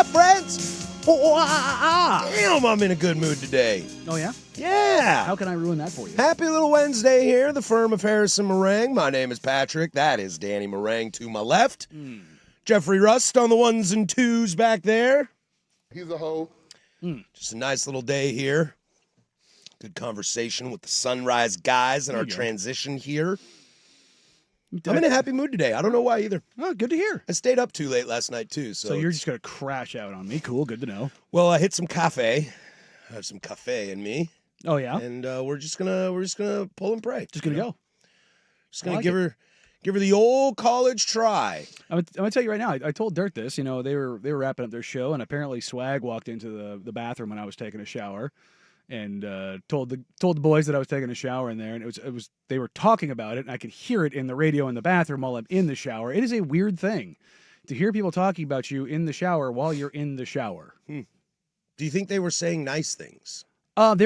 up, friends? Damn, I'm in a good mood today. Oh, yeah? Yeah. How can I ruin that for you? Happy little Wednesday here, the firm of Harrison Meringue. My name is Patrick. That is Danny Meringue to my left. Jeffrey Rust on the ones and twos back there. He's a hoe. Just a nice little day here. Good conversation with the Sunrise guys in our transition here. I'm in a happy mood today. I don't know why either. Oh, good to hear. I stayed up too late last night too. So you're just going to crash out on me. Cool, good to know. Well, I hit some cafe. I have some cafe in me. Oh, yeah? And we're just gonna pull and pray. Just going to go. Just gonna give her the old college try. I'm gonna tell you right now. I told Dirt this. You know, they were wrapping up their show, and apparently Swag walked into the bathroom when I was taking a shower, and told the boys that I was taking a shower in there, and it was they were talking about it, and I could hear it in the radio in the bathroom while I'm in the shower. It is a weird thing to hear people talking about you in the shower while you're in the shower. Do you think they were saying nice things? I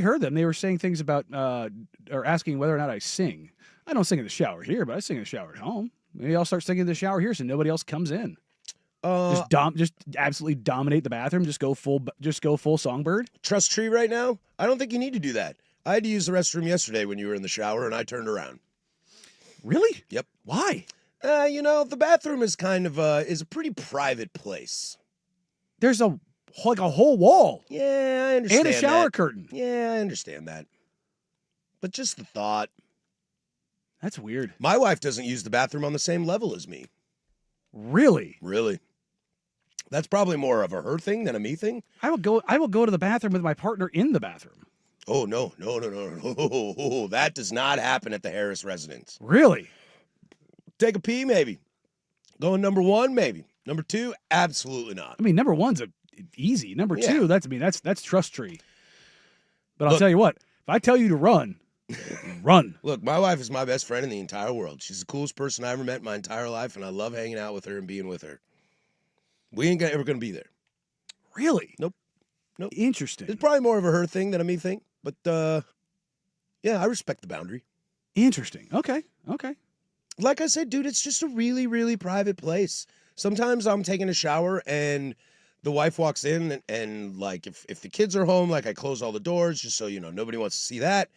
heard them. They were saying things about or asking whether or not I sing. I don't sing in the shower here, but I sing in the shower at home. Maybe I'll start singing in the shower here so nobody else comes in. Just absolutely dominate the bathroom. Just go full songbird. Trust tree right now? I don't think you need to do that. I had to use the restroom yesterday when you were in the shower, and I turned around. Really? Yep. Why? The bathroom is kind of is a pretty private place. There's a whole wall. Yeah, I understand. And a shower that. curtain. Yeah, I understand that. But just the thought. That's weird. My wife doesn't use the bathroom on the same level as me. Really? Really. That's probably more of a her thing than a me thing. I will go to the bathroom with my partner in the bathroom. Oh, no. That does not happen at the Harris residence. Really? Take a pee, maybe. Going number one, maybe. Number two, absolutely not. I mean, number one's easy. Number two, that's trust tree. But I'll Look, tell you what, if I tell you to run, run. Look, my wife is my best friend in the entire world. She's the coolest person I ever met in my entire life, and I love hanging out with her and being with her. We ain't ever going to be there. Really? Nope. Interesting. It's probably more of a her thing than a me thing, but yeah, I respect the boundary. Interesting. Okay. Like I said, dude, it's just a really, really private place. Sometimes I'm taking a shower and the wife walks in and like if the kids are home, like I close all the doors just so nobody wants to see that.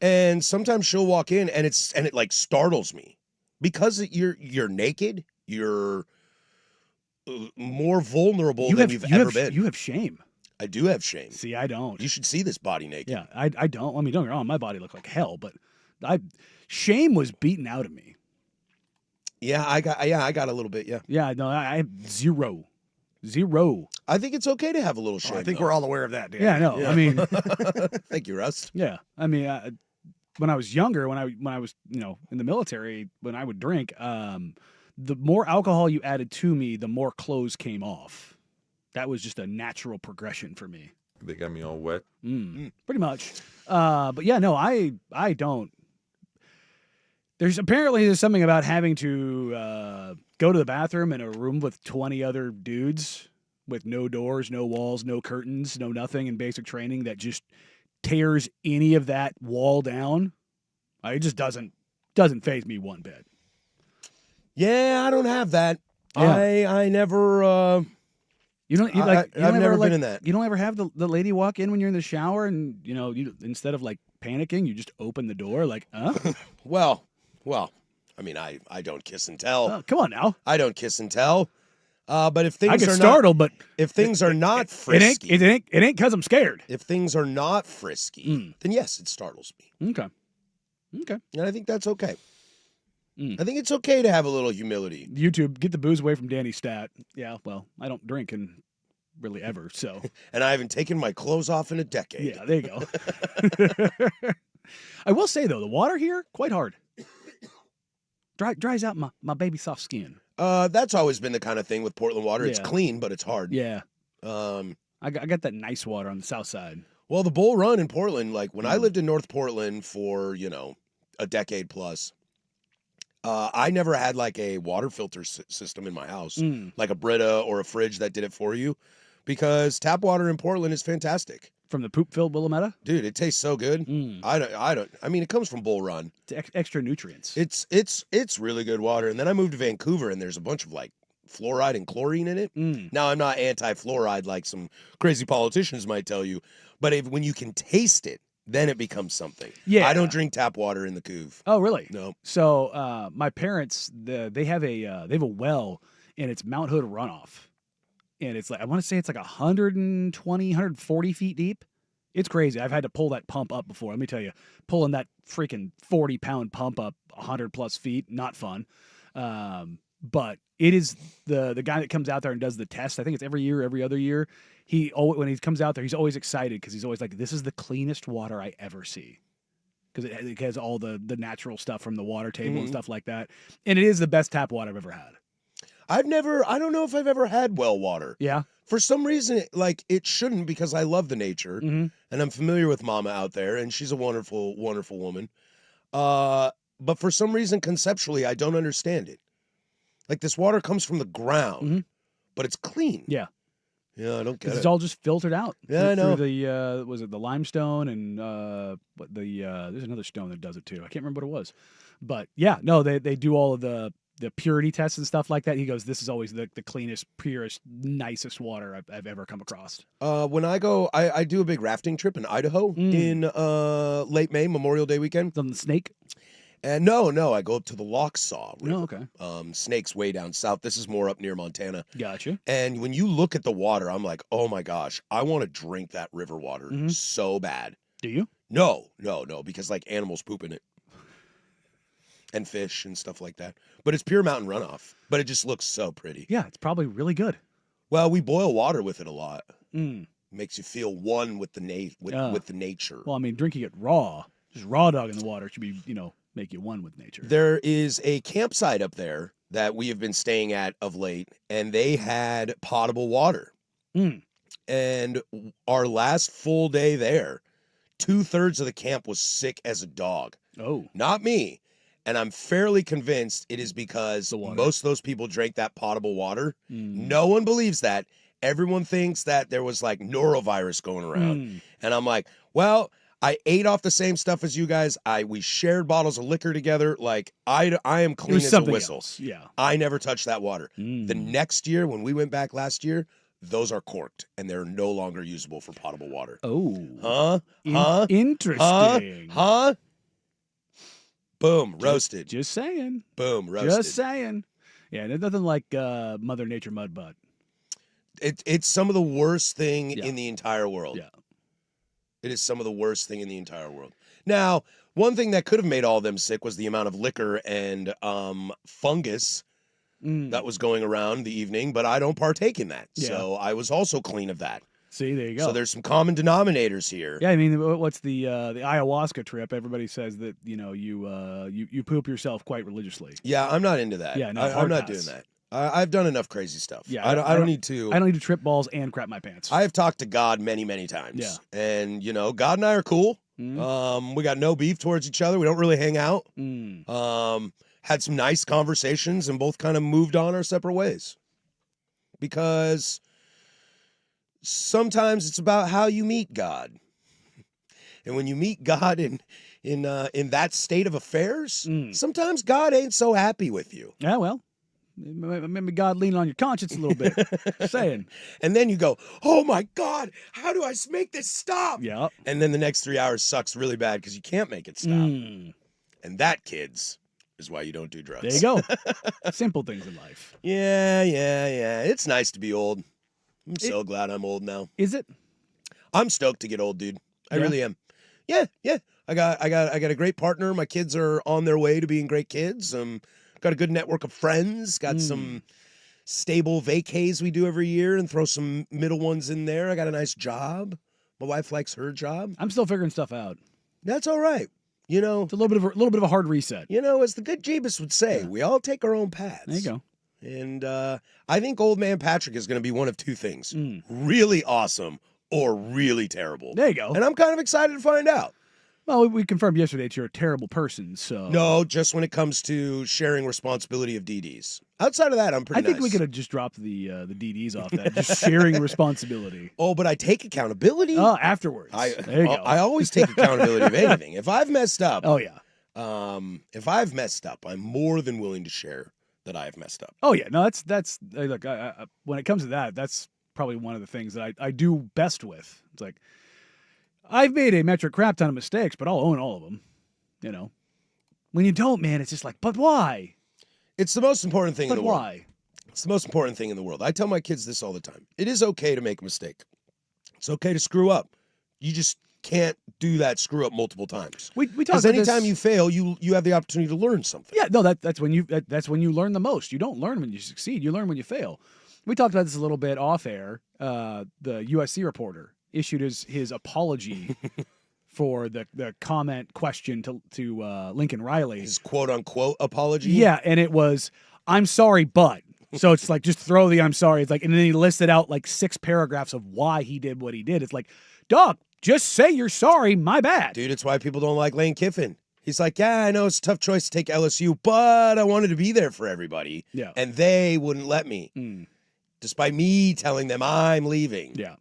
And sometimes she'll walk in and it like startles me because you're naked. You're more vulnerable than you've ever been. You have shame. I do have shame. See, I don't. You should see this body naked. Yeah, I don't. I mean, don't get me wrong. My body looked like hell, but shame was beaten out of me. Yeah, I got a little bit. Yeah. Yeah, no, I have zero. I think it's okay to have a little shame. I think we're all aware of that, Dan. Yeah, no. Yeah. I mean, thank you, Rust. Yeah, I mean, when I was younger, when I was in the military, when I would drink, the more alcohol you added to me, the more clothes came off. That was just a natural progression for me. They got me all wet. Pretty much. But yeah, no, I don't. There's something about having to go to the bathroom in a room with 20 other dudes with no doors, no walls, no curtains, no nothing in basic training that just tears any of that wall down. It just doesn't faze me one bit. Yeah, I don't have that. Yeah. I never. I've never been in that. You don't ever have the lady walk in when you're in the shower and you instead of like panicking, you just open the door like, Well, I mean, I don't kiss and tell. Oh, come on now. I don't kiss and tell. But if things I get are startled, but if things are not frisky, it ain't because I'm scared. If things are not frisky, then yes, it startles me. Okay. And I think that's okay. I think it's okay to have a little humility. YouTube, get the booze away from Danny Stat. Yeah, well, I don't drink and really ever, so. And I haven't taken my clothes off in a decade. Yeah, there you go. I will say, though, the water here, quite hard. Dries out my baby soft skin. That's always been the kind of thing with Portland water. Yeah. It's clean, but it's hard. Yeah. I got that nice water on the south side. Well, the Bull Run in Portland, like when I lived in North Portland for, a decade plus, I never had like a water filter system in my house, like a Brita or a fridge that did it for you, because tap water in Portland is fantastic. From the poop-filled Willamette? Dude, it tastes so good. I mean, it comes from Bull Run. It's extra nutrients. It's really good water. And then I moved to Vancouver, and there's a bunch of like fluoride and chlorine in it. Mm. Now, I'm not anti-fluoride like some crazy politicians might tell you, but when you can taste it, then it becomes something. Yeah. I don't drink tap water in the couve. Oh, really? No. So my parents, they have a well, and it's Mount Hood runoff, and it's like I want to say it's like 120, 140 feet deep. It's crazy. I've had to pull that pump up before. Let me tell you, pulling that freaking 40-pound pump up 100+ feet, not fun. But it is the guy that comes out there and does the test. I think it's every other year. When he comes out there, he's always excited because he's always like, "This is the cleanest water I ever see," because it has all the natural stuff from the water table and stuff like that. And it is the best tap water I've ever had. I don't know if I've ever had well water. Yeah. For some reason, it shouldn't, because I love the nature and I'm familiar with Mama out there, and she's a wonderful, wonderful woman. But for some reason, conceptually, I don't understand it. Like, this water comes from the ground, but it's clean. Yeah. Yeah, I don't get it. It's all just filtered out. Yeah, I know. Through the was it the limestone and there's another stone that does it too. I can't remember what it was, but yeah, no, they do all of the purity tests and stuff like that. He goes, "This is always the cleanest, purest, nicest water I've ever come across." When I go, I do a big rafting trip in Idaho in late May, Memorial Day weekend. On the Snake. And no, I go up to the Locksaw River. Oh, okay. Snake's way down south. This is more up near Montana. Gotcha. And when you look at the water, I'm like, oh my gosh, I want to drink that river water so bad. Do you? No, because like animals poop in it. And fish and stuff like that. But it's pure mountain runoff. But it just looks so pretty. Yeah, it's probably really good. Well, we boil water with it a lot. Mm. Makes you feel one with the with the nature. Well, I mean, drinking it raw, just raw dog in the water should be, make you one with nature. There is a campsite up there that we have been staying at of late, and they had potable water. And our last full day there, 2/3 of the camp was sick as a dog. Oh. Not me. And I'm fairly convinced it is because most of those people drank that potable water. No one believes that. Everyone thinks that there was like norovirus going around. And I'm like, well, I ate off the same stuff as you guys. We shared bottles of liquor together. Like, I am clean as a whistle. Else. Yeah. I never touched that water. The next year, when we went back last year, those are corked and they're no longer usable for potable water. Oh. Huh? Interesting. Huh? Boom, roasted. Just saying. Boom, roasted. Just saying. Yeah, there's nothing like Mother Nature mud butt. It's some of the worst thing in the entire world. Yeah. It is some of the worst thing in the entire world. Now, one thing that could have made all of them sick was the amount of liquor and fungus that was going around the evening, but I don't partake in that. Yeah. So I was also clean of that. See, there you go. So there's some common denominators here. Yeah, I mean, what's the ayahuasca trip? Everybody says that you poop yourself quite religiously. Yeah, I'm not into that. Yeah, no, I'm not doing that. I've done enough crazy stuff. Yeah, I don't need to. I don't need to trip balls and crap my pants. I have talked to God many, many times. Yeah. And, God and I are cool. We got no beef towards each other. We don't really hang out. Had some nice conversations and both kind of moved on our separate ways. Because sometimes it's about how you meet God. And when you meet God in that state of affairs, sometimes God ain't so happy with you. Yeah, well. Maybe God leaning on your conscience a little bit. Just saying. And then you go, oh my God, how do I make this stop? Yeah. And then the next 3 hours sucks really bad because you can't make it stop. And that, kids, is why you don't do drugs. There you go. Simple things in life. Yeah. It's nice to be old. I'm so glad I'm old now. Is it? I'm stoked to get old, dude. I really am. Yeah. I got a great partner. My kids are on their way to being great kids. Got a good network of friends. Got some stable vacays we do every year and throw some middle ones in there. I got a nice job. My wife likes her job. I'm still figuring stuff out. That's all right. It's a little bit of a hard reset. As the good Jeebus would say, we all take our own paths. There you go. And I think old man Patrick is going to be one of two things. Really awesome or really terrible. There you go. And I'm kind of excited to find out. Well, we confirmed yesterday that you're a terrible person, so... No, just when it comes to sharing responsibility of DDs. Outside of that, I'm pretty I think nice. we could have just dropped the DDs off that. Just sharing responsibility. Oh, but I take accountability. Oh, afterwards. There you go. I always take accountability of anything. If I've messed up... Oh, yeah. If I've messed up, I'm more than willing to share that I have messed up. Oh yeah, no, that's look. When it comes to that, that's probably one of the things that I do best with. It's like I've made a metric crap ton of mistakes, but I'll own all of them. You know, when you don't, man, it's just like, but why? It's the most important thing in But the world. why? It's the most important thing in the world. I tell my kids this all the time. It is okay to make a mistake. It's okay to screw up. You just can't do that screw up multiple times. We talk Because about anytime this. you fail, you have the opportunity to learn something. Yeah, no, that's when you learn the most. You don't learn when you succeed. You learn when you fail. We talked about this a little bit off air. The USC reporter issued his apology for the comment question to Lincoln Riley. His quote unquote apology. Yeah, and it was, "I'm sorry, but." So it's like, just throw the "I'm sorry." It's like, and then he listed out like 6 paragraphs of why he did what he did. It's like, dog, just say you're sorry. My bad. Dude, it's why people don't like Lane Kiffin. He's like, yeah, I know it's a tough choice to take LSU, but I wanted to be there for everybody. Yeah. And they wouldn't let me, despite me telling them I'm leaving. Yeah.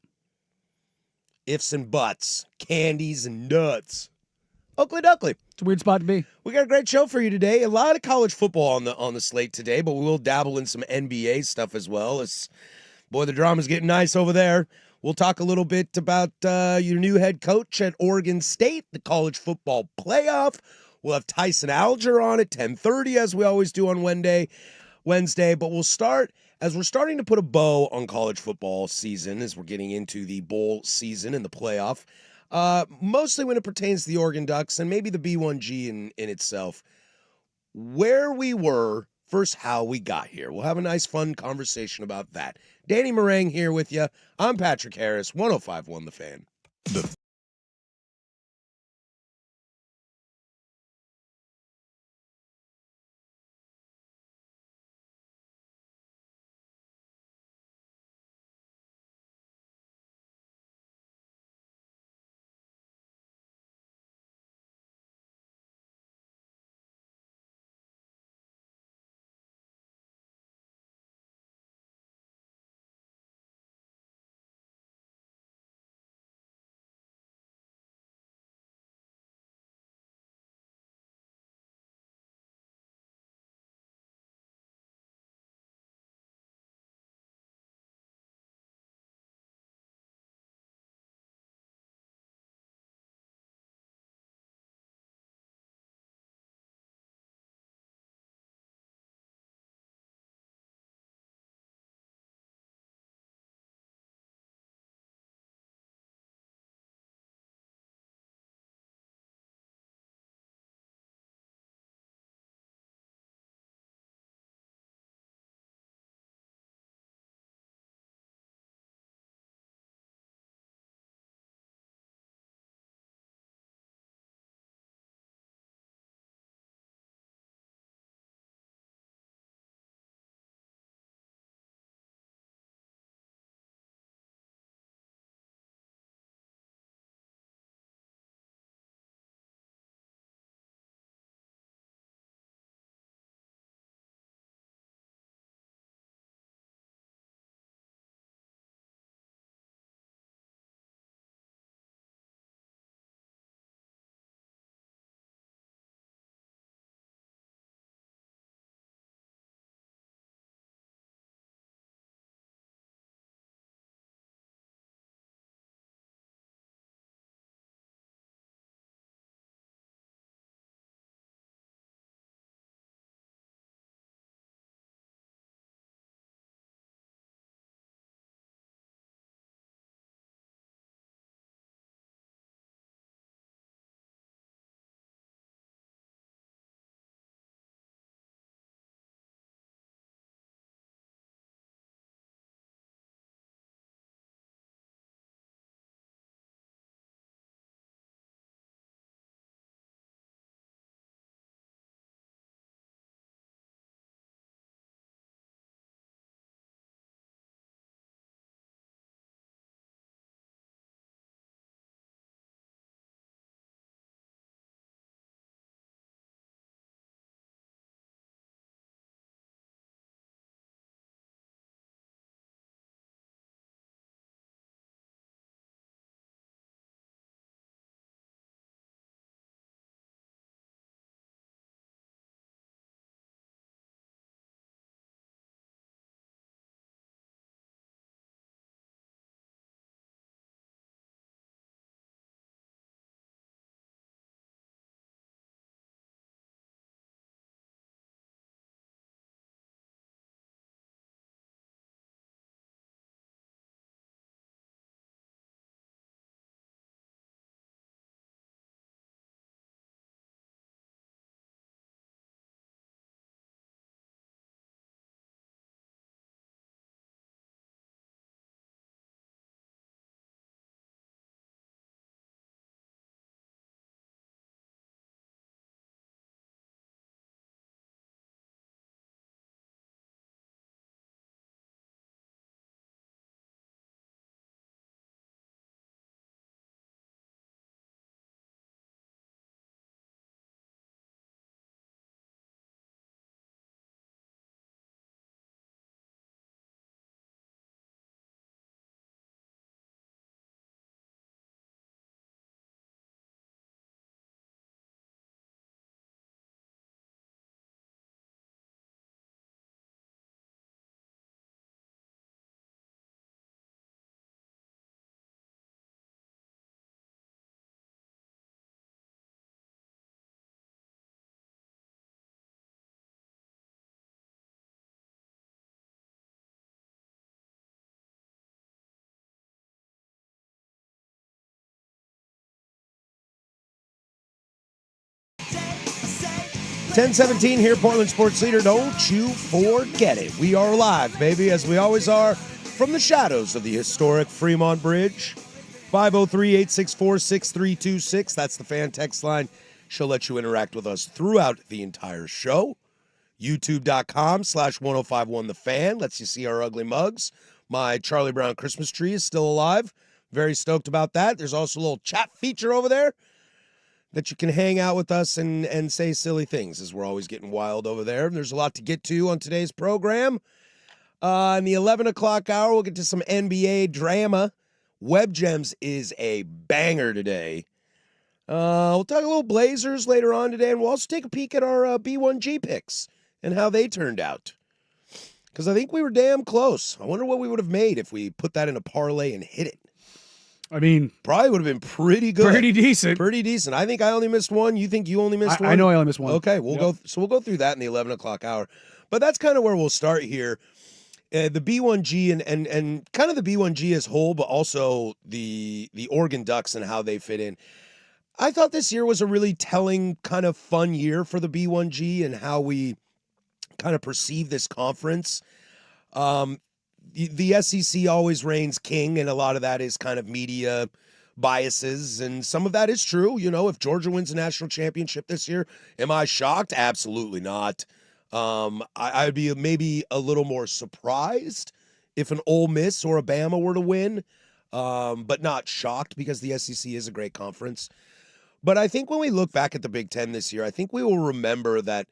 Ifs and buts, candies and nuts. Oakley Duckley. It's a weird spot to be. We got a great show for you today. A lot of college football on the slate today, but we will dabble in some NBA stuff as well. Boy, the drama's getting nice over there. We'll talk a little bit about your new head coach at Oregon State, the college football playoff. We'll have Tyson Alger on at 10:30, as we always do on Wednesday. But we'll start, as we're starting to put a bow on college football season, as we're getting into the bowl season and the playoff, mostly when it pertains to the Oregon Ducks and maybe the B1G in itself, where we were versus how we got here. We'll have a nice, fun conversation about that. Danny Meringue here with you. I'm Patrick Harris, 105.1 The Fan. 10:17 here, Portland Sports Leader. Don't you forget it. We are live, baby, as we always are, from the shadows of the historic Fremont Bridge. 503-864-6326. That's the fan text line. She'll let you interact with us throughout the entire show. YouTube.com/1051 The Fan lets you see our ugly mugs. My Charlie Brown Christmas tree is still alive. Very stoked about that. There's also a little chat feature over there that you can hang out with us and say silly things, as we're always getting wild over there. There's a lot to get to on today's program. In the 11 o'clock hour, we'll get to some NBA drama. Web Gems is a banger today. We'll talk a little Blazers later on today, and we'll also take a peek at our B1G picks and how they turned out. Because I think we were damn close. I wonder what we would have made if we put that in a parlay and hit it. I mean, probably would have been pretty good. Pretty decent. Pretty decent. I think I only missed one. You think you only missed one? I know I only missed one. Okay, we'll go through that in the 11 o'clock hour. But that's kind of where we'll start here. The B1G and kind of the B1G as whole, but also the Oregon Ducks and how they fit in. I thought this year was a really telling, kind of fun year for the B1G and how we kind of perceive this conference. The SEC always reigns king, and a lot of that is kind of media biases, and some of that is true. You know, if Georgia wins a national championship this year, am I shocked? Absolutely not. I'd be maybe a little more surprised if an Ole Miss or a Bama were to win, but not shocked because the SEC is a great conference. But I think when we look back at the Big Ten this year, I think we will remember that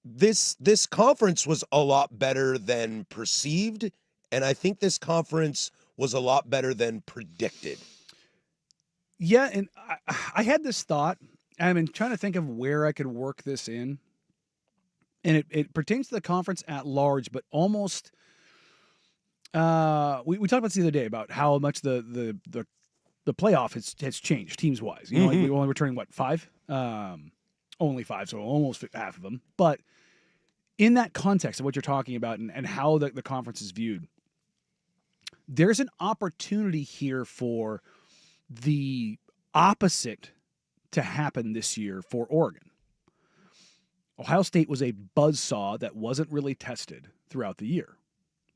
this conference was a lot better than perceived, and I think this conference was a lot better than predicted. Yeah, and I had this thought. I've been trying to think of where I could work this in, and it pertains to the conference at large, but almost. We talked about this the other day about how much the playoff has changed teams wise. You know, like we're only returning 5, only 5, so almost half of them, but. In that context of what you're talking about and how the conference is viewed, there's an opportunity here for the opposite to happen this year for Oregon. Ohio State was a buzzsaw that wasn't really tested throughout the year,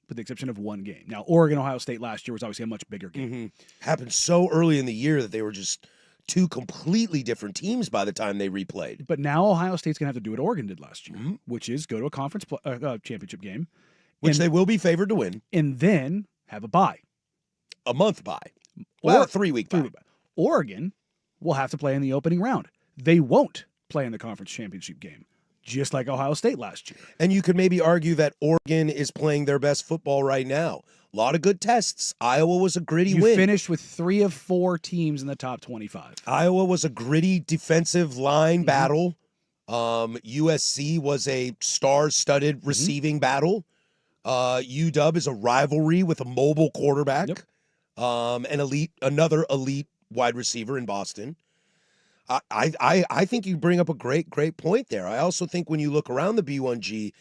with the exception of one game. Now, Oregon-Ohio State last year was obviously a much bigger game. Happened so early in the year that they were just two completely different teams by the time they replayed. But now Ohio State's going to have to do what Oregon did last year, which is go to a conference championship game. Which they will be favored to win. And then have a bye. A month bye. Or a 3-week bye. Oregon will have to play in the opening round. They won't play in the conference championship game, just like Ohio State last year. And you could maybe argue that Oregon is playing their best football right now. A lot of good tests. Iowa was a gritty win. You finished with 3 of 4 teams in the top 25. Iowa was a gritty defensive line battle. USC was a star-studded receiving battle. UW is a rivalry with a mobile quarterback. Yep. Another elite wide receiver in Boston. I think you bring up a great point there. I also think when you look around the B1G,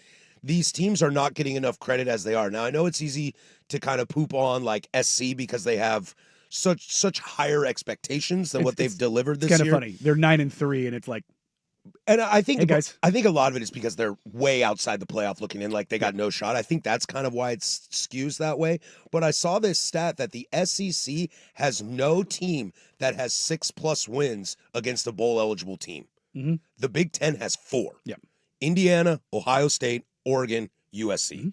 these teams are not getting enough credit as they are. Now, I know it's easy to kind of poop on like SC because they have such higher expectations than what they've delivered this year. It's kind of funny. They're 9-3, and it's like, and I think, hey guys. I think a lot of it is because they're way outside the playoff looking in, like they got no shot. I think that's kind of why it skews that way. But I saw this stat that the SEC has no team that has 6+ wins against a bowl eligible team. The Big Ten has 4. Yep. Indiana, Ohio State, Oregon, USC.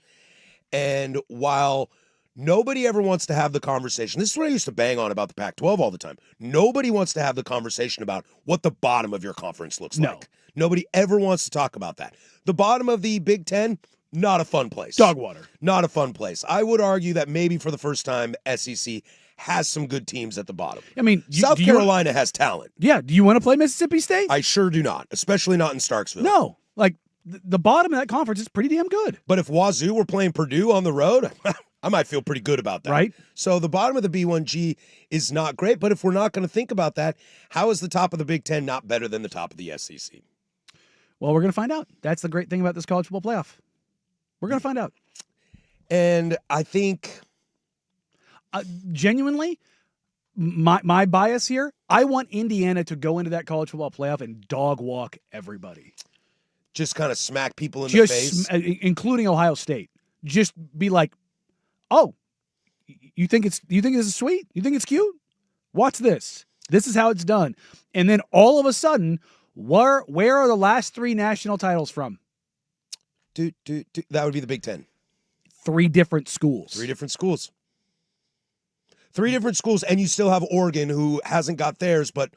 And while nobody ever wants to have the conversation, this is what I used to bang on about the Pac-12 all the time. Nobody wants to have the conversation about what the bottom of your conference looks like. Nobody ever wants to talk about that. The bottom of the Big Ten, not a fun place. Dog water. Not a fun place. I would argue that maybe for the first time, SEC has some good teams at the bottom. I mean, South Carolina has talent. Yeah. Do you want to play Mississippi State? I sure do not, especially not in Starksville. No. Like, the bottom of that conference is pretty damn good. But if Wazoo were playing Purdue on the road, I might feel pretty good about that. Right. So the bottom of the B1G is not great. But if we're not going to think about that, how is the top of the Big Ten not better than the top of the SEC? Well, we're going to find out. That's the great thing about this college football playoff. We're going to find out. And I think... genuinely, my bias here, I want Indiana to go into that college football playoff and dog walk everybody. Just kind of smack people in the face. Including Ohio State. Just be like, oh, you think this is sweet? You think it's cute? Watch this. This is how it's done. And then all of a sudden, where are the last 3 national titles from? That would be the Big Ten. 3 different schools. 3 different schools. 3 different schools, and you still have Oregon, who hasn't got theirs, but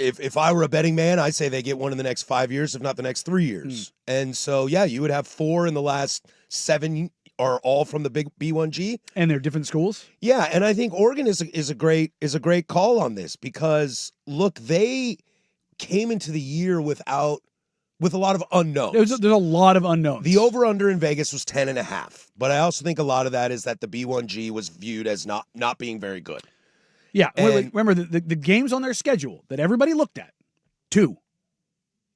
if I were a betting man, I'd say they get one in the next 5 years, if not the next 3 years. And so, yeah, you would have 4 in the last 7 are all from the big B1G. And they're different schools? Yeah, and I think Oregon is a great call on this because, look, they came into the year with a lot of unknowns. There's a lot of unknowns. The over-under in Vegas was 10.5, but I also think a lot of that is that the B1G was viewed as not being very good. Yeah, remember the games on their schedule that everybody looked at. 2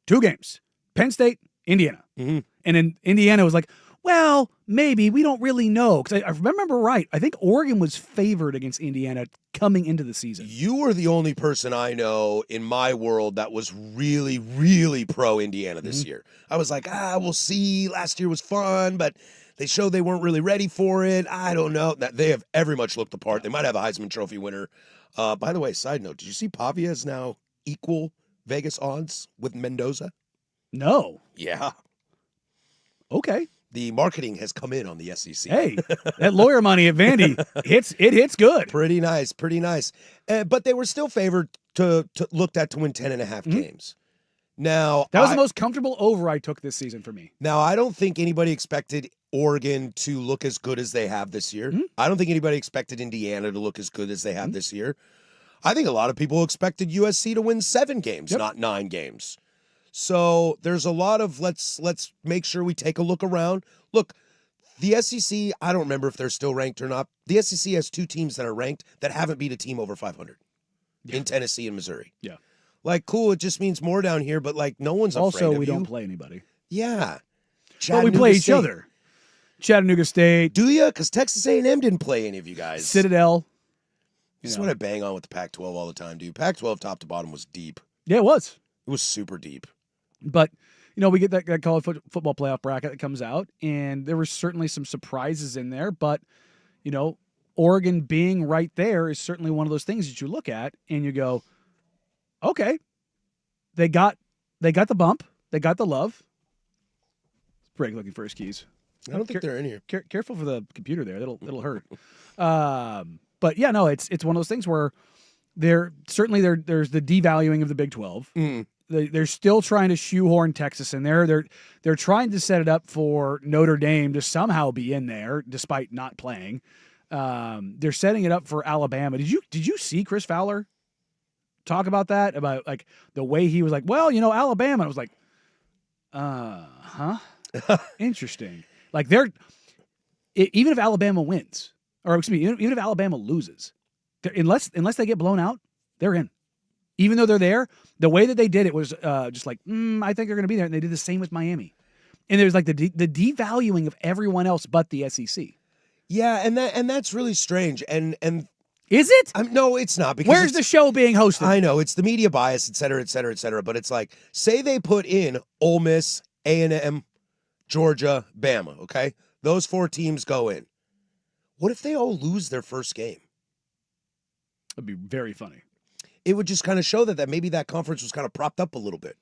games. Penn State, Indiana. Mm-hmm. And then Indiana was like, well, maybe. We don't really know. Because I remember right. I think Oregon was favored against Indiana coming into the season. You were the only person I know in my world that was really, really pro Indiana this year. I was like, we'll see. Last year was fun, but they showed they weren't really ready for it. I don't know. They have every much looked the part. They might have a Heisman Trophy winner. By the way, side note, did you see Pavia is now equal Vegas odds with Mendoza? No. Yeah. Okay. The marketing has come in on the SEC. Hey, that lawyer money at Vandy hits good. Pretty nice. But they were still favored to looked at to win 10.5 games. Now that was the most comfortable over I took this season for me. Now I don't think anybody expected Oregon to look as good as they have this year. I don't think anybody expected Indiana to look as good as they have this year. I think a lot of people expected USC to win 7 games, not 9 games. So there's a lot of let's make sure we take a look around. Look, the SEC, I don't remember if they're still ranked or not. The SEC has 2 teams that are ranked that haven't beat a team over 500 in Tennessee and Missouri. Yeah. Like, cool, it just means more down here, but like no one's afraid of you. Also, we don't play anybody. Yeah. But we play each other. Chattanooga State. Do you? Because Texas A&M didn't play any of you guys. Citadel. This is what I bang on with the Pac-12 all the time, dude. Pac-12 top to bottom was deep. Yeah, it was. It was super deep. But, we get that college football playoff bracket that comes out, and there were certainly some surprises in there. But, Oregon being right there is certainly one of those things that you look at and you go, okay, they got the bump. They got the love. Greg looking for his keys. I don't think they're in here. Careful for the computer there. It'll hurt. But yeah, no, it's one of those things where there's the devaluing of the Big 12. They're still trying to shoehorn Texas in there. They're trying to set it up for Notre Dame to somehow be in there despite not playing. They're setting it up for Alabama. Did you see Chris Fowler talk about that? About like the way he was like, well, Alabama. I was like, interesting. Like even if Alabama wins, or excuse me, even if Alabama loses, unless they get blown out, they're in. Even though they're there, the way that they did it was just like, I think they're going to be there. And they did the same with Miami. And there's like the devaluing of everyone else but the SEC. Yeah, and that's really strange. And is it? No, it's not. Because where's the show being hosted? I know it's the media bias, et cetera, et cetera, et cetera. But it's like, say they put in Ole Miss, A&M, Georgia, Bama. Okay, those 4 teams go in. What if they all lose their first game? That'd be very funny. It would just kind of show that maybe that conference was kind of propped up a little bit.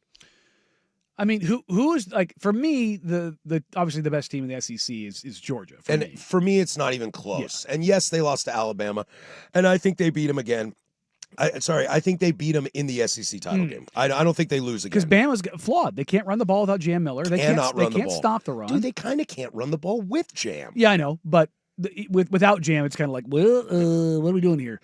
I mean, who is like for me the obviously the best team in the SEC is Georgia. For me, it's not even close. Yeah. And yes, they lost to Alabama, and I think they beat them again. I think they beat them in the SEC title game. I don't think they lose again because Bama's flawed. They can't run the ball without Jam Miller. They can't stop the run. Dude, they kind of can't run the ball with Jam. Yeah, I know, but without Jam, it's kind of like, well, what are we doing here?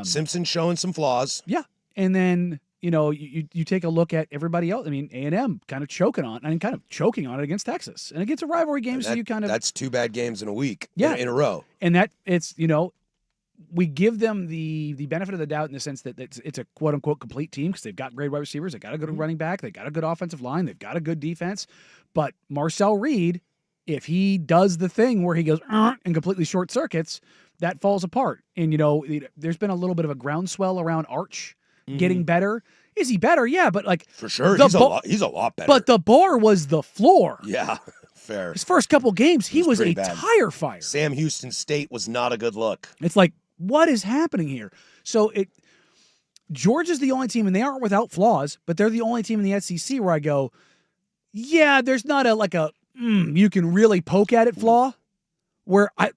Simpson showing some flaws. Yeah, and then you take a look at everybody else. I mean, A&M kind of choking on it against Texas, and it gets a rivalry game. So that's 2 bad games in a week. Yeah. in a row, and that it's we give them the benefit of the doubt in the sense that it's a quote unquote complete team because they've got great wide receivers, they got a good running back, they got a good offensive line, they've got a good defense. But Marcel Reed, if he does the thing where he goes and completely short circuits, that falls apart. And there's been a little bit of a groundswell around Arch getting better. Is he better? Yeah, but like For sure, the he's a lot better. But the bar was the floor. Yeah, fair. His first couple games, he was pretty a bad. tire fire. Sam Houston State was not a good look. It's like, what is happening here? So Georgia's the only team, and they aren't without flaws, but they're the only team in the SEC where I go, yeah, there's not you can really poke at it flaw. Where I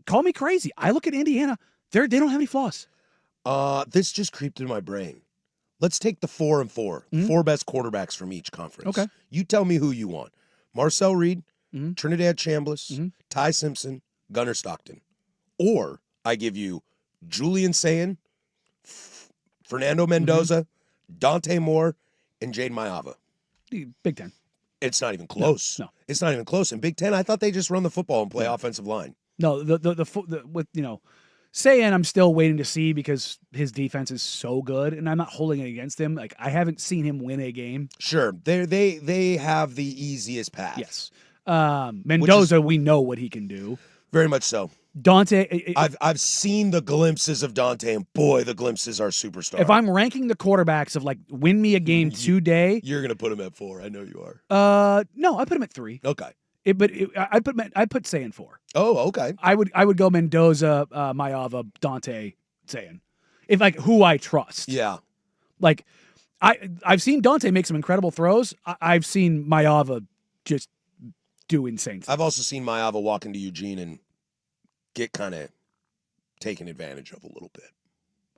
call me crazy. I look at Indiana, they don't have any flaws. This just creeped into my brain. Let's take the 4 and 4, four best quarterbacks from each conference. Okay. You tell me who you want. Marcel Reed, Trinidad Chambliss, Mhm. Ty Simpson, Gunnar Stockton. Or I give you Julian Sayin, Fernando Mendoza, Dante Moore, and Jade Mayava. Big Ten. It's not even close. No. It's not even close. In Big Ten, I thought they just run the football and play offensive line. No, with saying I'm still waiting to see because his defense is so good, and I'm not holding it against him. Like I haven't seen him win a game. Sure, they have the easiest path. Yes, Mendoza, we know what he can do. Very much so. Dante, I've seen the glimpses of Dante, and boy, the glimpses are superstar. if I'm ranking the quarterbacks of like win me a game today, You're gonna put him at 4. I know you are. no, I put him at 3. Okay. I put Sayin 4. Oh, okay. I would go Mendoza, Mayava, Dante, Sayin. If like who I trust. Yeah. Like I've seen Dante make some incredible throws. I've seen Mayava just do insane things. I've also seen Mayava walk into Eugene and get kind of taken advantage of a little bit.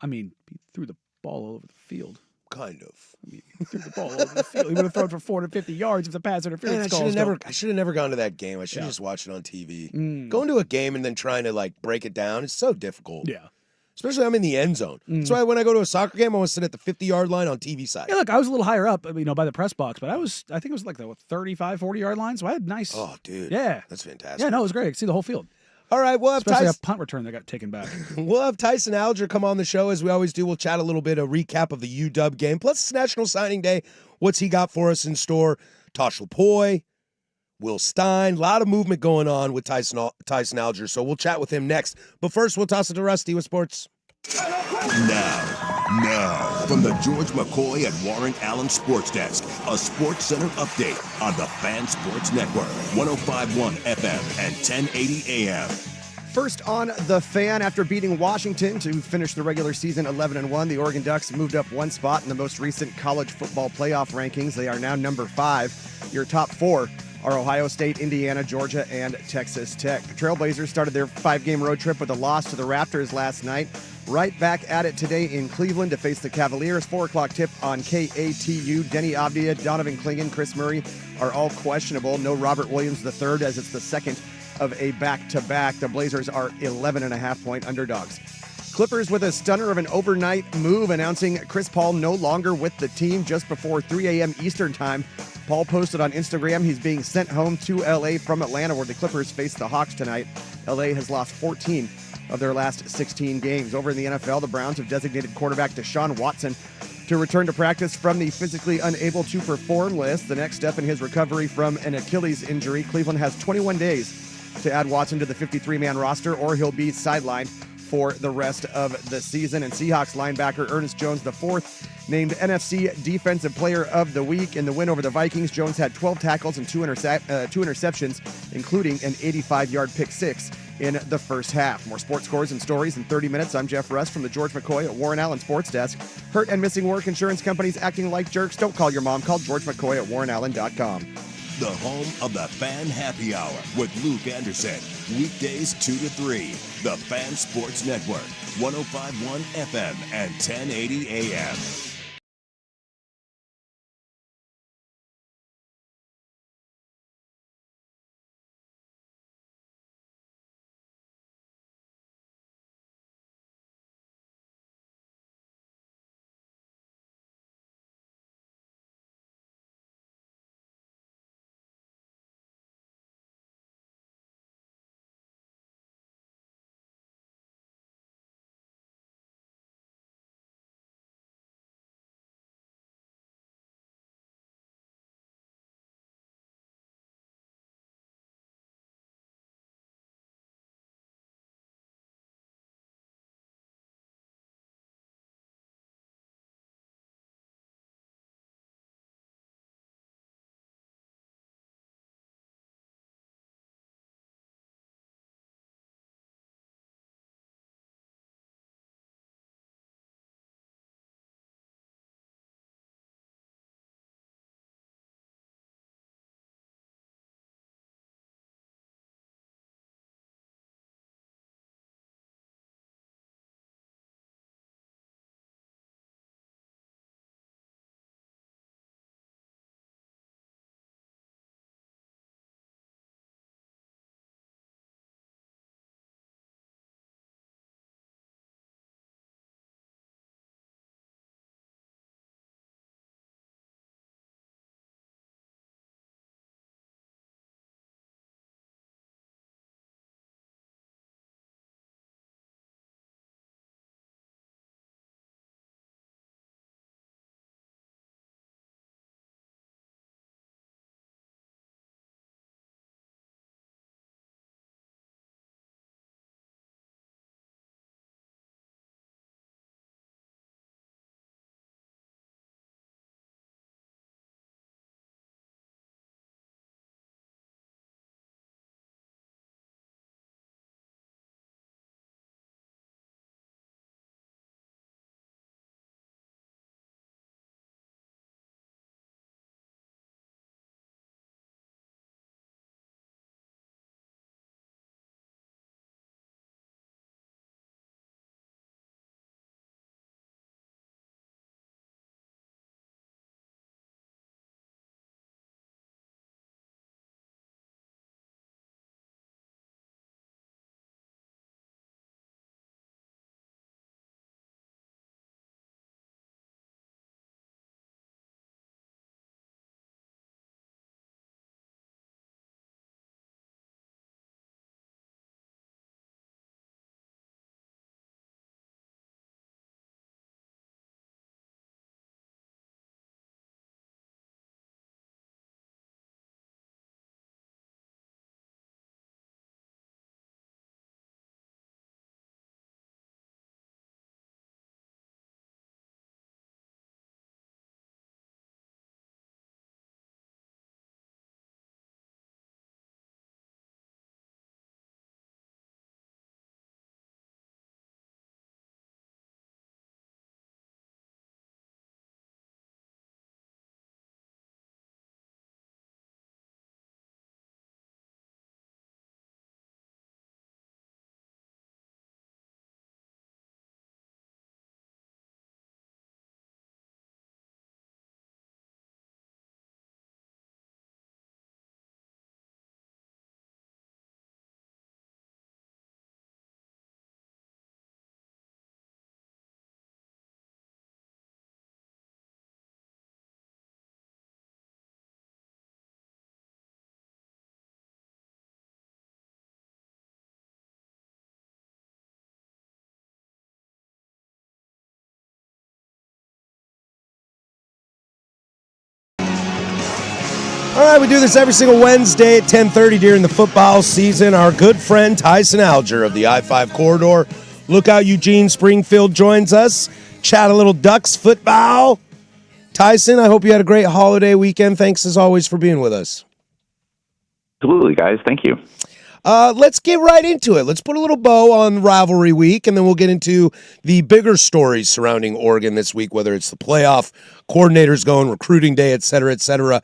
I mean, he threw the ball all over the field. Kind of. I mean, he threw the ball all over the field. He would have thrown for 450 yards if the pass interference Man, calls. I should have never gone to that game. I should have just watched it on TV. Mm. Going to a game and then trying to like break it down is so difficult. Yeah. Especially I'm in the end zone. That's why when I go to a soccer game, I want to sit at the 50-yard line on TV side. Yeah, look, I was a little higher up, by the press box, but I think it was like the 35, 40-yard line, so I had nice. Oh, dude. Yeah. That's fantastic. Yeah, no, it was great. I could see the whole field. All right, we'll have Especially Tyson. a punt return that got taken back. We'll have Tyson Alger come on the show as we always do. We'll chat a little bit, a recap of the UW game. Plus, it's National Signing Day. What's he got for us in store? Tosh Lapoy, Will Stein. A lot of movement going on with Tyson Alger, so we'll chat with him next. But first, we'll toss it to Rusty with sports. Now, from the George McCoy and Warren Allen Sports Desk, a Sports Center update on the Fan Sports Network, 105.1 FM and 1080 AM. First on the Fan, after beating Washington to finish the regular season 11-1, the Oregon Ducks moved up one spot in the most recent college football playoff rankings. They are now number 5. Your top 4 are Ohio State, Indiana, Georgia, and Texas Tech. The Trailblazers started their 5-game road trip with a loss to the Raptors last night. Right back at it today in Cleveland to face the Cavaliers. 4 o'clock tip on KATU. Denny Avdia, Donovan Clingan, Chris Murray are all questionable. No Robert Williams III, as it's the second of a back-to-back. The Blazers are 11.5-point underdogs. Clippers with a stunner of an overnight move, announcing Chris Paul no longer with the team just before 3 a.m. Eastern time. Paul posted on Instagram he's being sent home to L.A. from Atlanta, where the Clippers face the Hawks tonight. L.A. has lost 14 of their last 16 games. Over in the NFL, the Browns have designated quarterback Deshaun Watson to return to practice from the physically unable to perform list. The next step in his recovery from an Achilles injury. Cleveland has 21 days to add Watson to the 53-man roster, or he'll be sidelined for the rest of the season. And Seahawks linebacker Ernest Jones IV named NFC Defensive Player of the Week. In the win over the Vikings, Jones had 12 tackles and two interceptions, including an 85-yard pick six in the first half. More sports scores and stories in 30 minutes. I'm Jeff Russ from the George McCoy at Warren Allen Sports Desk. Hurt and missing work insurance companies acting like jerks? Don't call your mom. Call George McCoy at warrenallen.com. The home of the Fan Happy Hour with Luke Anderson. Weekdays 2 to 3. The Fan Sports Network, 105.1 FM and 1080 AM. All right, we do this every single Wednesday at 10:30 during the football season. Our good friend Tyson Alger of the I-5 Corridor, Lookout Eugene Springfield, joins us. Chat a little Ducks football. Tyson, I hope you had a great holiday weekend. Thanks, as always, for being with us. Absolutely, guys. Thank you. Let's get right into it. Let's put a little bow on rivalry week, and then we'll get into the bigger stories surrounding Oregon this week, whether it's the playoff, coordinators going, recruiting day, et cetera, et cetera.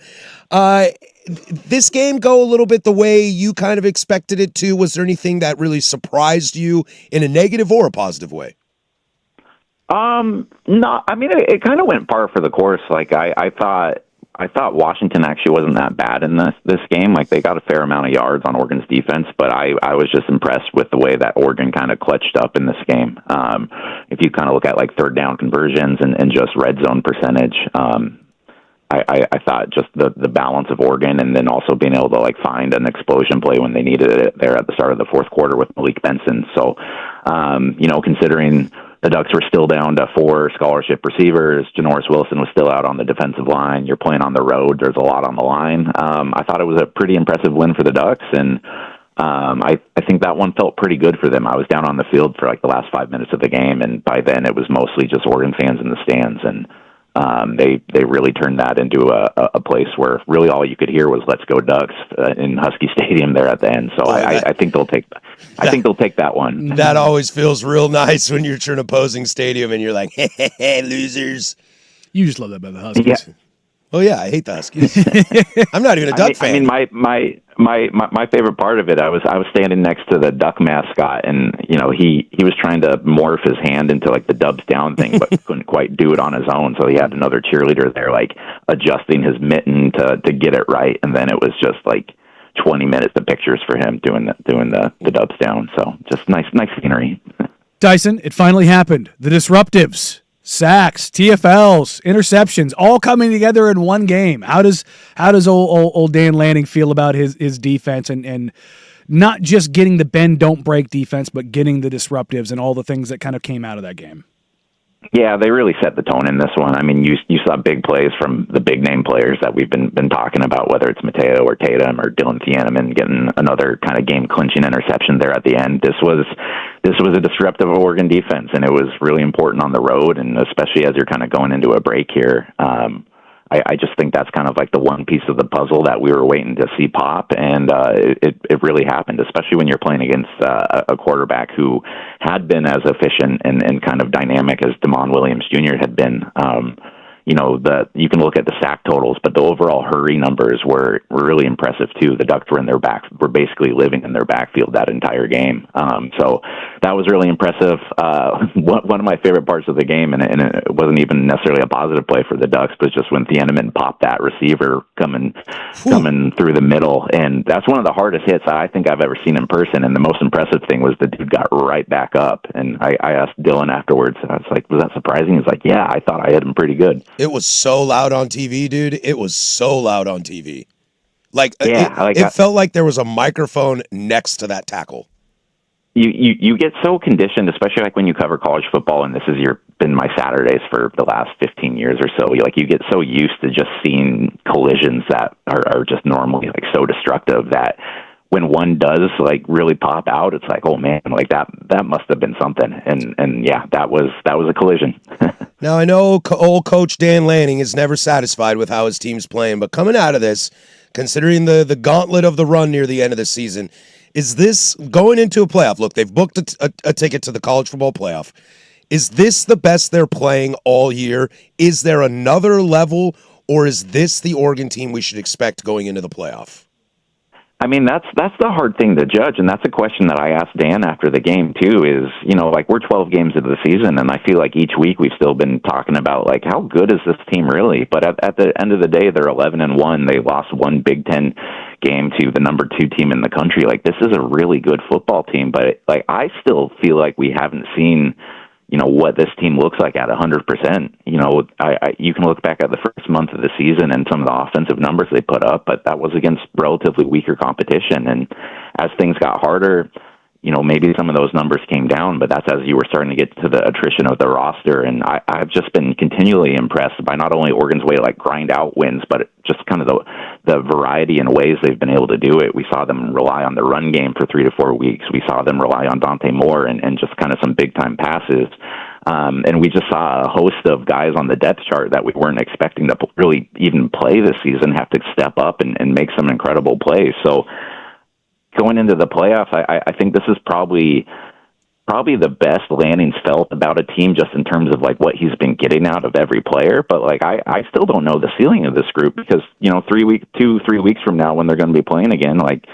This game go a little bit the way you kind of expected it to? Was there anything that really surprised you in a negative or a positive way? No, I mean, it kind of went par for the course. Like I thought Washington actually wasn't that bad in this game. Like they got a fair amount of yards on Oregon's defense, but I was just impressed with the way that Oregon kind of clutched up in this game. If you kind of look at like third down conversions and just red zone percentage, I thought just the balance of Oregon, and then also being able to like find an explosion play when they needed it there at the start of the fourth quarter with Malik Benson. So, considering the Ducks were still down to 4 scholarship receivers, Janoris Wilson was still out on the defensive line. You're playing on the road. There's a lot on the line. I thought it was a pretty impressive win for the Ducks, and I think that one felt pretty good for them. I was down on the field for like the last 5 minutes of the game, and by then it was mostly just Oregon fans in the stands, and they really turned that into a place where really all you could hear was "Let's go Ducks" in Husky Stadium there at the end. So I think they'll take. I think they'll take that one. That always feels real nice when you're to an opposing stadium and you're like, "Hey, losers." You just love that about the Huskies. Yeah. Oh yeah, I hate the Huskies. I'm not even a Duck fan. I mean, my favorite part of it, I was standing next to the Duck mascot, and he was trying to morph his hand into like the Dubs down thing, but couldn't quite do it on his own. So he had another cheerleader there, like adjusting his mitten to get it right, and then it was just like 20 minutes of pictures for him doing the Dubs down. So just nice scenery. Tyson, it finally happened. The Disruptives. Sacks, TFLs, interceptions, all coming together in one game. How does old Dan Lanning feel about his defense and not just getting the bend don't break defense, but getting the disruptives and all the things that kind of came out of that game? Yeah, they really set the tone in this one. I mean, you saw big plays from the big name players that we've been talking about, whether it's Mateo or Tatum or Dylan Thieneman getting another kind of game clinching interception there at the end. This was a disruptive Oregon defense, and it was really important on the road, and especially as you're kind of going into a break here. I just think that's kind of like the one piece of the puzzle that we were waiting to see pop, and it really happened, especially when you're playing against a quarterback who had been as efficient and kind of dynamic as Damon Williams Jr. had been. You can look at the sack totals, but the overall hurry numbers were really impressive too. The Ducks were basically living in their backfield that entire game. So that was really impressive. One of my favorite parts of the game, and it wasn't even necessarily a positive play for the Ducks, was just when Thieneman popped that receiver coming through the middle, and that's one of the hardest hits I think I've ever seen in person. And the most impressive thing was the dude got right back up. And I asked Dylan afterwards, and I was like, "Was that surprising?" He's like, "Yeah, I thought I hit him pretty good." It was so loud on TV, dude. It was so loud on TV. It felt like there was a microphone next to that tackle. You get so conditioned, especially like when you cover college football, and this has been my Saturdays for the last 15 years or so. You get so used to just seeing collisions that are just normally like so destructive that when one does like really pop out, it's like, oh man, like that must have been something. And yeah, that was a collision. Now I know old coach Dan Lanning is never satisfied with how his team's playing, but coming out of this, considering the gauntlet of the run near the end of the season, is this going into a playoff? Look, they've booked a ticket to the college football playoff. Is this the best they're playing all year? Is there another level, or is this the Oregon team we should expect going into the playoff? I mean, that's the hard thing to judge, and that's a question that I asked Dan after the game too. Is we're 12 games into the season, and I feel like each week we've still been talking about like how good is this team really? But at the end of the day, they're 11-1. They lost one Big Ten game to the number 2 team in the country. Like this is a really good football team, but like I still feel like we haven't seen what this team looks like at 100%. You can look back at the first month of the season and some of the offensive numbers they put up, but that was against relatively weaker competition. And as things got harder, maybe some of those numbers came down, but that's as you were starting to get to the attrition of the roster. And I've just been continually impressed by not only Oregon's way to like grind out wins, but just kind of the variety and ways they've been able to do it. We saw them rely on the run game for 3 to 4 weeks. We saw them rely on Dante Moore and just kind of some big time passes. And we just saw a host of guys on the depth chart that we weren't expecting to really even play this season have to step up and make some incredible plays. So going into the playoffs, I think this is probably the best Lanning's felt about a team just in terms of like what he's been getting out of every player. But like I still don't know the ceiling of this group because 3 weeks from now when they're going to be playing again, like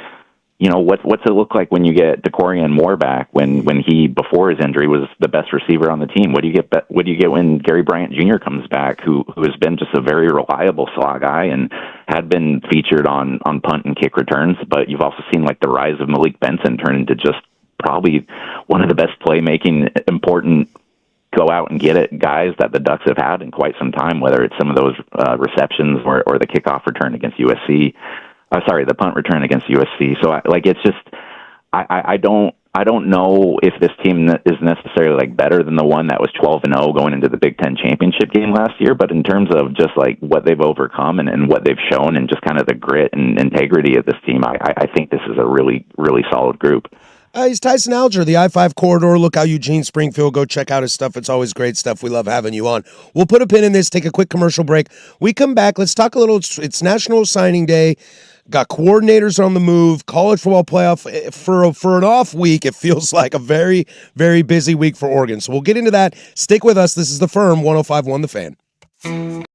what's it look like when you get DeCorian Moore back when he before his injury was the best receiver on the team? What do you get when Gary Bryant Jr. comes back, who has been just a very reliable slot guy and had been featured on punt and kick returns, but you've also seen like the rise of Malik Benson turn into just probably one of the best playmaking, important, go out and get it guys that the Ducks have had in quite some time, whether it's some of those receptions or the kickoff return against USC. The punt return against USC. So I don't know if this team is necessarily like better than the one that was 12-0 going into the Big Ten championship game last year, but in terms of just like what they've overcome and what they've shown and just kind of the grit and integrity of this team, I think this is a really, really solid group. He's Tyson Alger, the I-5 corridor. Look out, Eugene, Springfield. Go check out his stuff. It's always great stuff. We love having you on. We'll put a pin in this, take a quick commercial break. We come back. Let's talk a little. It's National Signing Day. Got coordinators on the move. College football playoff for an off week. It feels like a very, very busy week for Oregon. So we'll get into that. Stick with us. This is The Firm, 105.1 The Fan.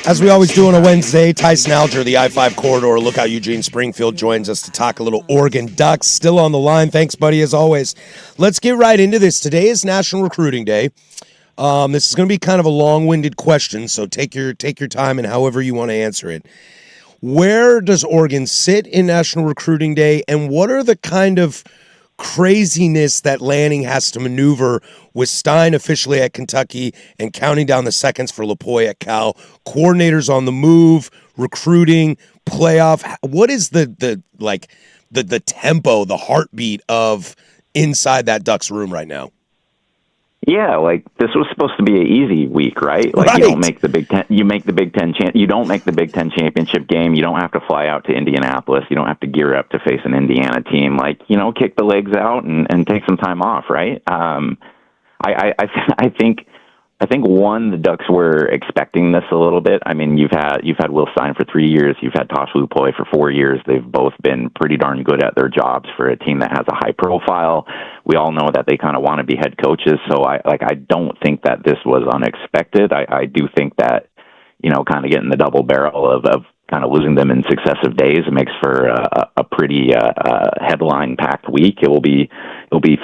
As we always do on a Wednesday, Tyson Alger, the I-5 corridor, Lookout Eugene Springfield, joins us to talk a little Oregon Ducks. Still on the line. Thanks, buddy, as always. Let's get right into this. Today is National Recruiting Day. This is going to be kind of a long-winded question, so take your time and however you want to answer it. Where does Oregon sit in National Recruiting Day, and what are the kind of craziness that Lanning has to maneuver with Stein officially at Kentucky and counting down the seconds for Lupoi at Cal, coordinators on the move, recruiting, playoff? What is the tempo, the heartbeat of inside that Ducks room right now? Yeah, like this was supposed to be an easy week, right? Like you don't make the Big Ten. You make the Big Ten. You don't make the Big Ten championship game. You don't have to fly out to Indianapolis. You don't have to gear up to face an Indiana team. Like kick the legs out and take some time off, right? I think the Ducks were expecting this a little bit. I mean, you've had Will Stein for 3 years. You've had Tosh Lupoi for 4 years. They've both been pretty darn good at their jobs for a team that has a high profile. We all know that they kind of want to be head coaches. So I don't think that this was unexpected. I do think that, kind of getting the double barrel of kind of losing them in successive days, it makes for a pretty headline-packed week. It'll be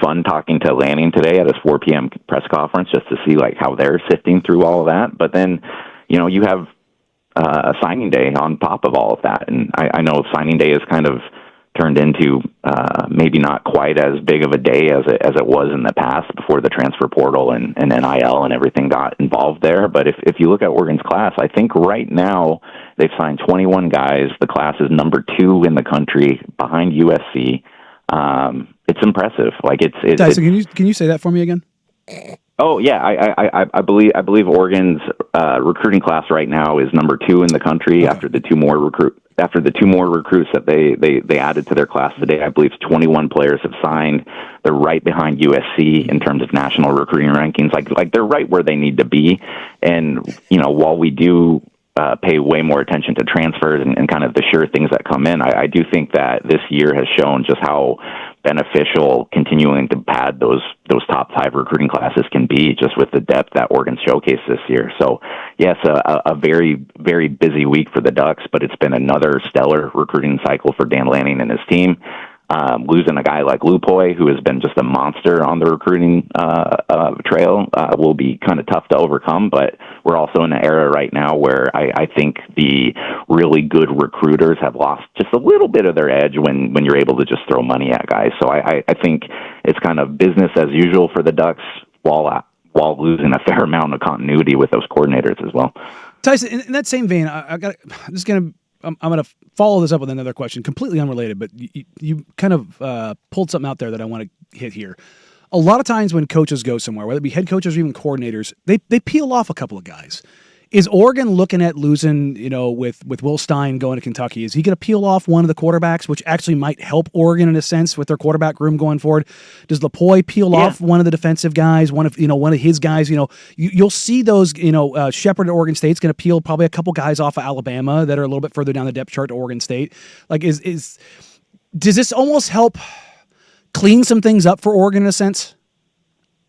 fun talking to Lanning today at his 4 p.m. press conference just to see like how they're sifting through all of that. But then, you have a signing day on top of all of that, and I know signing day is kind of turned into maybe not quite as big of a day as it was in the past before the transfer portal and NIL and everything got involved there. But if you look at Oregon's class, I think right now they've signed 21 guys. The class is number 2 in the country behind USC. It's impressive. Like it's Tyson, can you say that for me again? Oh yeah, I believe Oregon's recruiting class right now is number 2 in the country after the two more recruits that they added to their class today. I believe 21 players have signed. They're right behind USC in terms of national recruiting rankings. Like they're right where they need to be. And while we do pay way more attention to transfers and kind of the sure things that come in, I do think that this year has shown just how beneficial continuing to pad those top 5 recruiting classes can be, just with the depth that Oregon showcased this year. So yes, a very, very busy week for the Ducks, but it's been another stellar recruiting cycle for Dan Lanning and his team. Losing a guy like Lupoi, who has been just a monster on the recruiting trail, will be kind of tough to overcome. But we're also in an era right now where I think the really good recruiters have lost just a little bit of their edge when you're able to just throw money at guys. So I think it's kind of business as usual for the Ducks while losing a fair amount of continuity with those coordinators as well. Tyson, in that same vein, I'm going to follow this up with another question, completely unrelated, but you kind of pulled something out there that I want to hit here. A lot of times when coaches go somewhere, whether it be head coaches or even coordinators, they peel off a couple of guys. Is Oregon looking at losing, with Will Stein going to Kentucky? Is he going to peel off one of the quarterbacks, which actually might help Oregon in a sense with their quarterback room going forward? Does Lupoi peel off one of the defensive guys, one of his guys? You'll see those. Shepherd at Oregon State's going to peel probably a couple guys off of Alabama that are a little bit further down the depth chart to Oregon State. Like, does this almost help clean some things up for Oregon in a sense?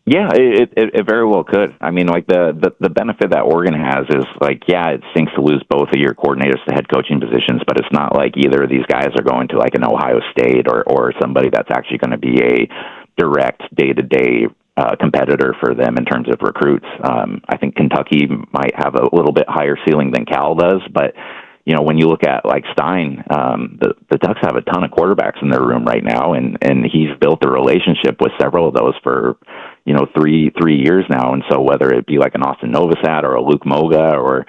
Yeah, it very well could. I mean, like the benefit that Oregon has is like, yeah, it stinks to lose both of your coordinators to head coaching positions, but it's not like either of these guys are going to like an Ohio State or somebody that's actually going to be a direct day-to-day competitor for them in terms of recruits. I think Kentucky might have a little bit higher ceiling than Cal does, but when you look at like Stein, the Ducks have a ton of quarterbacks in their room right now, and he's built a relationship with several of those for 3 years now. And so whether it be like an Austin Novosad or a Luke Moga or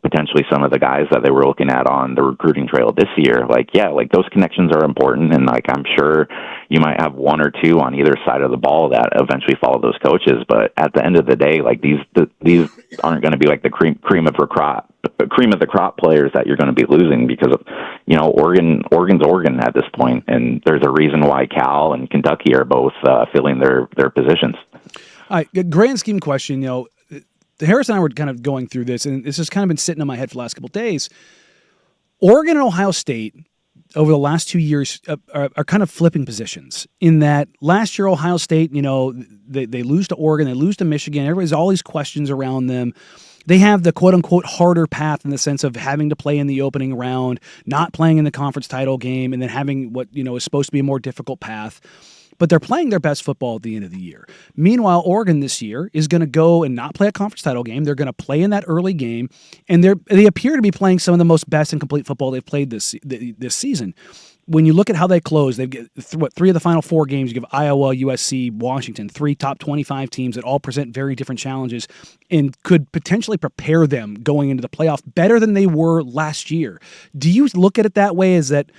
potentially some of the guys that they were looking at on the recruiting trail this year, like those connections are important, and like I'm sure you might have one or two on either side of the ball that eventually follow those coaches. But at the end of the day, like these aren't going to be like the cream of the crop players that you're going to be losing, because of Oregon's Oregon at this point, and there's a reason why Cal and Kentucky are both filling their positions. All right, grand scheme question. Harris and I were kind of going through this, and this has kind of been sitting in my head for the last couple of days. Oregon and Ohio State over the last 2 years are kind of flipping positions, in that last year Ohio State, they lose to Oregon, they lose to Michigan. Everybody's all these questions around them. they have the quote-unquote harder path in the sense of having to play in the opening round, not playing in the conference title game, and then having what is supposed to be a more difficult path. But they're playing their best football at the end of the year. Meanwhile, Oregon this year is going to go and not play a conference title game. They're going to play in that early game, and they appear to be playing some of the most best and complete football they've played this season. When you look at how they close, they've got three of the final four games. You give Iowa, USC, Washington, 3 top 25 teams that all present very different challenges and could potentially prepare them going into the playoff better than they were last year. Do you look at it that way, as that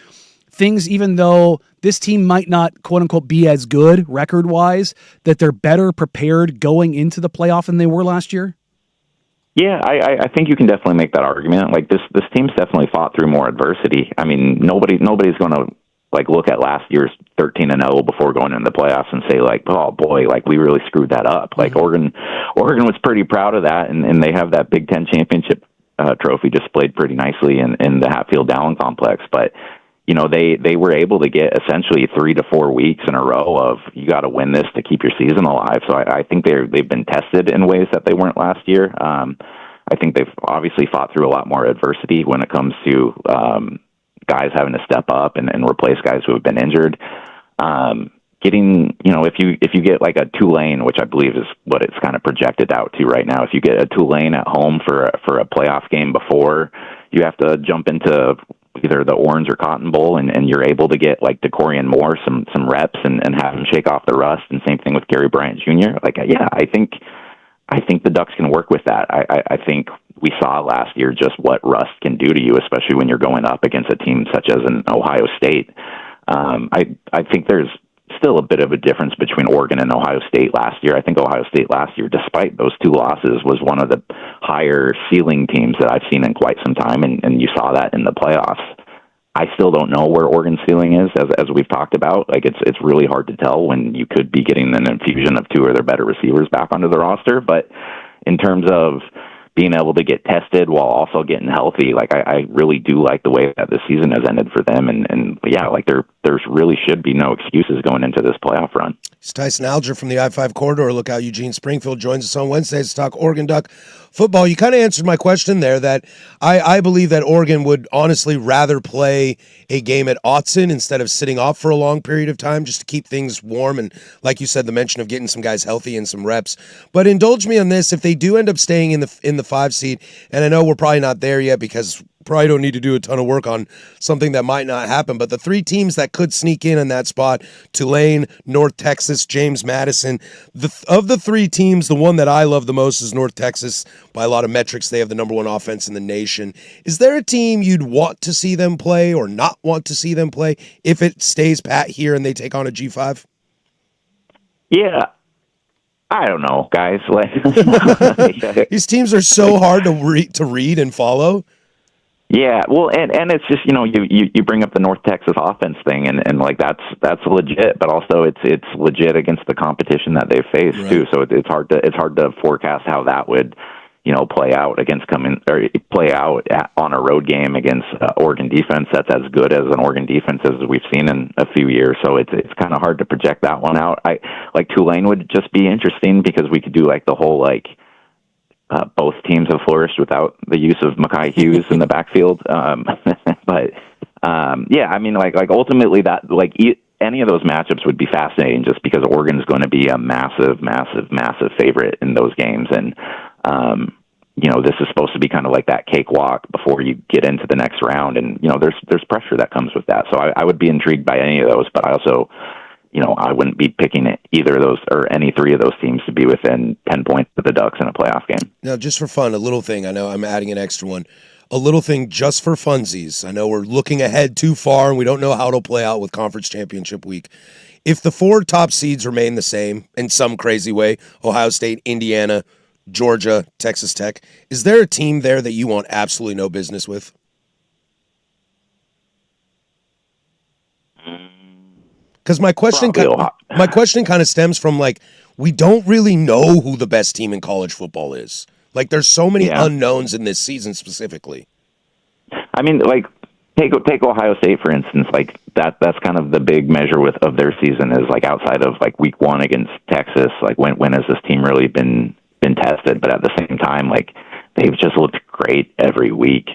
things, even though this team might not, quote unquote, be as good record-wise, that they're better prepared going into the playoff than they were last year? Yeah, I think you can definitely make that argument. Like this team's definitely fought through more adversity. I mean, nobody's going to like look at last year's 13-0 before going into the playoffs and say like, oh boy, like we really screwed that up. Like Oregon was pretty proud of that, and they have that Big Ten championship trophy displayed pretty nicely in the Hatfield-Dowling complex. But they were able to get essentially 3 to 4 weeks in a row of you got to win this to keep your season alive. So I think they've been tested in ways that they weren't last year. I think they've obviously fought through a lot more adversity when it comes to guys having to step up and replace guys who have been injured. Getting, if you get like a Tulane, which I believe is what it's kind of projected out to right now, if you get a Tulane at home for a playoff game before, you have to jump into either the Orange or Cotton Bowl, and you're able to get like DeCorian Moore some reps and have him shake off the rust. And same thing with Gary Bryant Jr. Like, yeah, I think the Ducks can work with that. I think we saw last year just what rust can do to you, especially when you're going up against a team such as an Ohio State. I think there's still a bit of a difference between Oregon and Ohio State last year. I think Ohio State last year, despite those 2 losses, was one of the higher ceiling teams that I've seen in quite some time, and you saw that in the playoffs. I still don't know where Oregon's ceiling is, as we've talked about. Like it's really hard to tell when you could be getting an infusion of 2 of their better receivers back onto the roster. But in terms of being able to get tested while also getting healthy, like I really do like the way that the season has ended for them, and yeah, like there really should be no excuses going into this playoff run. It's Tyson Alger from the I-5 Corridor. Look out, Eugene Springfield joins us on Wednesdays to talk Oregon Duck football. You kind of answered my question there, that I believe that Oregon would honestly rather play a game at Autzen instead of sitting off for a long period of time just to keep things warm, and like you said, the mention of getting some guys healthy and some reps. But indulge me on this, if they do end up staying in the 5 seed, and I know we're probably not there yet because probably don't need to do a ton of work on something that might not happen, but the 3 teams that could sneak in that spot, Tulane, North Texas, James Madison, of the 3 teams, the one that I love the most is North Texas. By a lot of metrics, they have the number 1 offense in the nation. Is there a team you'd want to see them play or not want to see them play if it stays pat here and they take on a G5? Yeah. I don't know, guys. Like these teams are so hard to read and follow. Yeah, well, and it's just you bring up the North Texas offense thing, and like that's legit, but also it's legit against the competition that they've faced too. So it's hard to forecast how that would play out on a road game against Oregon defense that's as good as an Oregon defense as we've seen in a few years. So it's kind of hard to project that one out. I like Tulane would just be interesting because we could do like the whole like. Both teams have flourished without the use of Mekhi Hughes in the backfield. But yeah, I mean, like ultimately that any of those matchups would be fascinating just because Oregon's going to be a massive favorite in those games. And, this is supposed to be kind of like that cakewalk before you get into the next round. And, there's pressure that comes with that. So I would be intrigued by any of those, but I also, I wouldn't be picking either of those or any 3 of those teams to be within 10 points of the Ducks in a playoff game. Now, just for fun, a little thing. I know I'm adding an extra one. A little thing just for funsies. I know we're looking ahead too far, and we don't know how it'll play out with Conference Championship Week. If the 4 top seeds remain the same in some crazy way, Ohio State, Indiana, Georgia, Texas Tech, is there a team there that you want absolutely no business with? Because my question kind of stems from like we don't really know who the best team in college football is. Like there's so many unknowns in this season specifically. I mean, like take Ohio State for instance. Like that's kind of the big measure of their season is like outside of like week 1 against Texas. Like when has this team really been tested? But at the same time, like they've just looked great every week.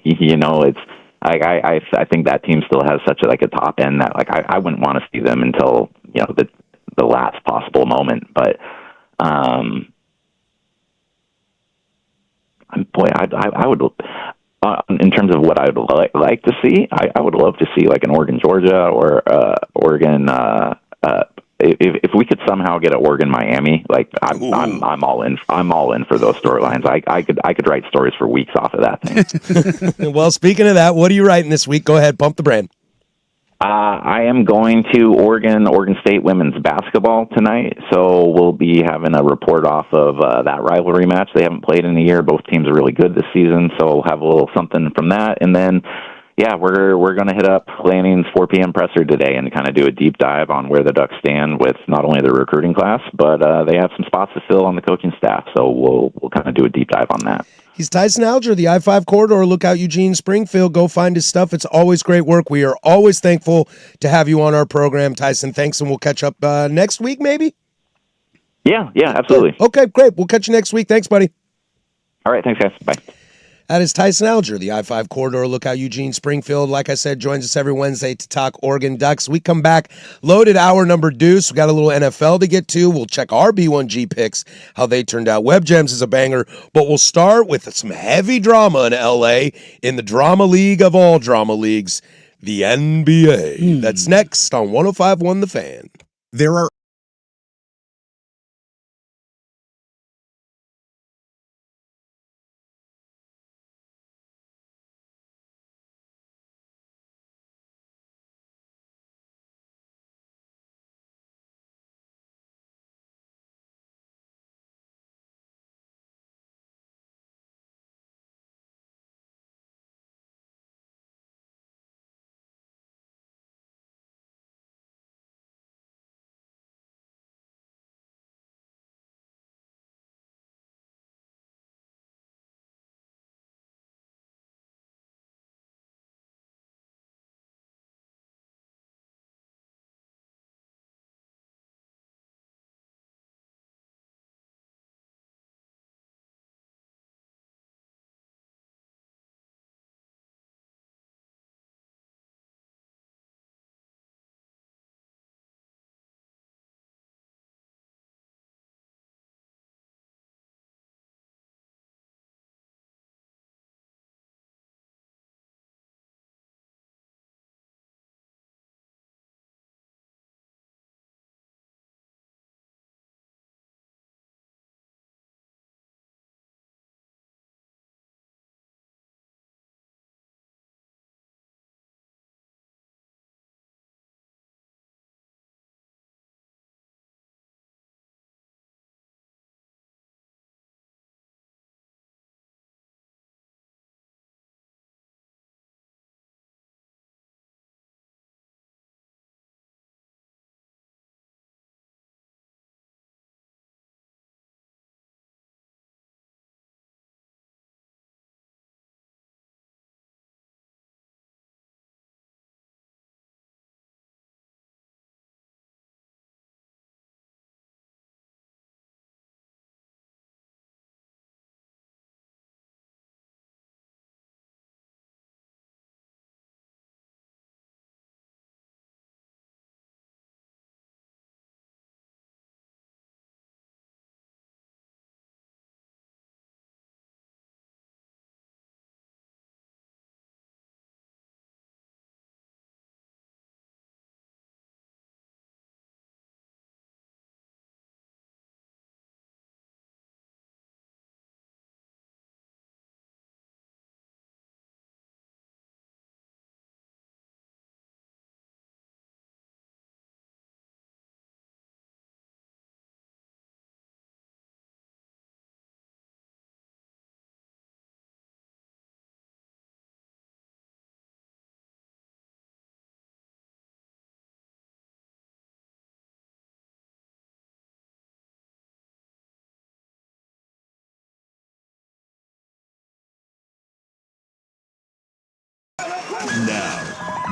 You know, it's I think that team still has such a top end that I wouldn't want to see them until the last possible moment. But boy, I would. In terms of what I would like to see, I would love to see like an Oregon, Georgia, or Oregon. If we could somehow get an Oregon, Miami, I'm all in. I'm all in for those storylines. I could write stories for weeks off of that thing. Well, speaking of that, what are you writing this week? Go ahead, pump the brand. I am going to Oregon State women's basketball tonight, so we'll be having a report off of that rivalry match. They haven't played in a year. Both teams are really good this season, so we'll have a little something from that. And then, yeah, we're going to hit up Lanning's 4 p.m. presser today and kind of do a deep dive on where the Ducks stand with not only their recruiting class, but they have some spots to fill on the coaching staff. So we'll kind of do a deep dive on that. He's Tyson Alger, the I-5 corridor. Look out, Eugene, Springfield. Go find his stuff. It's always great work. We are always thankful to have you on our program, Tyson. Thanks, and we'll catch up next week, maybe? Yeah, absolutely. Okay, great. We'll catch you next week. Thanks, buddy. All right, thanks, guys. Bye. That is Tyson Alger, the I-5 corridor. Look out, Eugene, Springfield. Like I said, joins us every Wednesday to talk Oregon Ducks. We come back, loaded hour number deuce. We got a little NFL to get to. We'll check our B1G picks, how they turned out. Web Gems is a banger, but we'll start with some heavy drama in L.A. in the drama league of all drama leagues, the NBA. That's next on 105.1 The Fan. There are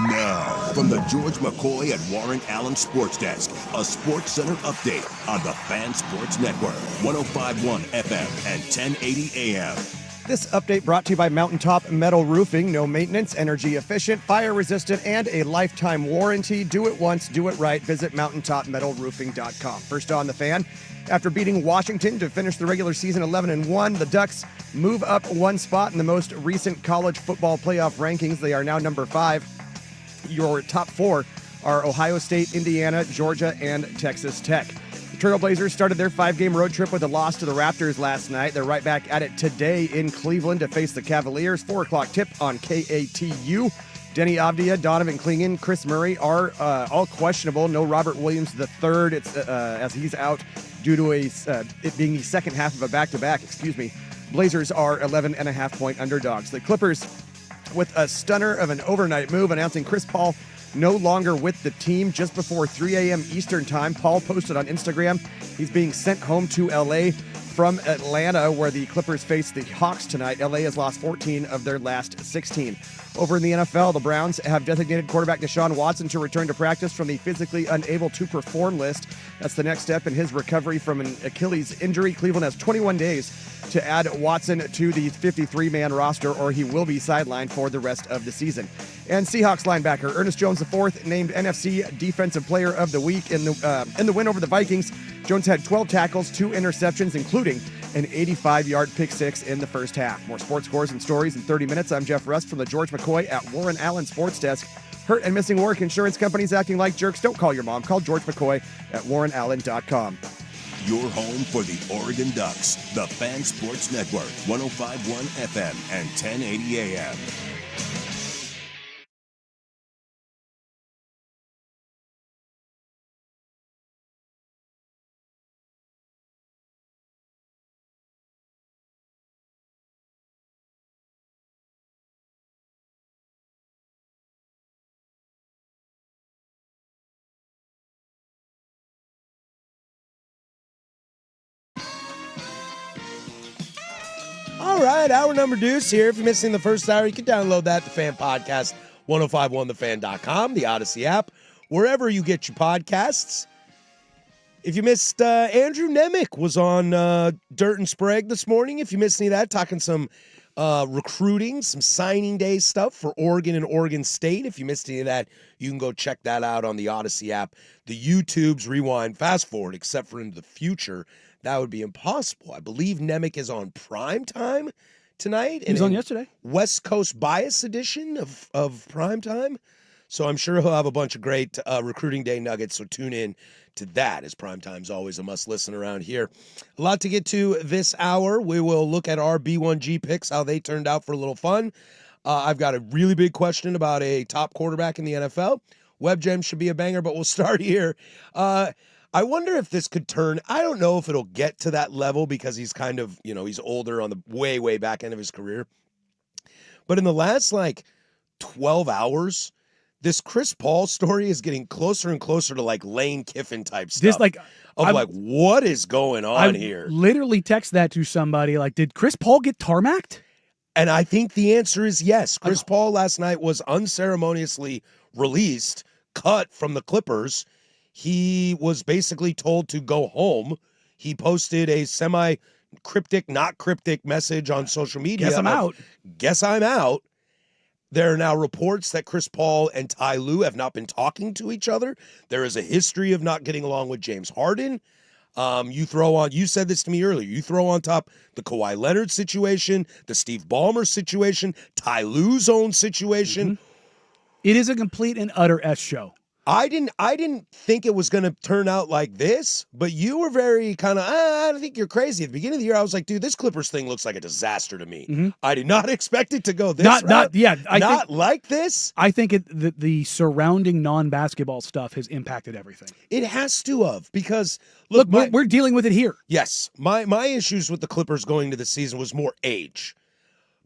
Now, From the George McCoy and Warren Allen Sports Desk, a Sports Center update on the Fan Sports Network, 105.1 FM and 1080 AM. This update brought to you by Mountaintop Metal Roofing. No maintenance, energy efficient, fire resistant, and a lifetime warranty. Do it once, do it right. Visit mountaintopmetalroofing.com. First on the Fan. After beating Washington to finish the regular season 11-1, the Ducks move up one spot in the most recent college football playoff rankings. They are now number 5. Your top 4 are Ohio State, Indiana, Georgia, and Texas Tech. Trailblazers started their 5-game road trip with a loss to the Raptors last night. They're right back at it today in Cleveland to face the Cavaliers. 4 o'clock tip on KATU. Denny Avdia, Donovan Clingan, Chris Murray are all questionable. No Robert Williams III, as he's out due to it being the second half of a back-to-back. Blazers are 11.5-point underdogs. The Clippers, with a stunner of an overnight move, announcing Chris Paul no longer with the team just before 3 a.m. Eastern time. Paul posted on Instagram he's being sent home to L.A. from Atlanta, where the Clippers face the Hawks tonight. L.A. has lost 14 of their last 16. Over in the NFL, the Browns have designated quarterback Deshaun Watson to return to practice from the physically unable to perform list. That's the next step in his recovery from an Achilles injury. Cleveland has 21 days to add Watson to the 53-man roster, or he will be sidelined for the rest of the season. And Seahawks linebacker Ernest Jones IV named NFC Defensive Player of the Week in the win over the Vikings. Jones had 12 tackles, 2 interceptions, including an 85-yard pick six in the first half. More sports scores and stories in 30 minutes. I'm Jeff Rust from the George McCoy at Warren Allen Sports Desk. Hurt and missing work, insurance companies acting like jerks. Don't call your mom. Call George McCoy at warrenallen.com. Your home for the Oregon Ducks, the Fan Sports Network, 105.1 FM and 1080 AM. All right, hour number deuce here. If you're missing the first hour, you can download that, the Fan Podcast, 1051thefan.com, the Odyssey app, wherever you get your podcasts. If you missed, Andrew Nemec was on Dirt and Sprague this morning. If you missed any of that, talking some recruiting, some signing day stuff for Oregon and Oregon State. If you missed any of that, you can go check that out on the Odyssey app. The YouTube's rewind, fast forward, except for into the future. That would be impossible. I believe Nemec is on prime time tonight. He was on yesterday. West Coast Bias edition of prime time. So I'm sure he'll have a bunch of great recruiting day nuggets. So tune in to that, as prime time's always a must listen around here. A lot to get to this hour. We will look at our B1G picks, how they turned out for a little fun. I've got a really big question about a top quarterback in the NFL. Web Gem should be a banger, but we'll start here. I wonder if this could turn, I don't know if it'll get to that level because he's kind of, he's older on the way, way back end of his career. But in the last 12 hours, this Chris Paul story is getting closer and closer to Lane Kiffin type stuff. What is going on here? Literally text that to somebody did Chris Paul get tarmacked? And I think the answer is yes. Chris Paul last night was unceremoniously released, cut from the Clippers. He was basically told to go home. He posted a semi-cryptic, not cryptic message on social media. Guess I'm out. Guess I'm out. There are now reports that Chris Paul and Ty Lue have not been talking to each other. There is a history of not getting along with James Harden. You said this to me earlier, you throw on top the Kawhi Leonard situation, the Steve Ballmer situation, Ty Lue's own situation. Mm-hmm. It is a complete and utter S show. I didn't think it was going to turn out like this, but you were very kind of, I don't think you're crazy. At the beginning of the year, I was like, dude, this Clippers thing looks like a disaster to me. Mm-hmm. I did not expect it to go this route. Not like this. I think the surrounding non-basketball stuff has impacted everything. It has to have, because look we're dealing with it here. Yes. My issues with the Clippers going to the season was more age.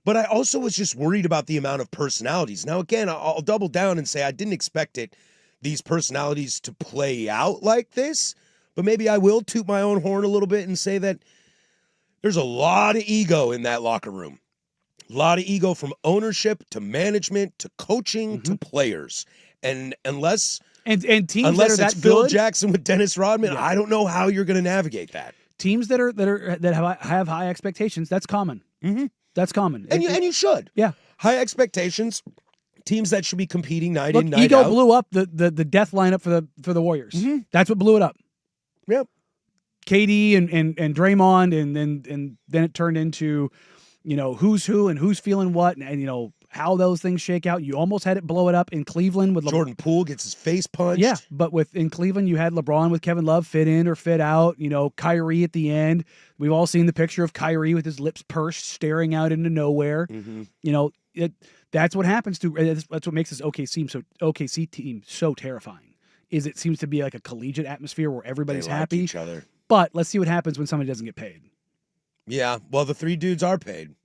But I also was just worried about the amount of personalities. Now, again, I'll double down and say I didn't expect these personalities to play out like this, but maybe I will toot my own horn a little bit and say that there's a lot of ego in that locker room. A lot of ego from ownership to management to coaching to players. And unless And teams that unless are it's that Phil good, Jackson with Dennis Rodman, Yeah. I don't know how you're going to navigate that. teams that have high expectations, that's common. Mhm. That's common. And you should. Yeah. High expectations, teams that should be competing night Look, in, night ego out. blew up the death lineup for the Warriors. Mhm. That's what blew it up. Yep. KD and Draymond, and then it turned into, who's who and who's feeling what, and how those things shake out. You almost had it blow it up in Cleveland with Jordan Poole gets his face punched. Yeah, but in Cleveland, you had LeBron with Kevin Love fit in or fit out. Kyrie at the end. We've all seen the picture of Kyrie with his lips pursed, staring out into nowhere. Mhm. That's what happens to. That's what makes this OKC team so terrifying. Is it seems to be like a collegiate atmosphere where They everybody's like happy. each other. But let's see what happens when somebody doesn't get paid. Yeah. Well, the three dudes are paid.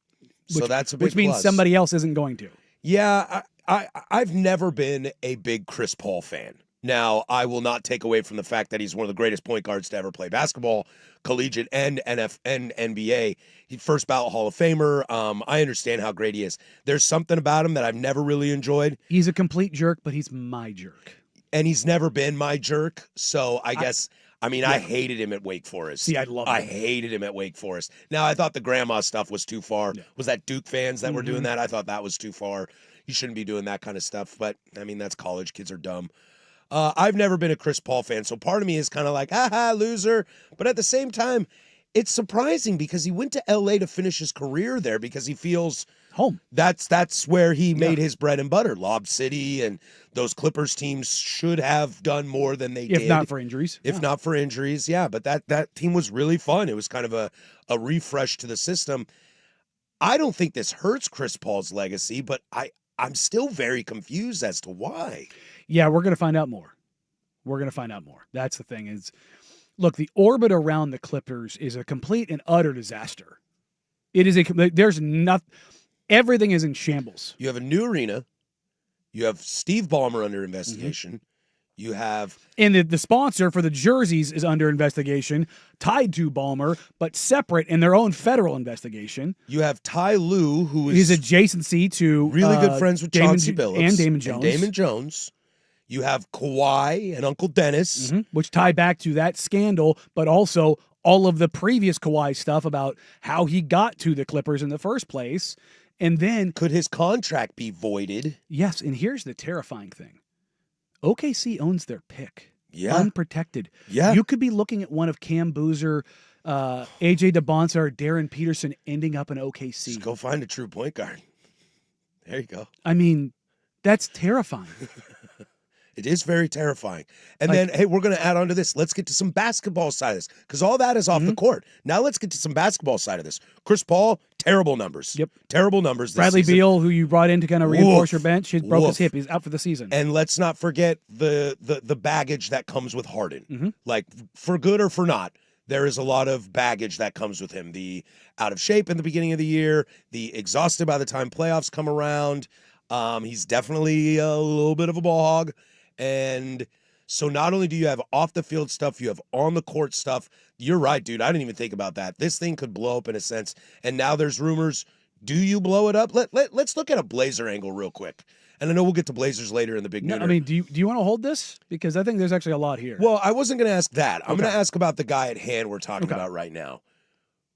So that's a big Which means plus. somebody else isn't going to. Yeah, I've never been a big Chris Paul fan. Now, I will not take away from the fact that he's one of the greatest point guards to ever play basketball, collegiate and NBA. He's first ballot Hall of Famer. I understand how great he is. There's something about him that I've never really enjoyed, He's a complete jerk, but he's my jerk. and he's never been my jerk. So I guess, I hated him at Wake Forest. See, I love I him. hated him at Wake Forest. Now, I thought the grandma stuff was too far. Yeah. Was that Duke fans that were doing Mhm. that? I thought that was too far. You shouldn't be doing that kind of stuff. But, that's college. Kids are dumb. I've never been a Chris Paul fan, so part of me is kind of like, loser. But at the same time, it's surprising because he went to L.A. to finish his career there because he feels Home. that's where he made his bread and butter. Lob City and those Clippers teams should have done more than they did. If not for injuries. If not for injuries, yeah. But that team was really fun. It was kind of a refresh to the system. I don't think this hurts Chris Paul's legacy, but I'm still very confused as to why. Yeah, we're going to find out more. That's the thing is, look, the orbit around the Clippers is a complete and utter disaster. It is there's nothing, everything is in shambles. You have a new arena. You have Steve Ballmer under investigation. You have And the sponsor for the jerseys is under investigation, tied to Ballmer, but separate in their own federal investigation. Ty Lue, who is His adjacency to really good friends with Chauncey Billups and Damon Jones. Damon Jones. You have Kawhi and Uncle Dennis. Which tie back to that scandal, but also all of the previous Kawhi stuff about how he got to the Clippers in the first place. And then, Could his contract be voided? yes, and here's the terrifying thing. OKC owns their pick. Yeah. Unprotected. Yeah. You could be looking at one of Cam Boozer, AJ DeBonsa, or Darren Peterson ending up in OKC. Just go find a true point guard. There you go. I mean, that's terrifying. It is very terrifying. And then, hey, we're going to add on to this. Let's get to some basketball side of this because all that is off the court. Now let's get to some basketball side of this. Chris Paul, terrible numbers. Yep. Terrible numbers. This Bradley season. Beal, who you brought in to kind of reinforce Woof. your bench, he broke his Woof. hip. He's out for the season. And let's not forget the baggage that comes with Harden. Mhm. Like, for good or for not, there is a lot of baggage that comes with him. The out of shape in the beginning of the year, the exhausted by the time playoffs come around. He's definitely a little bit of a ball hog. And so not only do you have off the field stuff, you have on the court stuff. You're right, dude. I didn't even think about that. This thing could blow up in a sense. And now there's rumors. Do you blow it up? Let's look at a Blazer angle real quick. And I know we'll get to Blazers later in the big No, nooner. I mean, do you want to hold this? Because I think there's actually a lot here. Well, I wasn't going to ask that. I'm Okay. going to ask about the guy at hand we're talking Okay. about right now.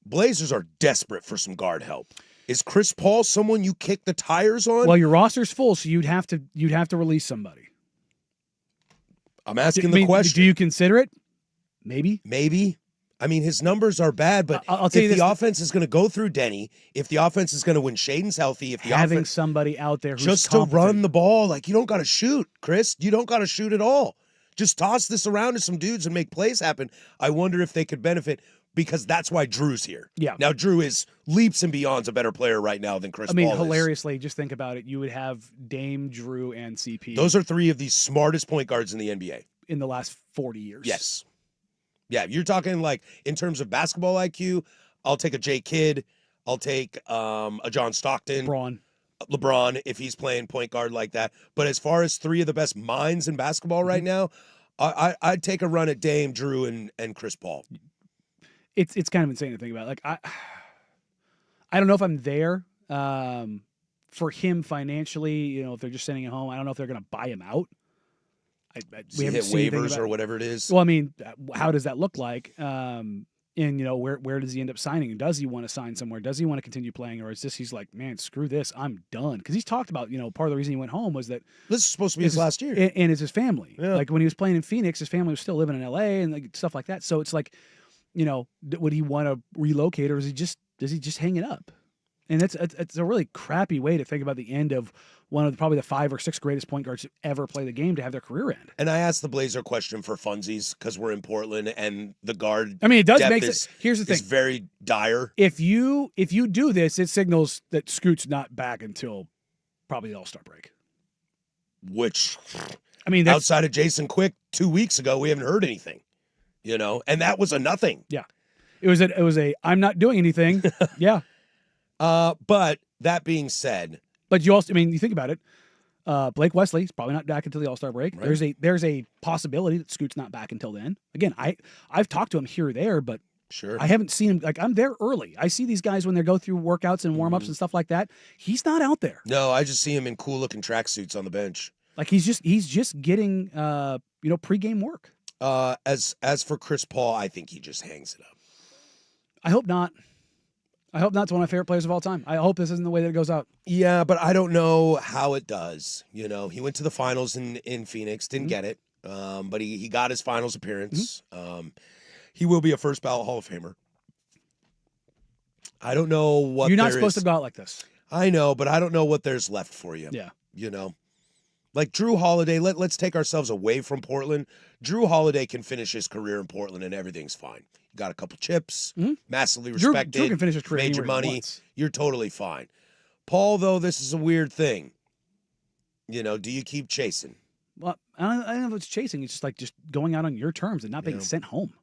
Blazers are desperate for some guard help. Is Chris Paul someone you kick the tires on? Well, your roster's full, so you'd have to release somebody. I'm asking I the mean, question. Do you consider it? Maybe. Maybe. I mean, his numbers are bad, but I'll tell you if the this- offense is going to go through Denny, if the offense is going to win Shaden's healthy, if the Having offense somebody out there who's just to competent. run the ball, like you don't got to shoot, Chris. You don't got to shoot at all. Just toss this around to some dudes and make plays happen. I wonder if they could benefit because that's why Drew's here. Yeah. Now Drew is leaps and beyonds a better player right now than Chris I mean, Paul is. hilariously, just think about it. You would have Dame, Drew, and CP Those are three of the smartest point guards in the NBA. in the last 40 years. Yes. Yeah, you're talking like in terms of basketball IQ, I'll take a Jay Kidd. I'll take a John Stockton, Braun. LeBron if he's playing point guard like that. But as far as three of the best minds in basketball right now, I'd take a run at Dame, Drew, and Chris Paul. It's kind of insane to think about. Like I don't know if I'm there for him financially. You know, if they're just sending him home, I don't know if they're going to buy him out. Does we he haven't hit seen anything waivers about or it. whatever it is? Well, I mean, how does that look like? And where does he end up signing? Does he want to sign somewhere? Does he want to continue playing, or is this he's like, man, screw this, I'm done? Because he's talked about part of the reason he went home was that This is supposed to be his last year. and it's his family. Yeah. Like when he was playing in Phoenix, his family was still living in L.A. and like, stuff like that. So it's like, would he want to relocate, or does he just hang it up? And it's a really crappy way to think about the end of one of probably the 5 or 6 greatest point guards to ever play the game to have their career end. And I asked the Blazer question for funsies because we're in Portland and the guard. I mean, it does depth make is, sense. Here's the is thing: very dire. if you do this, it signals that Scoot's not back until probably the All-Star break. Which, I mean, that's outside of Jason Quick 2 weeks ago, we haven't heard anything. And that was a nothing. it was a I'm not doing anything. Yeah, But that being said, but you also, I mean, you think about it. Blake Wesley's probably not back until the All-Star break. Right. There's a possibility that Scoot's not back until then. Again, I've talked to him here or there, but sure. I haven't seen him. Like, I'm there early. I see these guys when they go through workouts and warm-ups and stuff like that. He's not out there. No, I just see him in cool looking tracksuits on the bench. Like he's just getting pregame work. As for Chris Paul, I think he just hangs it up. I hope not. I hope not. It's one of my favorite players of all time. I hope this isn't the way that it goes out. Yeah, but I don't know how it does. He went to the finals in Phoenix, didn't get it, but he got his finals appearance. He will be a first ballot Hall of Famer. I don't know what You're not there supposed is. to go out like this. I know, but I don't know what there's left for you. Yeah. Like Drew Holiday, let's take ourselves away from Portland. Drew Holiday can finish his career in Portland and everything's fine. You got a couple chips, massively respected, Drew can finish his career major anywhere he money. wants. You're totally fine. Paul, though, this is a weird thing. Do you keep chasing? Well, I don't know if it's chasing. It's just going out on your terms and not being sent home.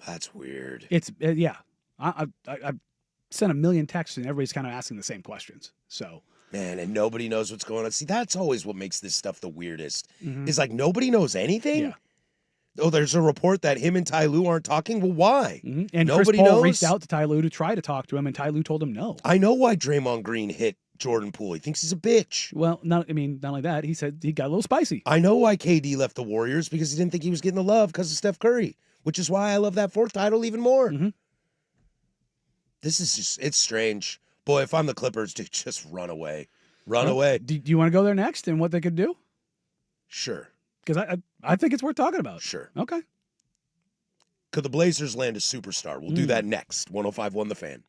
That's weird. It's yeah. I sent a million texts and everybody's kind of asking the same questions. So Man, and nobody knows what's going on. See, that's always what makes this stuff the weirdest. Is like nobody knows anything? Yeah. Oh, there's a report that him and Ty Lue aren't talking. Well, why? And Nobody Chris Paul knows? reached out to Ty Lue to try to talk to him, and Ty Lue told him no. I know why Draymond Green hit Jordan Poole. He thinks he's a bitch. Well, not only that, he said he got a little spicy. I know why KD left the Warriors because he didn't think he was getting the love because of Steph Curry, which is why I love that 4th title even more. This is it's strange. Boy, if I'm the Clippers, dude, just run away. Run away. Do you want to go there next and what they could do? Sure. Because I think it's worth talking about. Sure. Okay. Could the Blazers land a superstar? We'll do that next. 105.1 The Fan.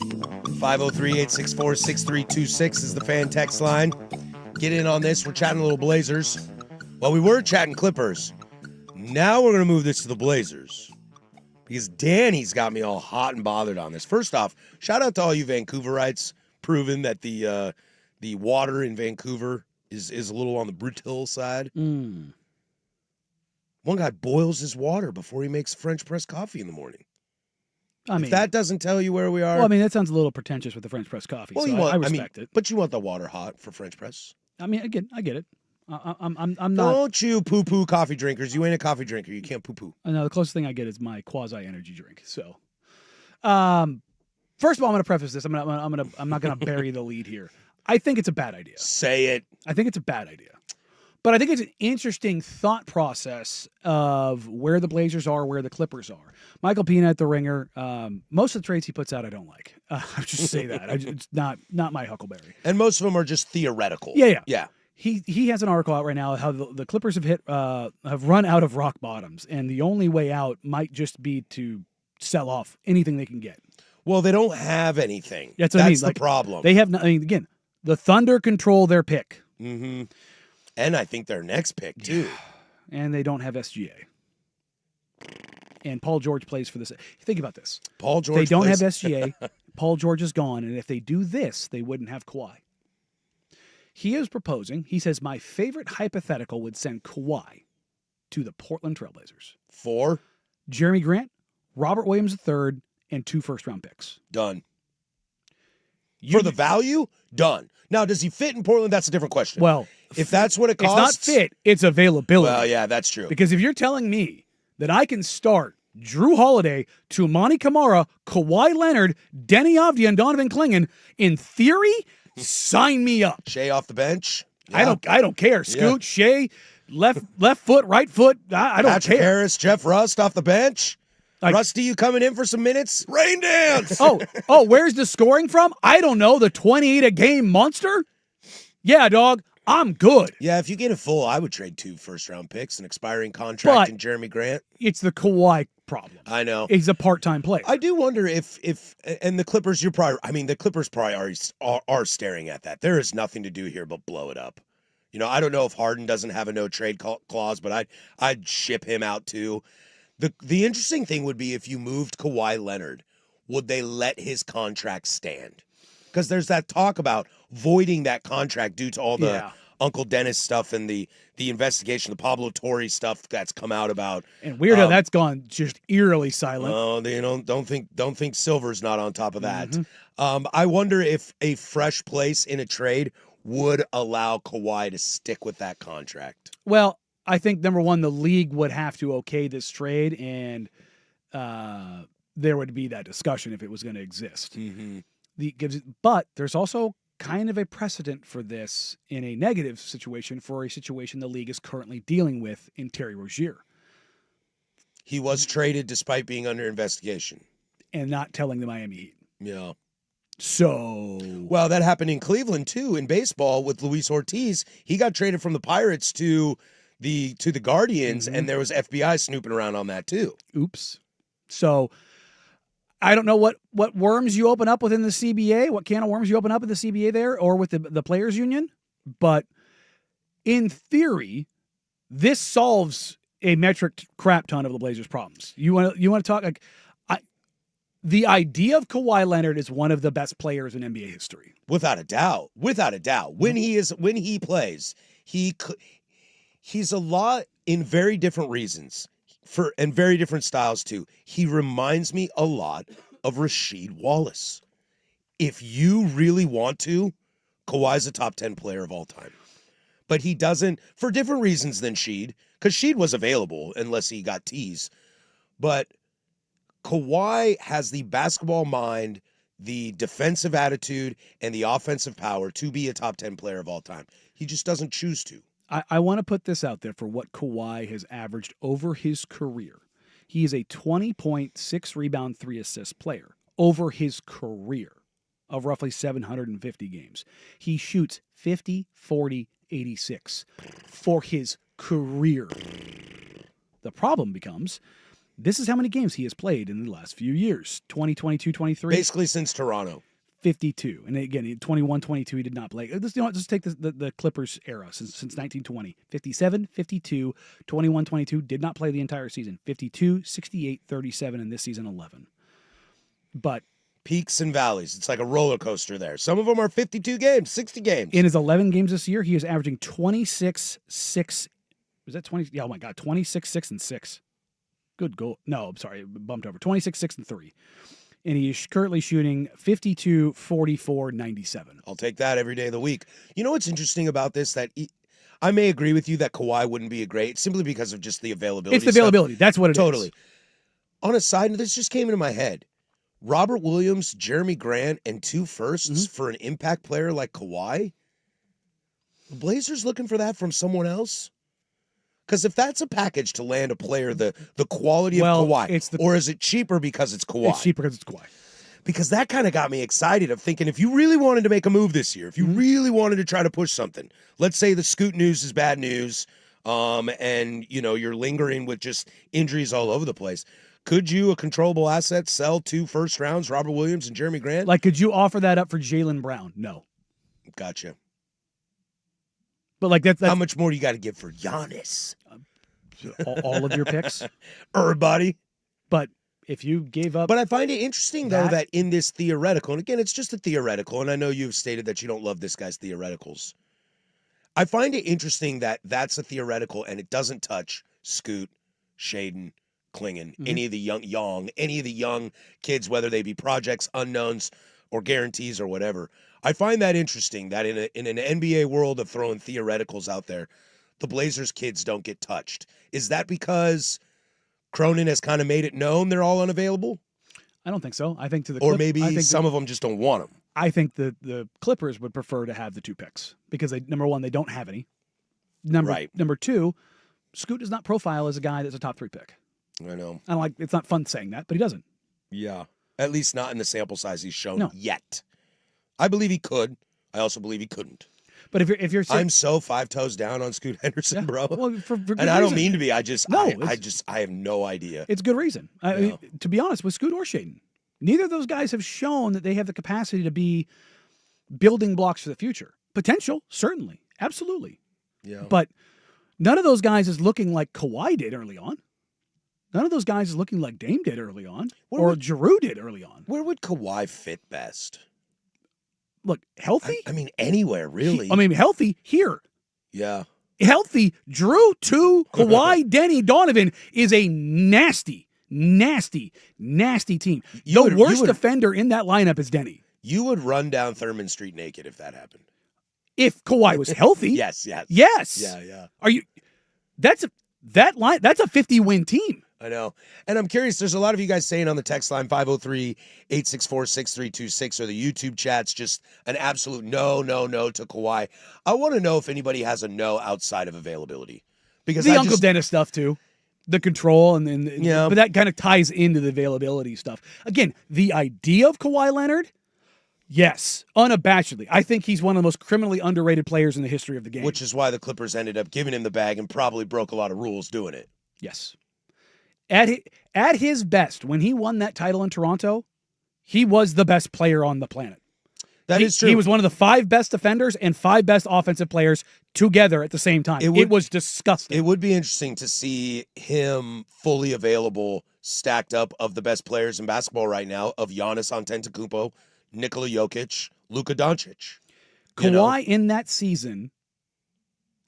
503-864-6326 is the fan text line. Get in on this. We're chatting a little Blazers. Well, we were chatting Clippers. Now we're going to move this to the Blazers because Danny's got me all hot and bothered on this. First off, shout out to all you Vancouverites, proving that the water in Vancouver is a little on the brutal side. Mm. One guy boils his water before he makes French press coffee in the morning. I mean, If that doesn't tell you where we are. well, I mean, that sounds a little pretentious with the French press coffee. Well, so you want, I respect it. But you want the water hot for French press. I mean, again, I get it. I'm not. Don't you poo-poo coffee drinkers. You ain't a coffee drinker. You can't poo-poo. No, the closest thing I get is my quasi energy drink. So, first of all, I'm going to preface this. I'm not going to bury the lead here. I think it's a bad idea. Say it. I think it's a bad idea. But I think it's an interesting thought process of where the Blazers are, where the Clippers are. Michael Pina at the Ringer. Most of the trades he puts out, I don't like. I just say that. It's not my Huckleberry. And most of them are just theoretical. Yeah. He has an article out right now how the Clippers have run out of rock bottoms, and the only way out might just be to sell off anything they can get. Well, they don't have anything. That's what I mean. the problem. They have. I mean, again, the Thunder control their pick. Mm-hmm. And I think their next pick, too. And they don't have SGA. And Paul George plays for this. Think about this. Paul George They don't plays- have SGA. Paul George is gone. And if they do this, they wouldn't have Kawhi. He is proposing, he says, my favorite hypothetical would send Kawhi to the Portland Trailblazers. For? Jeremy Grant, Robert Williams III, and 2 first-round picks. Done. For the value? Done. Now, does he fit in Portland? That's a different question. Well, if that's what it costs. it's not fit, it's availability. Well, yeah, that's true. Because if you're telling me that I can start Drew Holiday, Toumani Camara, Kawhi Leonard, Denny Avdia, and Donovan Clingan, in theory, sign me up. Shea off the bench? I don't care. Scoot, Shea, left foot, right foot. I don't Patrick care. Harris, Jeff Rust off the bench? Rusty, you coming in for some minutes? Rain dance! Oh, where's the scoring from? I don't know. The 28-a-game monster? Yeah, dog. I'm good. Yeah, if you get it full, I would trade 2 first-round picks, an expiring contract, and Jeremy Grant. It's the Kawhi problem. I know. He's a part-time player. I do wonder if and the Clippers, the Clippers probably are staring at that. There is nothing to do here but blow it up. You know, I don't know if Harden doesn't have a no-trade clause, but I'd ship him out too. The interesting thing would be if you moved Kawhi Leonard, would they let his contract stand? Because there's that talk about voiding that contract due to all the Uncle Dennis stuff and the investigation, the Pablo Torre stuff that's come out about. And weird how that's gone just eerily silent. Oh, don't think Silver's not on top of that. Mm-hmm. I wonder if a fresh place in a trade would allow Kawhi to stick with that contract. Well, I think, number one, the league would have to okay this trade, and there would be that discussion if it was going to exist. Mm-hmm. But there's also kind of a precedent for this in a negative situation for a situation the league is currently dealing with in Terry Rozier. He was traded despite being under investigation. And not telling the Miami Heat. Yeah. So. Well, that happened in Cleveland, too, in baseball with Luis Ortiz. He got traded from the Pirates to the Guardians, and there was FBI snooping around on that, too. Oops. So I don't know what worms you open up within the CBA, what can of worms you open up in the CBA there or with the Players Union. But in theory, this solves a metric crap ton of the Blazers' problems. You want to talk like the idea of Kawhi Leonard is one of the best players in NBA history, without a doubt. When he plays, he's a lot in very different reasons and very different styles too. He reminds me a lot of Rasheed Wallace. If you really want to, Kawhi's a top 10 player of all time. But he doesn't, for different reasons than Sheed, because Sheed was available unless he got teased. But Kawhi has the basketball mind, the defensive attitude, and the offensive power to be a top 10 player of all time. He just doesn't choose to. I want to put this out there for what Kawhi has averaged over his career. He is a 20-point, 6-rebound, 3-assist player over his career of roughly 750 games. He shoots 50, 40, 86 for his career. The problem becomes This is how many games he has played in the last few years. 2022-23. Basically since Toronto. 52. And again, in 21-22, he did not play. Let's take the Clippers era since 1920. 57, 52, 21-22, did not play the entire season. 52, 68, 37, and this season 11. But Peaks and valleys. It's like a roller coaster there. Some of them are 52 games, 60 games. in his 11 games this year, he is averaging 26, 6. Was that 20? Yeah, oh my God, 26, 6, and 6. Good goal. No, I'm sorry, bumped over. 26, 6, and 3. And he is currently shooting 52, 44, 97. I'll take that every day of the week. You know what's interesting about this? That I may agree with you that Kawhi wouldn't be a great, simply because of just the availability. It's the availability. That's what it is. Totally. On a side note, this just came into my head. Robert Williams, Jeremy Grant, and 2 firsts for an impact player like Kawhi? The Blazers looking for that from someone else? Because if that's a package to land a player the quality of Kawhi, or is it cheaper because it's Kawhi? It's cheaper because it's Kawhi. Because that kind of got me excited of thinking, if you really wanted to make a move this year, if you really wanted to try to push something, let's say the Scoot news is bad news, and you're lingering with just injuries all over the place. Could you, a controllable asset, sell 2 first rounds, Robert Williams and Jeremy Grant? Like, could you offer that up for Jaylen Brown? No. Gotcha. But like that's how much more do you got to give for Giannis? All of your picks, everybody. But if you gave up, but I find it interesting though that in this theoretical, and again, it's just a theoretical, and I know you've stated that you don't love this guy's theoreticals. I find it interesting that that's a theoretical, and it doesn't touch Scoot, Shaden, Klingon, any of the young kids, whether they be projects, unknowns, or guarantees or whatever. I find that interesting that in an NBA world of throwing theoreticals out there, the Blazers kids don't get touched. Is that because Cronin has kind of made it known they're all unavailable? I don't think so. I think or maybe some of them just don't want them. I think the Clippers would prefer to have the 2 picks because number one, they don't have any. Number 2, Scoot does not profile as a guy that's a top 3 pick. I know. I don't like. It's not fun saying that, but he doesn't. Yeah, at least not in the sample size he's shown yet. I believe he could. I also believe he couldn't. But if you're saying, I'm so 5 toes down on Scoot Henderson, bro. Well, for and I don't mean to be. I have no idea. It's good reason. I mean, to be honest, with Scoot or Shaden, neither of those guys have shown that they have the capacity to be building blocks for the future. Potential, certainly, absolutely. Yeah. But none of those guys is looking like Kawhi did early on. None of those guys is looking like Dame did early on, or Giroux did early on. Where would Kawhi fit best? Look, healthy? I mean, anywhere, really. Healthy here. Yeah. Healthy. Drew, 2, Kawhi, Denny, Donovan is a nasty, nasty, nasty team. The worst defender in that lineup is Denny. You would run down Thurman Street naked if that happened. If Kawhi was healthy. Yes. Yes. Yeah. Are you? That's a 50-win team. I know. And I'm curious, there's a lot of you guys saying on the text line, 503-864-6326, or the YouTube chats, just an absolute no to Kawhi. I want to know if anybody has a no outside of availability. Because the Uncle Dennis stuff, too. The control, but that kind of ties into the availability stuff. Again, the idea of Kawhi Leonard, yes, unabashedly. I think he's one of the most criminally underrated players in the history of the game. Which is why the Clippers ended up giving him the bag and probably broke a lot of rules doing it. Yes. At his best, when he won that title in Toronto, he was the best player on the planet. That is true. He was one of the 5 best defenders and 5 best offensive players together at the same time. It was disgusting. It would be interesting to see him fully available, stacked up of the best players in basketball right now, of Giannis Antetokounmpo, Nikola Jokic, Luka Doncic. Kawhi in that season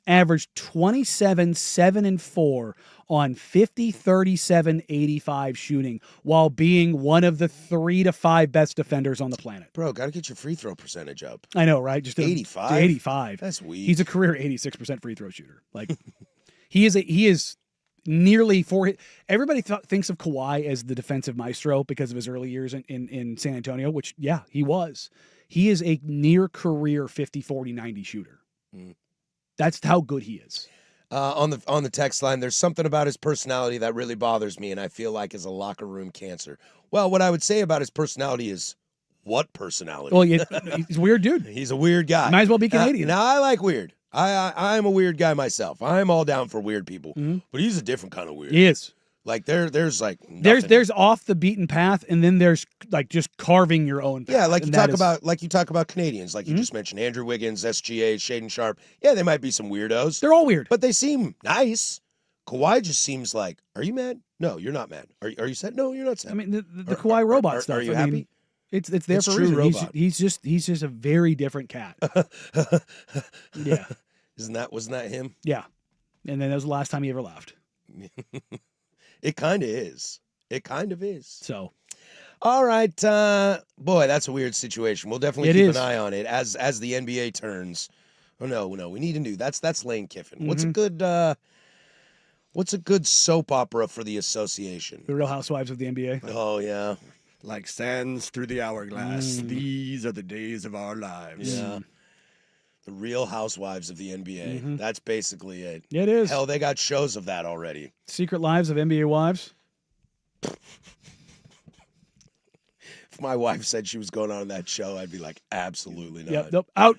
averaged 27, 7, and 4 on 50, 37, 85 shooting while being one of the 3 to 5 best defenders on the planet. Bro, got to get your free throw percentage up. I know, right? Just 85. 85. That's weak. He's a career 86% free throw shooter. Like he is nearly everybody thinks of Kawhi as the defensive maestro because of his early years in San Antonio, which he was. He is a near career 50, 40, 90 shooter. That's how good he is. On the text line, there's something about his personality that really bothers me, and I feel like is a locker room cancer. Well, what I would say about his personality is, what personality? Well, he's a weird dude. He's a weird guy. Might as well be Canadian. Now, I like weird. I'm a weird guy myself. I'm all down for weird people, but he's a different kind of weird. He is. Like there's like There's off the beaten path, and then there's like just carving your own path. yeah, like you and that talk about Canadians, like you just mentioned, Andrew Wiggins, SGA, Shaden Sharp. Yeah, they might be some weirdos, they're all weird. but they seem nice. Kawhi just seems like, are you mad? No, you're not mad. Are you sad? No, you're not sad. I mean, the Kawhi robot stuff. Are you I mean, happy? it's there It's for a true reason. robot. He's just a very different cat. Yeah, Wasn't that him? yeah. And then that was the last time he ever laughed. It kind of is. It kind of is. So All right, boy, that's a weird situation. We'll definitely It keep is. an eye on it as the NBA turns. Oh no, we need a new. That's Lane Kiffin. Mm-hmm. What's a good soap opera for the association? the Real Housewives of the NBA. Oh yeah, Like sands through the hourglass, these are the days of our lives. yeah. The Real Housewives of the NBA. That's basically it. Yeah, it is. Hell, they got shows of that already. Secret Lives of NBA Wives. If my wife said she was going on that show, I'd be like, absolutely not. Yep. Nope. Out.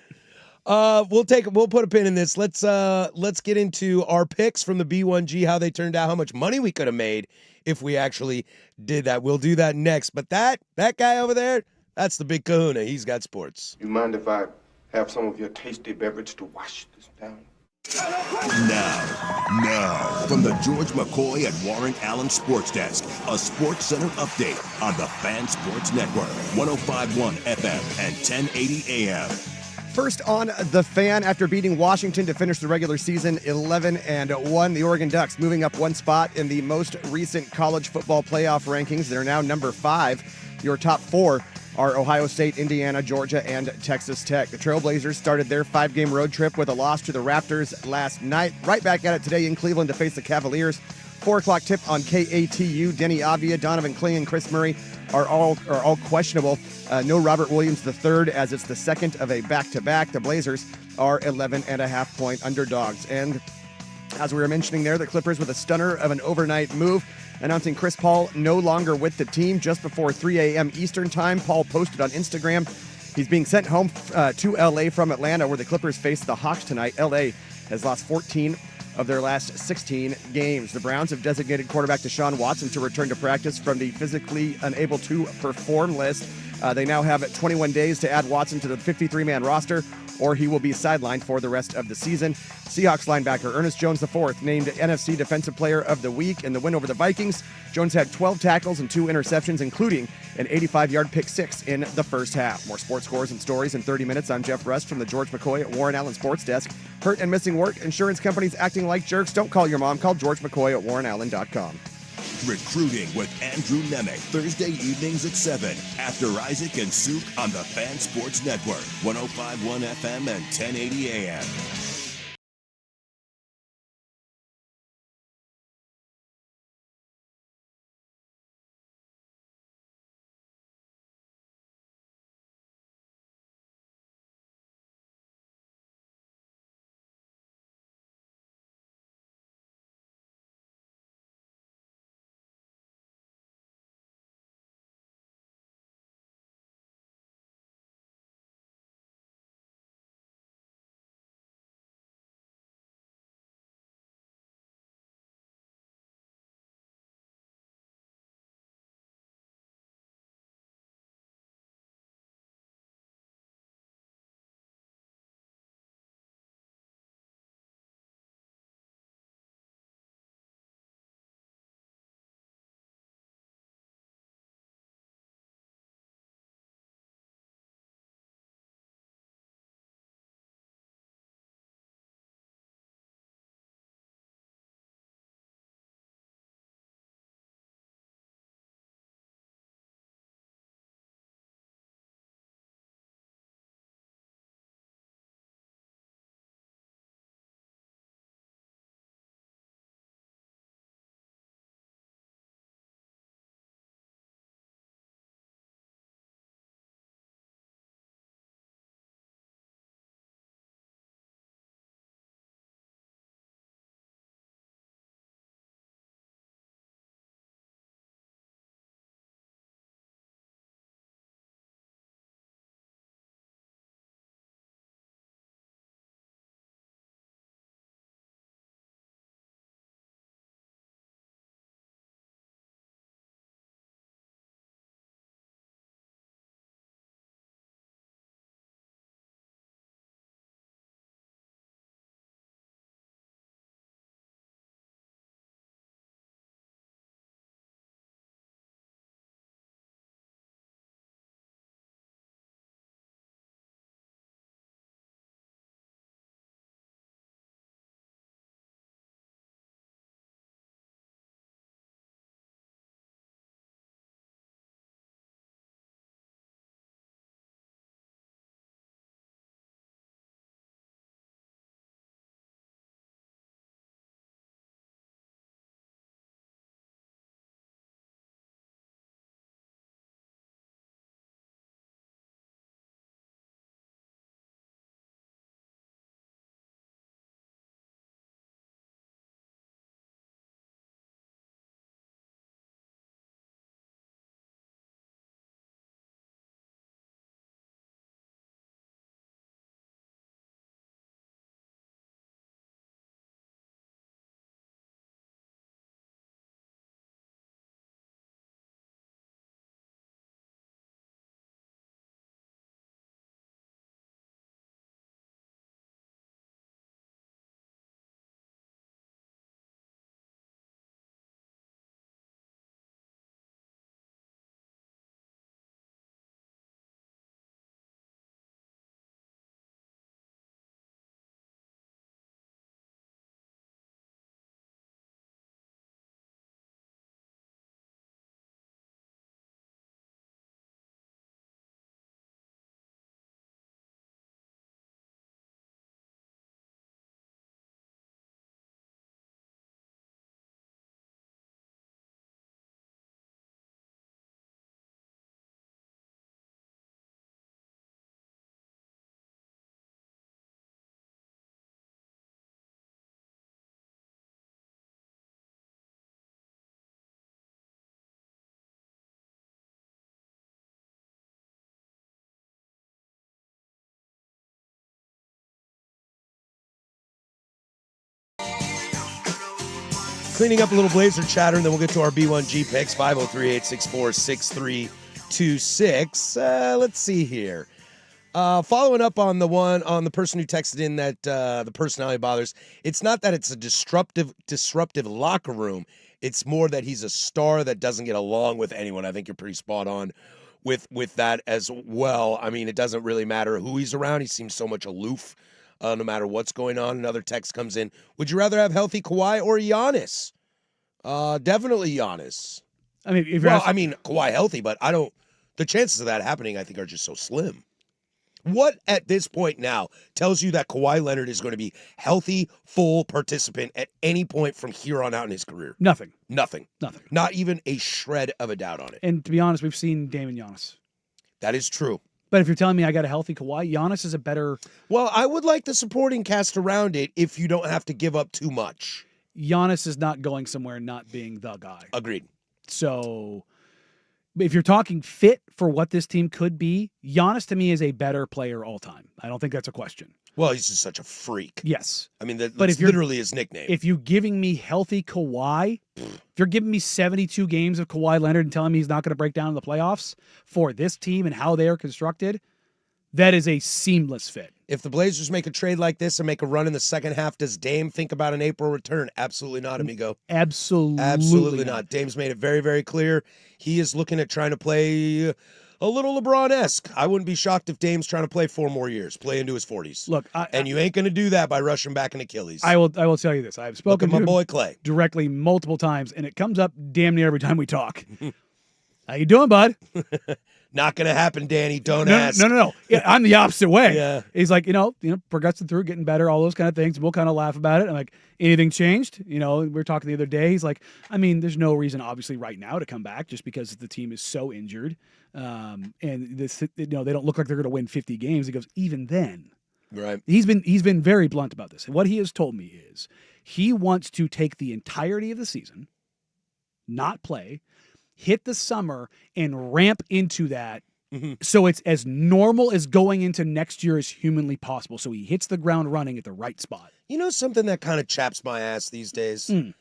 We'll put a pin in this. Let's get into our picks from the B1G, how they turned out, how much money we could have made if we actually did that. We'll do that next. But that guy over there, that's the big kahuna. He's got sports. You mind if I have some of your tasty beverage to wash this down? Now, from the George McCoy and Warren Allen Sports Desk, a Sports Center update on the Fan Sports Network, 105.1 FM and 1080 AM. First on the Fan, after beating Washington to finish the regular season 11-1, the Oregon Ducks moving up one spot in the most recent college football playoff rankings. They're now number 5. Your top 4 are Ohio State, Indiana, Georgia, and Texas Tech. The Trailblazers started their 5-game road trip with a loss to the Raptors last night. Right back at it today in Cleveland to face the Cavaliers. 4 o'clock tip on KATU. Denny Avdia, Donovan Clay, and Chris Murray are all questionable. No Robert Williams III, as it's the second of a back-to-back. The Blazers are 11.5-point underdogs. And as we were mentioning there, the Clippers with a stunner of an overnight move, announcing Chris Paul no longer with the team just before 3 a.m. Eastern time. Paul posted on Instagram he's being sent home to L.A. from Atlanta, where the Clippers face the Hawks tonight. L.A. has lost 14 of their last 16 games. The Browns have designated quarterback Deshaun Watson to return to practice from the physically unable to perform list. They now have 21 days to add Watson to the 53-man roster, or he will be sidelined for the rest of the season. Seahawks linebacker Ernest Jones IV named NFC Defensive Player of the Week in the win over the Vikings. Jones had 12 tackles and 2 interceptions, including an 85-yard pick six in the first half. More sports scores and stories in 30 minutes. I'm Jeff Rust from the George McCoy at Warren Allen Sports Desk. Hurt and missing work, insurance companies acting like jerks. Don't call your mom. Call George McCoy at warrenallen.com. Recruiting with Andrew Nemec, Thursday evenings at 7 after Isaac and Souk on the Fan Sports Network, 105.1 FM and 1080 AM. Cleaning up a little Blazer chatter, and then we'll get to our B1G picks. 503-864-6326. Let's see here. Following up on the person who texted in that the personality bothers. It's not that it's a disruptive locker room. It's more that he's a star that doesn't get along with anyone. I think you're pretty spot on with that as well. I mean, it doesn't really matter who he's around. He seems so much aloof, no matter what's going on. Another text comes in. Would you rather have healthy Kawhi or Giannis? Definitely Giannis. I mean, if you're Kawhi healthy, but the chances of that happening, I think, are just so slim. What at this point now tells you that Kawhi Leonard is going to be healthy, full participant at any point from here on out in his career? Nothing. Not even a shred of a doubt on it. And to be honest, we've seen Dame and Giannis. That is true. But if you're telling me I got a healthy Kawhi, Giannis is a better... Well, I would like the supporting cast around it if you don't have to give up too much. Giannis is not going somewhere not being the guy. Agreed. So if you're talking fit for what this team could be, Giannis to me is a better player all time. I don't think that's a question. Well, he's just such a freak. Yes. I mean, that's literally his nickname. If you're giving me healthy Kawhi, if you're giving me 72 games of Kawhi Leonard and telling me he's not going to break down in the playoffs for this team and how they are constructed, that is a seamless fit. If the Blazers make a trade like this and make a run in the second half, does Dame think about an April return? Absolutely not, amigo. Absolutely not. Dame's made it very, very clear. He is looking at trying to play a little LeBron-esque. I wouldn't be shocked if Dame's trying to play 4 more years, play into his 40s. Look, and you ain't going to do that by rushing back an Achilles. I will tell you this. I've spoken to my boy Clay directly multiple times, and it comes up damn near every time we talk. How you doing, bud? Not going to happen, Danny. Don't ask. No. Yeah, I'm the opposite way. Yeah. He's like, progressing through, getting better, all those kind of things. And we'll kind of laugh about it. I'm like, anything changed? We were talking the other day. He's like, I mean, there's no reason, obviously, right now to come back just because the team is so injured. And this, they don't look like they're going to win 50 games. He goes, even then. Right. He's been very blunt about this. And what he has told me is he wants to take the entirety of the season, not play, hit the summer and ramp into that so it's as normal as going into next year as humanly possible. So he hits the ground running at the right spot. You know something that kind of chaps my ass these days is,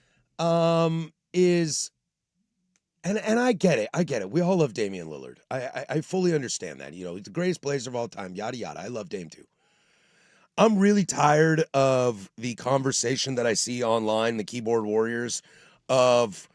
and I get it. We all love Damian Lillard. I fully understand that. He's the greatest Blazer of all time, yada, yada. I love Dame too. I'm really tired of the conversation that I see online, the keyboard warriors, of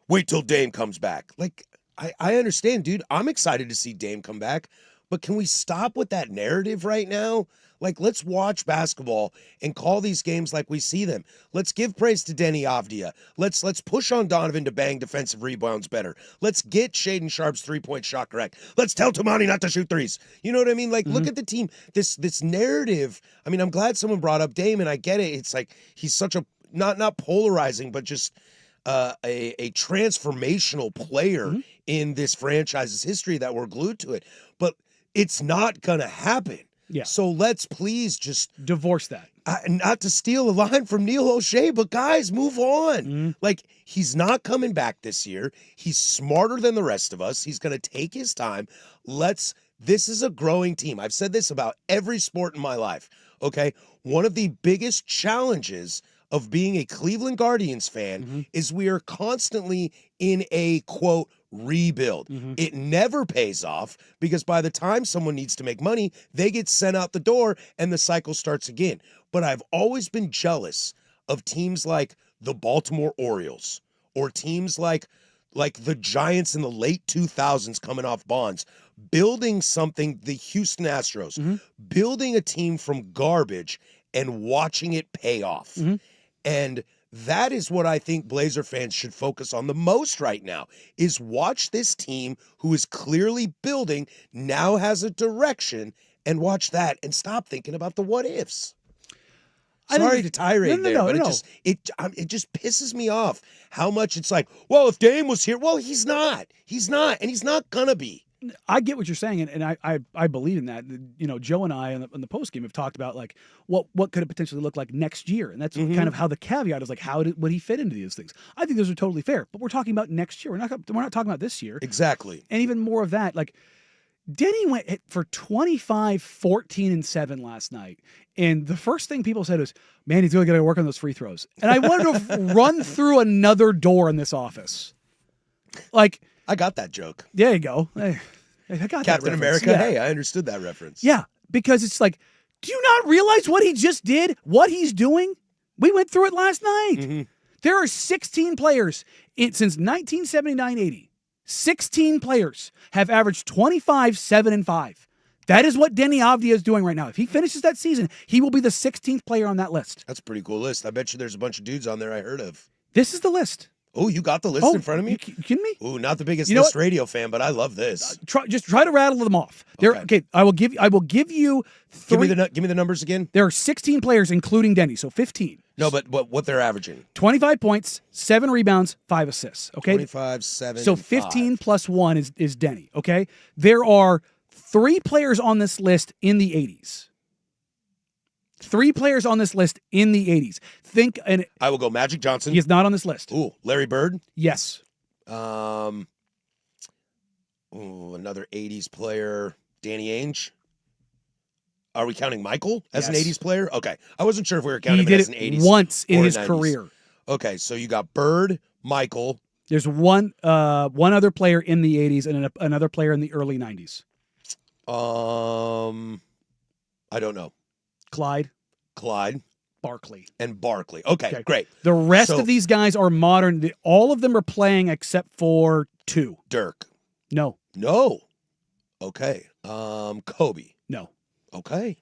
wait till Dame comes back. Like, I understand, dude. I'm excited to see Dame come back, but can we stop with that narrative right now? Like, let's watch basketball and call these games like we see them. Let's give praise to Denny Avdia. Let's push on Donovan to bang defensive rebounds better. Let's get Shaedon Sharp's three-point shot correct. Let's tell Tamani not to shoot threes. You know what I mean? Like, look at the team. This narrative. I mean, I'm glad someone brought up Dame, and I get it. It's like he's such a not polarizing, but just a transformational player in this franchise's history that we're glued to it. But it's not going to happen. Yeah. So let's please just divorce that. Not to steal a line from Neil O'Shea, but guys, move on. Like, he's not coming back this year. He's smarter than the rest of us. He's going to take his time. This is a growing team. I've said this about every sport in my life. Okay. One of the biggest challenges of being a Cleveland Guardians fan is we are constantly in a, quote, rebuild. It never pays off because by the time someone needs to make money, they get sent out the door and the cycle starts again. But I've always been jealous of teams like the Baltimore Orioles or teams like the Giants in the late 2000s coming off Bonds, building something, the Houston Astros, building a team from garbage and watching it pay off. And that is what I think Blazer fans should focus on the most right now, is watch this team who is clearly building, now has a direction, and watch that and stop thinking about the what ifs. Sorry to tirade but it just pisses me off how much it's like, well, if Dame was here, well, he's not, and he's not gonna be. I get what you're saying, and I believe in that. Joe and I in the post game have talked about like what could it potentially look like next year, and that's kind of how the caveat is, like would he fit into these things? I think those are totally fair, but we're talking about next year. We're not talking about this year Exactly. And even more of that, like Denny went for 25, 14, and 7 last night. And the first thing people said was, man, he's really going to work on those free throws. And I wanted to run through another door in this office. Like, I got that joke. there you go. I got that Captain reference. America. Yeah. Hey, I understood that reference. Yeah, because it's like, do you not realize what he just did? What he's doing? We went through it last night. Mm-hmm. There are 16 players since 1979-80. 16 players have averaged 25, 7, and 5. That is what Denny Avdia is doing right now. If he finishes that season, he will be the 16th player on that list. That's a pretty cool list. I bet you there's a bunch of dudes on there I heard of. This is the list. Oh, you got the list in front of me? You kidding me? Ooh, not the biggest You know list what? radio fan, but I love this. Just try to rattle them off. Okay. I will give you three. Give me the numbers again. There are 16 players, including Denny, so 15. No, but what they're averaging. 25 points, 7 rebounds, 5 assists. Okay. 25, 7, So and 15 5. plus 1 is Denny. Okay. There are 3 players on this list in the 80s. 3 players on this list in the 80s. And I will go Magic Johnson. he is not on this list. Ooh, Larry Bird. Yes. Another 80s player, Danny Ainge. Are we counting Michael as an Yes. 80s player? Okay. I wasn't sure if we were He counting him did as an it 80s once in or his 90s. career. Okay, so you got Bird, Michael. There's one other player in the 80s and another player in the early 90s. I don't know. Clyde Clyde Barkley. and Barkley. Okay, great. The rest So- of these guys are modern. All of them are playing except for 2. Dirk. No. No. Okay. Kobe. No. Okay.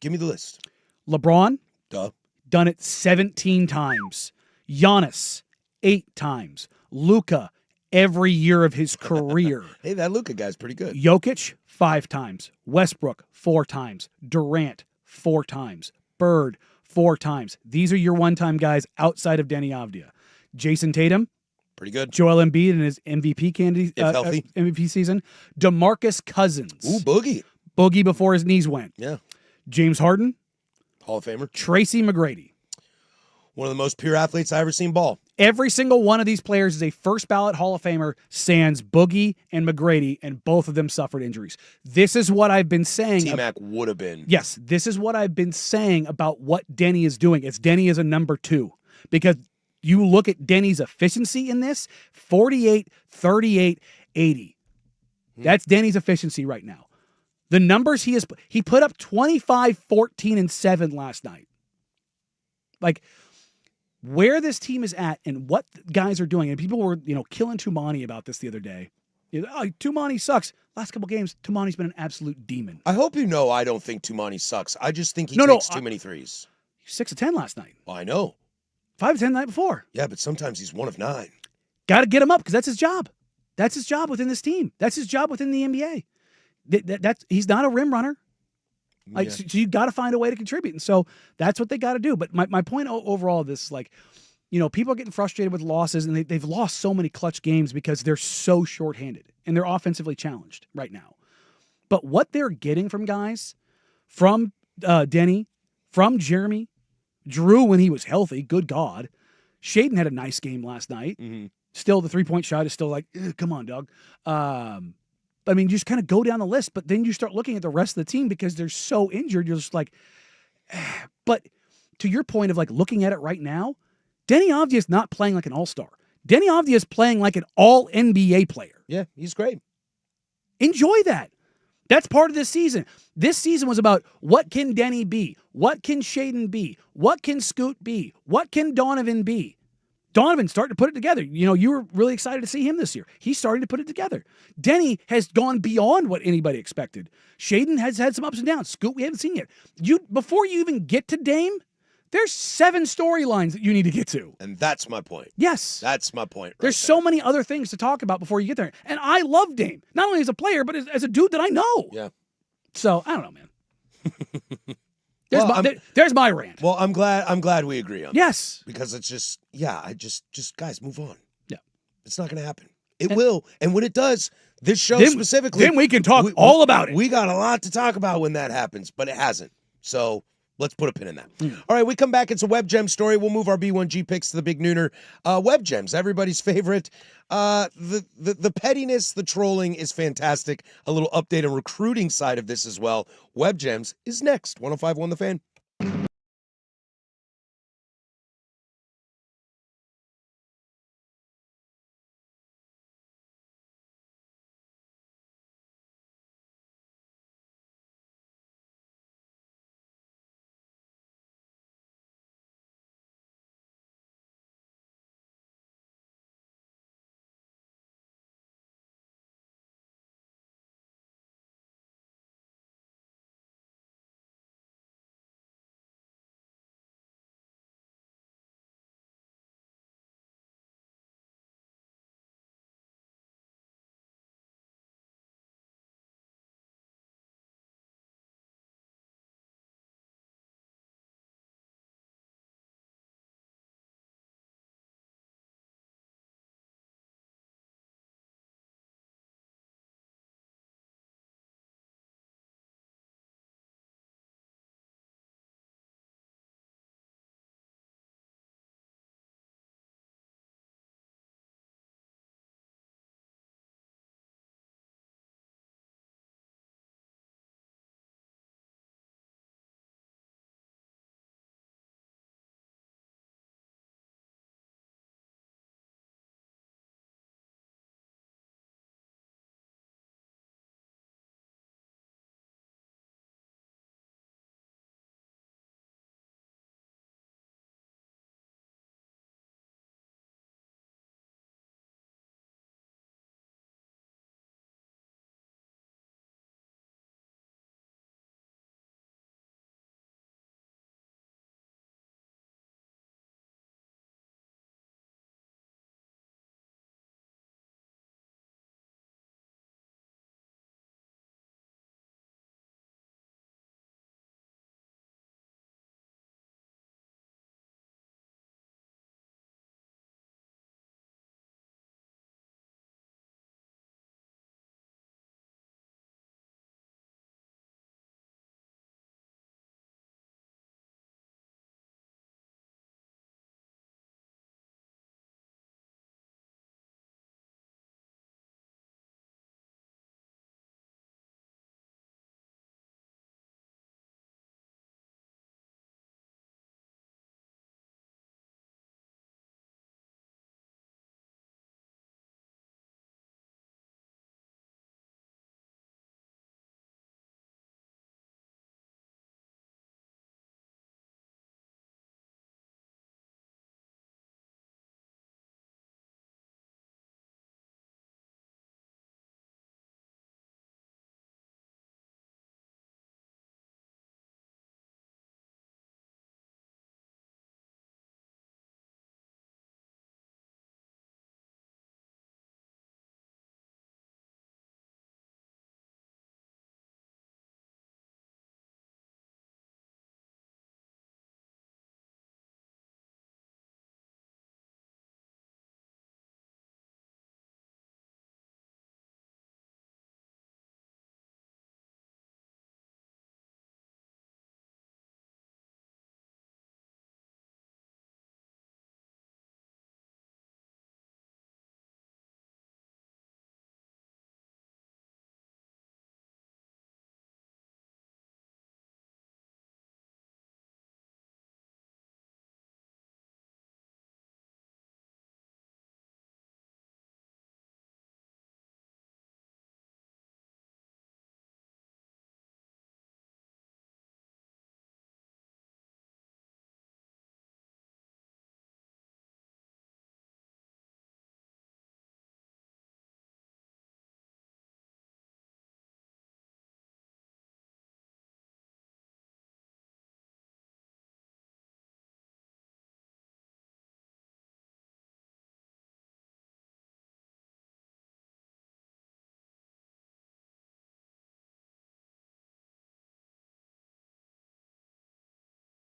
Give me the list. LeBron, Duh. done it 17 times. Giannis, 8 times. Luka, every year of his career. Hey, that Luka guy's pretty good. Jokic, 5 times. Westbrook, 4 times. Durant, 4 times. Bird, 4 times. These are your one-time guys outside of Denny Avdia. Jason Tatum, Pretty good. Joel Embiid in his MVP candidate, If healthy. MVP season. DeMarcus Cousins, Ooh, Boogie. boogie before his knees went. Yeah. James Harden, Hall of Famer. Tracy McGrady. One of the most pure athletes I ever seen ball. Every single one of these players is a first ballot Hall of Famer, sans Boogie and McGrady, and both of them suffered injuries. This is what I've been saying. T-Mac would have been. Yes, this is what I've been saying about what Denny is doing. It's Denny is a number 2 because you look at Denny's efficiency in this 48, 38, 80. That's Denny's efficiency right now. The numbers he put up 25, 14, and 7 last night. Like, where this team is at and what guys are doing, and people were, killing Tumani about this the other day. Oh, Tumani sucks. Last couple games, Tumani's been an absolute demon. I hope you know I don't think Tumani sucks. I just think he No, takes too many threes. 6 of 10 last night. Well, I know. 5 of 10 the night before. Yeah, but sometimes he's 1 of 9. Got to get him up because that's his job. That's his job within this team. That's his job within the NBA. He's not a rim runner. Like, Yeah. so you got to find a way to contribute. And so that's what they got to do. But my point overall of this is like, people are getting frustrated with losses and they've lost so many clutch games because they're so shorthanded and they're offensively challenged right now. But what they're getting from guys, from Denny, from Jeremy, Drew when he was healthy, good God. Shaden had a nice game last night. Mm-hmm. Still, the 3-point shot is still like, come on, Doug. I mean, you just kind of go down the list, but then you start looking at the rest of the team because they're so injured. You're just like, but to your point of like looking at it right now, Denny Avdia is not playing like an all-star. Denny Avdia is playing like an all-NBA player. Yeah, he's great. Enjoy that. That's part of this season. This season was about what can Denny be? What can Shaden be? What can Scoot be? What can Donovan be? Donovan's starting to put it together. You were really excited to see him this year. He's starting to put it together. Denny has gone beyond what anybody expected. Shaden has had some ups and downs. Scoot, we haven't seen yet. Before you even get to Dame, there's 7 storylines that you need to get to. And that's my point. Yes. That's my point. There's so many other things to talk about before you get there. And I love Dame, not only as a player, but as a dude that I know. Yeah. So, I don't know, man. Well, There's my rant. Well, I'm glad we agree on that. Yes. Because it's just, just guys, move on. Yeah. It's not going to happen. It will. And when it does, this show Then- specifically. then we can talk all about it. We got a lot to talk about when that happens, but it hasn't. So Let's put a pin in that. All right, we come back. It's a Web Gem story. We'll move our B1G picks to the big nooner. Web Gems, everybody's favorite. The pettiness, the trolling is fantastic. A little update on recruiting side of this as well. Web Gems is next. 105.1 The Fan.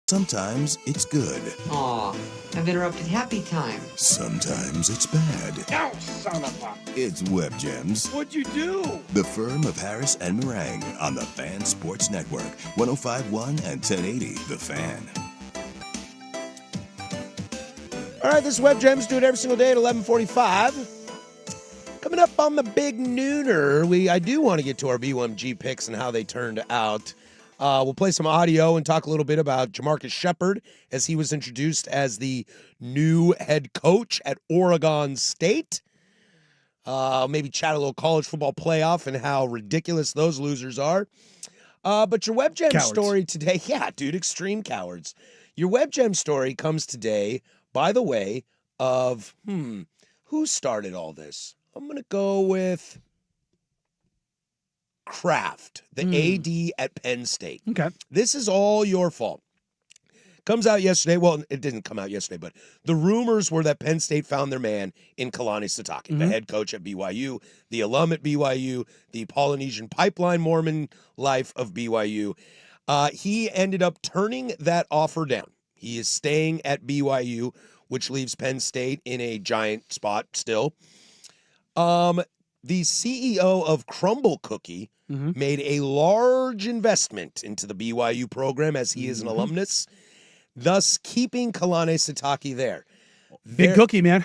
Sometimes it's good. Aw, I've interrupted happy time. Sometimes it's bad. Ow, son of a... It's Web Gems, What'd you do? the firm of Harris and Meringue on the Fan Sports Network, 105.1 and 1080 The Fan. All right, this is Web Gems. Do it every single day at 11:45. Coming up on the big nooner, I do want to get to our BUMG picks and how they turned out. We'll play some audio and talk a little bit about Jamarcus Shepard as he was introduced as the new head coach at Oregon State. Maybe chat a little college football playoff and how ridiculous those losers are. But your Web Gem Cowards. story today, yeah, dude, extreme cowards. Your Web Gem story comes today by the way of, who started all this? I'm going to go with Kraft, the AD at Penn State. Okay. This is all your fault. Comes out yesterday. Well, it didn't come out yesterday, but the rumors were that Penn State found their man in Kalani Sitake, the head coach at BYU, the alum at BYU, the Polynesian pipeline Mormon life of BYU. He ended up turning that offer down. He is staying at BYU, which leaves Penn State in a giant spot still. The CEO of Crumble Cookie made a large investment into the BYU program as he is an alumnus, thus keeping Kalani Sitake there. Big cookie, man.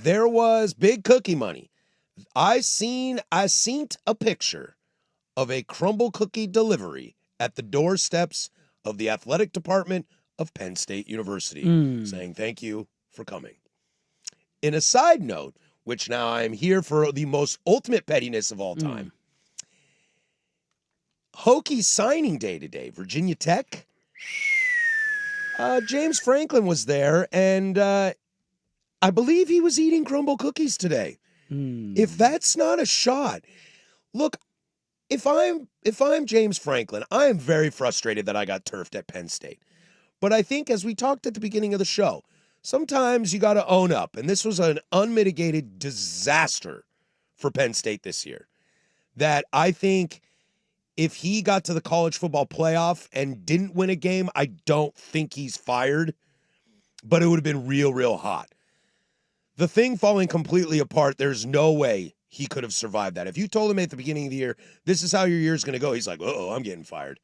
There was big cookie money. I seen a picture of a Crumble Cookie delivery at the doorsteps of the athletic department of Penn State University, saying thank you for coming. In a side note, which now I'm here for the most ultimate pettiness of all time. Hokie signing day today, Virginia Tech. James Franklin was there, and I believe he was eating Crumble cookies today. If that's not a shot, look, if I'm James Franklin, I am very frustrated that I got turfed at Penn State. But I think, as we talked at the beginning of the show, sometimes you got to own up, and this was an unmitigated disaster for Penn State this year. That I think if he got to the college football playoff and didn't win a game, I don't think he's fired, but it would have been real, real hot. The thing falling completely apart, there's no way he could have survived that. If you told him at the beginning of the year, this is how your year's going to go, he's like, I'm getting fired.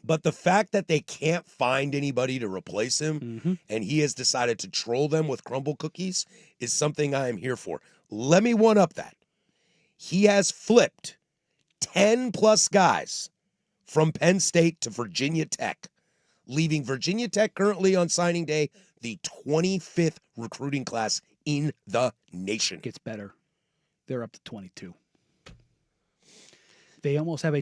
But the fact that they can't find anybody to replace him and he has decided to troll them with Crumble cookies is something I am here for. Let me one up that. He has flipped 10 plus guys from Penn State to Virginia Tech, leaving Virginia Tech currently on signing day the 25th recruiting class in the nation. Gets better. They're up to 22. They almost have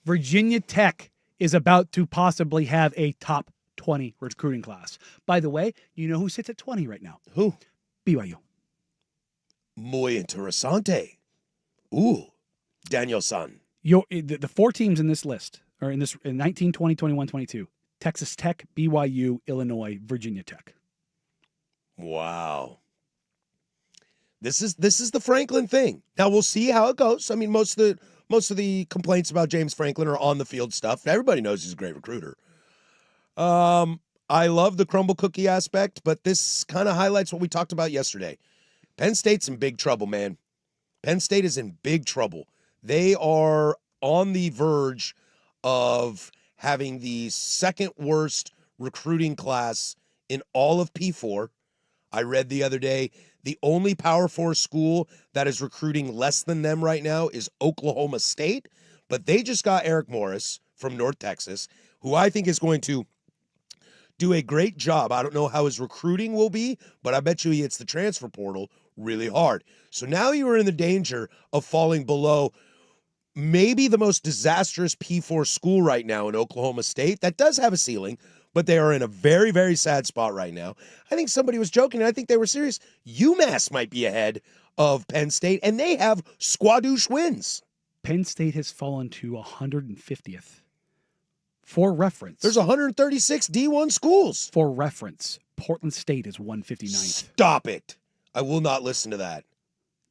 Virginia Tech is about to possibly have a top 20 recruiting class. By the way, you know who sits at 20 right now? Who? BYU. Muy interesante. Ooh, Daniel-san. The four teams in this list are in 19, 20, 21, 22. Texas Tech, BYU, Illinois, Virginia Tech. Wow. This is the Franklin thing. Now we'll see how it goes. I mean, most of the complaints about James Franklin are on the field stuff. Everybody knows he's a great recruiter. I love the Crumble cookie aspect, but this kind of highlights what we talked about yesterday. Penn State's in big trouble, man. Penn State is in big trouble. They are on the verge of having the second worst recruiting class in all of P4. I read the other day, the only Power 4 school that is recruiting less than them right now is Oklahoma State, but they just got Eric Morris from North Texas, who I think is going to do a great job. I don't know how his recruiting will be, but I bet you he hits the transfer portal really hard. So now you are in the danger of falling below maybe the most disastrous P4 school right now in Oklahoma State. That does have a ceiling, but they are in a very, very sad spot right now. I think somebody was joking, and I think they were serious. UMass might be ahead of Penn State, and they have squadouche wins. Penn State has fallen to 150th. For reference. There's 136 D1 schools. For reference, Portland State is 159th. Stop it. I will not listen to that.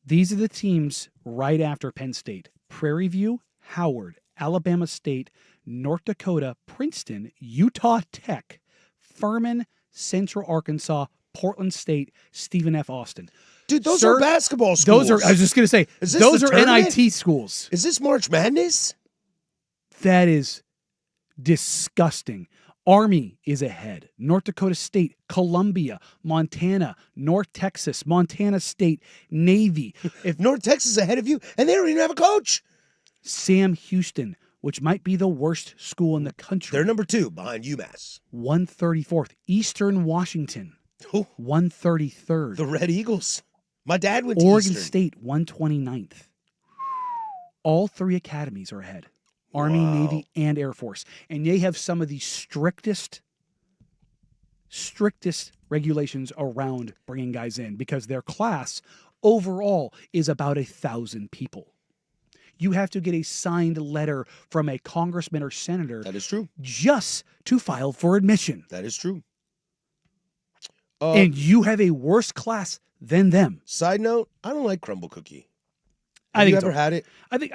These are the teams right after Penn State. Prairie View, Howard, Alabama State, North Dakota, Princeton, Utah Tech, Furman, Central Arkansas, Portland State, Stephen F. Austin. Dude, those Sir, are basketball schools. Those are, I was just going to say, Is this those the are tournament? NIT schools. Is this March Madness? That is disgusting. Army is ahead. North Dakota State, Columbia, Montana, North Texas, Montana State, Navy. If North Texas is ahead of you, and they don't even have a coach. Sam Houston, which might be the worst school in the country. They're number 2 behind UMass. 134th. Eastern Washington, Ooh, 133rd. the Red Eagles. My dad went to Oregon Eastern. State, 129th. All 3 academies are ahead. Army, Wow. Navy, and Air Force. And they have some of the strictest regulations around bringing guys in because their class overall is about 1,000 people. You have to get a signed letter from a congressman or senator That is true. just to file for admission. That is true. And you have a worse class than them. Side note, I don't like crumble cookie. I Have think you it's ever okay. had it? I think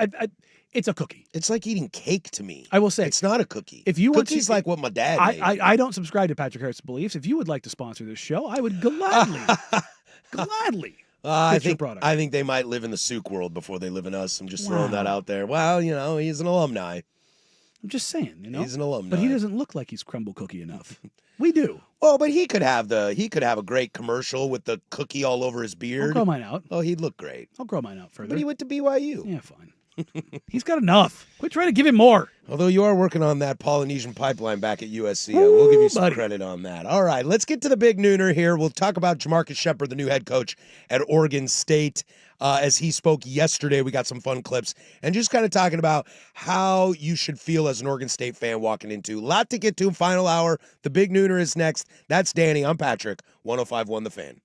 it's a cookie. It's like eating cake to me. I will say, It's not a cookie. if you want Cookie's to- like what my dad made. I don't subscribe to Patrick Harris' beliefs. If you would like to sponsor this show, I would gladly I pitch your think product. I think they might live in the souk world before they live in us. I'm just throwing that out there. Well, he's an alumni. I'm just saying, He's an alumni. But he doesn't look like he's crumble cookie enough. We do. Well, but he could have a great commercial with the cookie all over his I'll beard. grow mine out. Oh, he'd look great. I'll grow mine out further. But he went to BYU. Yeah, fine. He's got enough. Quit trying to give him more. Although you are working on that Polynesian pipeline back at USC. We'll give you some buddy. credit on that. All right, let's get to the big nooner here. We'll talk about Jamarcus Shepard, the new head coach at Oregon State. As he spoke yesterday, we got some fun clips and just kind of talking about how you should feel as an Oregon State fan walking into. A lot to get to. Final hour. The big nooner is next. That's Danny. I'm Patrick. 105.1 The Fan.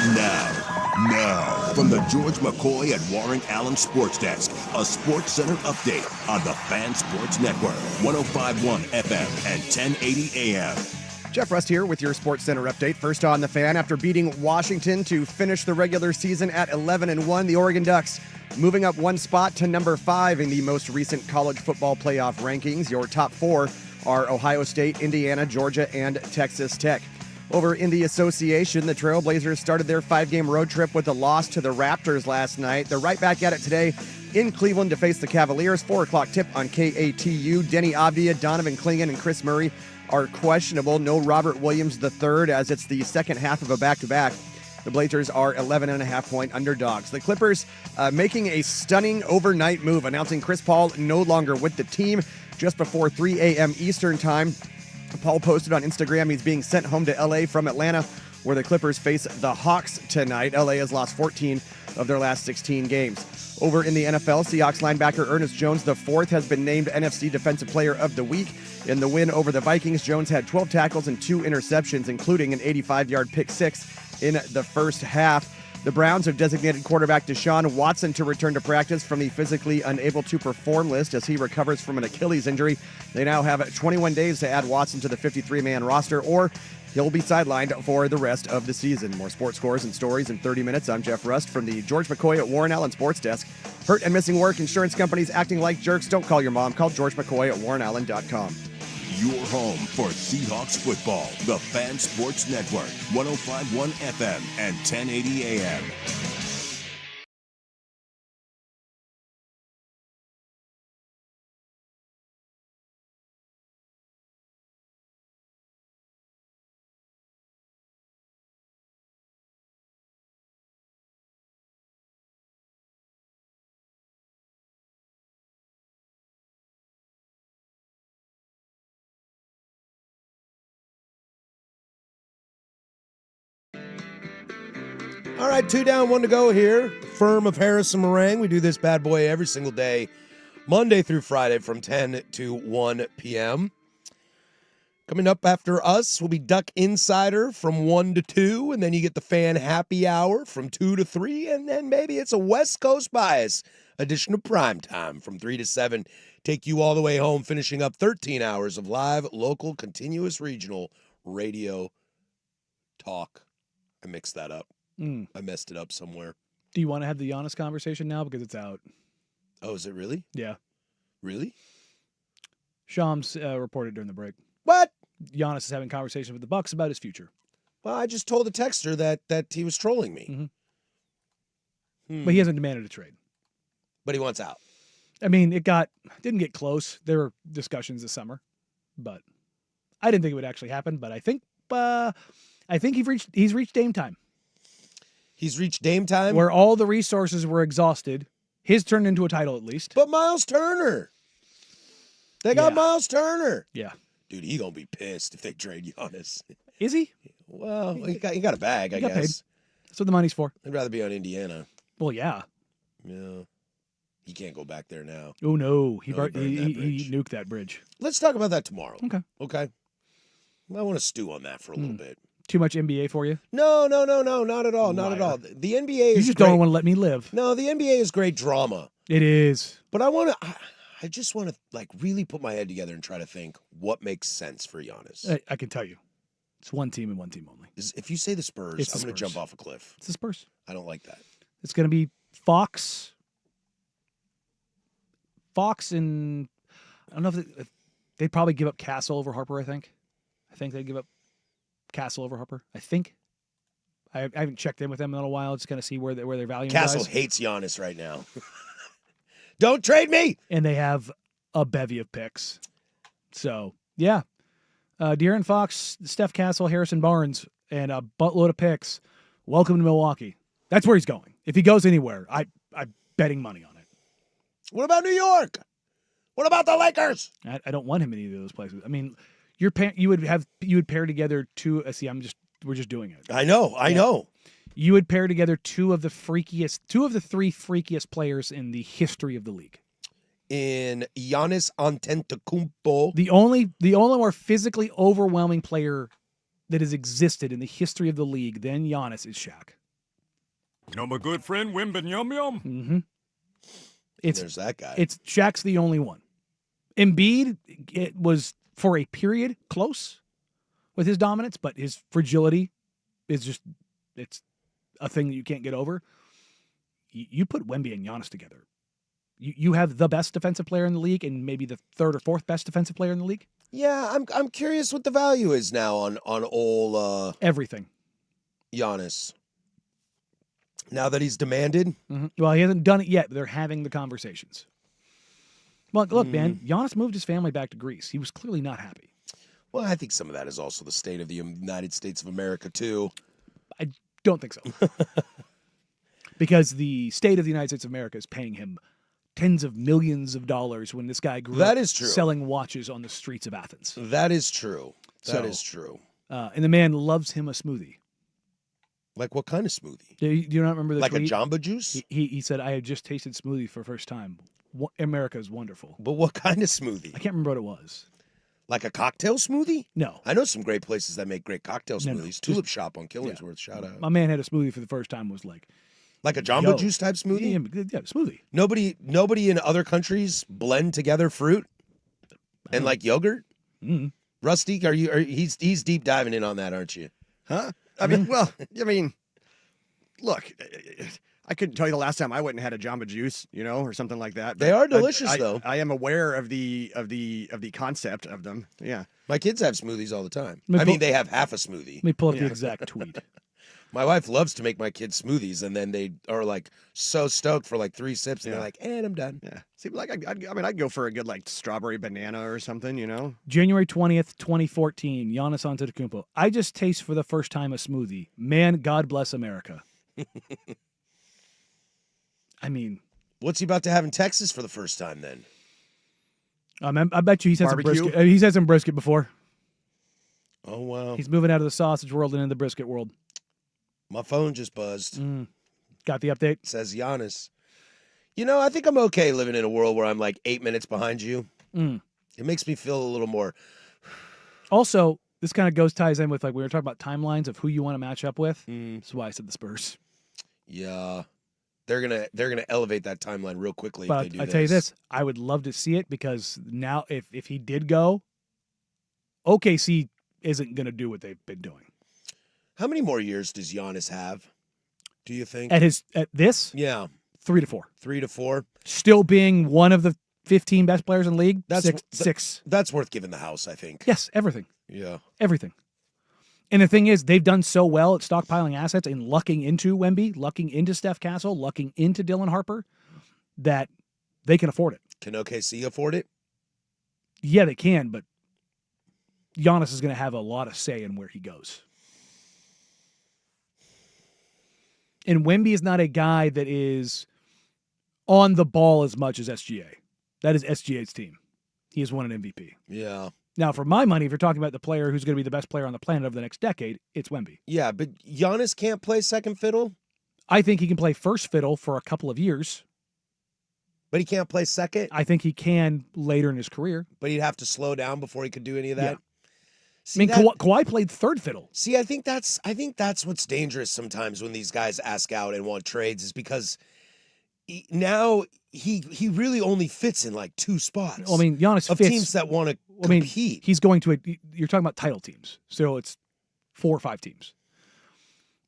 Now, from the George McCoy and Warren Allen Sports Desk, a Sports Center update on the Fan Sports Network, 105.1 FM and 1080 AM. Jeff Rust here with your Sports Center update. First on the Fan, after beating Washington to finish the regular season at 11-1, the Oregon Ducks moving up one spot to number 5 in the most recent college football playoff rankings. Your top 4 are Ohio State, Indiana, Georgia, and Texas Tech. Over in the association, the Trailblazers started their 5-game road trip with a loss to the Raptors last night. They're right back at it today in Cleveland to face the Cavaliers. 4 o'clock tip on KATU. Denny Avdia, Donovan Clingan, and Chris Murray are questionable. No Robert Williams III, as it's the second half of a back-to-back. The Blazers are 11.5-point underdogs. The Clippers making a stunning overnight move, announcing Chris Paul no longer with the team just before 3 a.m. Eastern time. Paul posted on Instagram he's being sent home to L.A. from Atlanta, where the Clippers face the Hawks tonight. L.A. has lost 14 of their last 16 games. Over in the NFL, Seahawks linebacker Ernest Jones IV has been named NFC Defensive Player of the Week. In the win over the Vikings, Jones had 12 tackles and 2 interceptions, including an 85-yard pick six in the first half. The Browns have designated quarterback Deshaun Watson to return to practice from the physically unable to perform list as he recovers from an Achilles injury. They now have 21 days to add Watson to the 53-man roster, or he'll be sidelined for the rest of the season. More sports scores and stories in 30 minutes. I'm Jeff Rust from the George McCoy at Warren Allen Sports Desk. Hurt and missing work, insurance companies acting like jerks. Don't call your mom. Call George McCoy at warrenallen.com. Your home for Seahawks football, the Fan Sports Network, 105.1 FM and 1080 AM. All right, 2 down, 1 to go here. Firm of Harrison Meringue. We do this bad boy every single day, Monday through Friday from 10 to 1 p.m. Coming up after us will be Duck Insider from 1 to 2, and then you get the Fan Happy Hour from 2 to 3, and then maybe it's a West Coast Bias edition of Primetime from 3 to 7. Take you all the way home, finishing up 13 hours of live, local, continuous, regional radio talk. I mixed that up. I messed it up somewhere. Do you want to have the Giannis conversation now because it's out? Oh, is it really? Yeah. Really? Shams reported during the break. What? Giannis is having conversations with the Bucks about his future. Well, I just told the texter that he was trolling me. But he hasn't demanded a trade. But he wants out. I mean, didn't get close. There were discussions this summer, but I didn't think it would actually happen. But I think he's reached Dame time. He's reached Dame time? Where all the resources were exhausted. His turned into a title at least. But Miles Turner. They got Miles Turner. Yeah. Dude, he going to be pissed if they trade Giannis. Is he? Well, he got a bag, I guess. Paid. That's what the money's for. I'd rather be on Indiana. Well, yeah. Yeah. He can't go back there now. Oh, no. He he nuked that bridge. Let's talk about that tomorrow. Okay. I want to stew on that for a little bit. Too much NBA for you? No, not at all. Not at all. The NBA is You just great. don't want to let me live. No, the NBA is great drama. It is. But I just want to like really put my head together and try to think what makes sense for Giannis. I can tell you. It's one team and one team only. If you say the Spurs, I'm going to jump off a cliff. It's the Spurs. I don't like that. It's going to be Fox and I don't know if they'd probably give up Castle over Harper, I think they'd give up Castle over Harper. I think. I haven't checked in with them in a while. Just kind of see where their value Castle lies. hates Giannis right now. Don't trade me. And they have a bevy of picks. So, yeah. De'Aaron Fox, Steph Castle, Harrison Barnes, and a buttload of picks. Welcome to Milwaukee. That's where he's going. If he goes anywhere, I'm betting money on it. What about New York? What about the Lakers? I don't want him in either of those places. I mean, you would pair together two. See, we're just doing it. I know. You would pair together two of the three freakiest players in the history of the league. In Giannis Antetokounmpo. The only more physically overwhelming player that has existed in the history of the league than Giannis is Shaq. You know my good friend Wembanyama? Mm-hmm. There's that guy. It's Shaq's the only one. Embiid, it was for a period close with his dominance, but his fragility is just, it's a thing that you can't get over. You put Wemby and Giannis together. You have the best defensive player in the league and maybe the third or fourth best defensive player in the league. Yeah, I'm curious what the value is now on old Everything. Giannis. Now that he's demanded. Mm-hmm. Well, he hasn't done it yet, but they're having the conversations. Well, look, man, Giannis moved his family back to Greece. He was clearly not happy. Well, I think some of that is also the state of the United States of America, too. I don't think so. Because the state of the United States of America is paying him tens of millions of dollars when this guy grew That up is true. selling watches on the streets of Athens. That is true. That So, is true. And the man loves him a smoothie. Like what kind of smoothie? Do you not remember the Like tweet? a Jamba Juice? He said, I have just tasted smoothie for the first time. America is wonderful. But what kind of smoothie? I can't remember what it was. Like a cocktail smoothie? No. I know some great places that make great cocktail No, smoothies. Tulip Shop on Killingsworth, shout out. My man had a smoothie for the first time, was like Like a Jamba Yo. Juice type smoothie? Yeah, smoothie. Nobody in other countries blend together fruit and like yogurt? Mm. Rusty, he's deep diving in on that, aren't you? Huh? I mean, well, look, I couldn't tell you the last time I went and had a Jamba Juice, or something like that. They but are delicious, though. I am aware of the concept of them. Yeah. My kids have smoothies all the time. Let me I mean, pull- they have half a smoothie. Let me pull up the exact tweet. My wife loves to make my kids smoothies, and then they are like so stoked for like 3 sips, and they're like, "And I'm done." Yeah. See, like I'd go for a good like strawberry banana or something, January 20th, 2014, Giannis Antetokounmpo. I just taste for the first time a smoothie. Man, God bless America. I mean, What's he about to have in Texas for the first time then? I bet you he's had some Barbecue? brisket. He's had some brisket before. Oh wow! He's moving out of the sausage world and into the brisket world. My phone just buzzed. Got the update? It says Giannis. I think I'm okay living in a world where I'm like 8 minutes behind you. Mm. It makes me feel a little more. Also, this kind of ties in with like we were talking about timelines of who you want to match up with. Mm. That's why I said the Spurs. Yeah, they're gonna elevate that timeline real quickly. But if they do I tell you this, I would love to see it because now if he did go, OKC isn't gonna do what they've been doing. How many more years does Giannis have? Do you think? At this, Yeah, 3 to 4. 3 to 4. Still being one of the 15 best players in the league. That's six. That's worth giving the house, I think. Yes, everything. Yeah. Everything. And the thing is, they've done so well at stockpiling assets and lucking into Wemby, lucking into Steph Castle, lucking into Dylan Harper, that they can afford it. Can OKC afford it? Yeah, they can, but Giannis is going to have a lot of say in where he goes. And Wemby is not a guy that is on the ball as much as SGA. That is SGA's team. He has won an MVP. Yeah. Now, for my money, if you're talking about the player who's going to be the best player on the planet over the next decade, it's Wemby. Yeah, but Giannis can't play second fiddle, I think he can play first fiddle for a couple of years. but he can't play second. I think he can later in his career. But he'd have to slow down before he could do any of that. Yeah. See, I mean, Kawhi played third fiddle. See, I think that's what's dangerous sometimes when these guys ask out and want trades is because now he really only fits in like 2 spots. Well, I mean, Giannis of fits. teams that want to I mean, compete. he's going to you're talking about title teams. So it's 4 or 5 teams.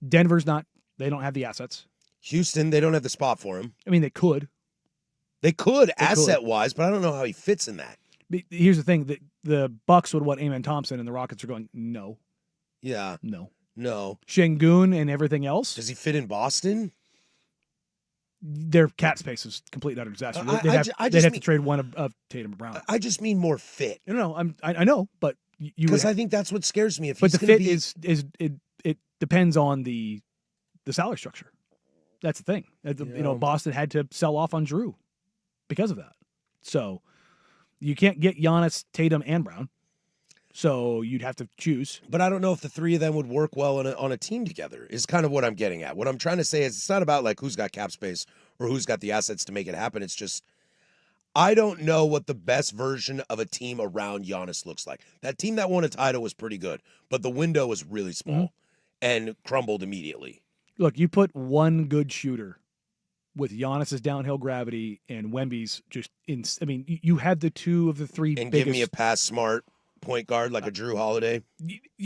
Denver's not, they don't have the assets. Houston, they don't have the spot for him. I mean, they could. They could asset-wise, but I don't know how he fits in that. But here's the thing, the Bucks would want Amen Thompson, and the Rockets are going, no. Yeah. No. No. and everything else. Does he fit in Boston? Their cap space is complete and utter disaster. I They'd have mean- to trade one of Tatum or Brown. I just mean more fit. No, I know, but you Because I think that's what scares me. If but he's the gonna fit be, is it depends on the salary structure. That's the thing. Boston had to sell off on Drew because of that. So you can't get Giannis, Tatum, and Brown. So you'd have to choose. But I don't know if the 3 of them would work well on a team together. Is kind of what I'm getting at. What I'm trying to say is it's not about like who's got cap space or who's got the assets to make it happen. It's just I don't know what the best version of a team around Giannis looks like. That team that won a title was pretty good, but the window was really small and crumbled immediately. look, you put one good shooter with Giannis's downhill gravity and Wemby's just I mean, you have the two of the three And biggest. give me a pass smart point guard like a Drew Holiday.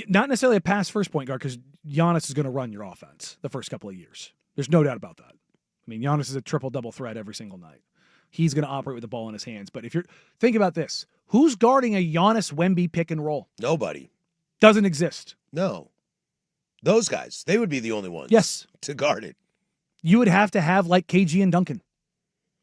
Not necessarily a pass first point guard because Giannis is going to run your offense the first couple of years. There's no doubt about that. I mean, Giannis is a triple-double threat every single night. He's going to operate with the ball in his hands. But think about this. Who's guarding a Giannis Wemby pick and roll? Nobody. Doesn't exist. No. Those guys, they would be the only ones Yes. to guard it. You would have to have like KG and Duncan.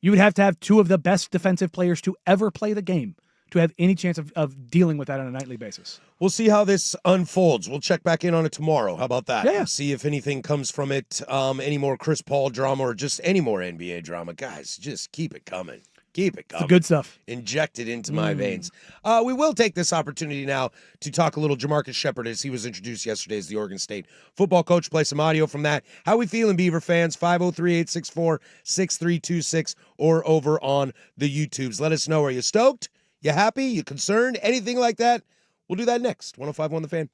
You would have to have two of the best defensive players to ever play the game to have any chance of dealing with that on a nightly basis. We'll see how this unfolds. We'll check back in on it tomorrow. How about that? Yeah. See if anything comes from it, any more Chris Paul drama or just any more NBA drama. Guys, just keep it coming. Keep it coming. The good stuff. Inject it into my veins. We will take this opportunity now to talk a little Jamarcus Shepard as he was introduced yesterday as the Oregon State football coach. Play some audio from that. How we feeling, Beaver fans? 503-864-6326 or over on the YouTubes. Let us know. Are you stoked? You happy? You concerned? Anything like that? We'll do that next. 105.1 The Fan.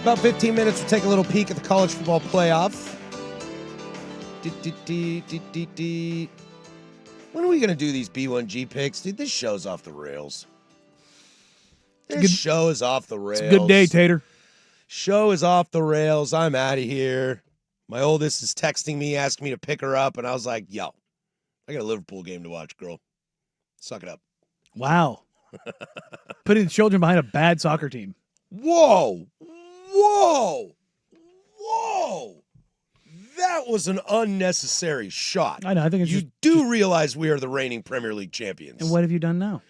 About 15 minutes, we'll take a little peek at the college football playoff. When are we going to do these B1G picks? Dude, this show's off the rails. This show is off the rails. It's a good day, Tater. Show is off the rails. I'm out of here. My oldest is texting me, asking me to pick her up, and I was like, yo, I got a Liverpool game to watch, girl. Suck it up. Wow. Putting the children behind a bad soccer team. Whoa. Whoa. Whoa. That was an unnecessary shot. I know. I think it's you do realize we are the reigning Premier League champions. And what have you done now?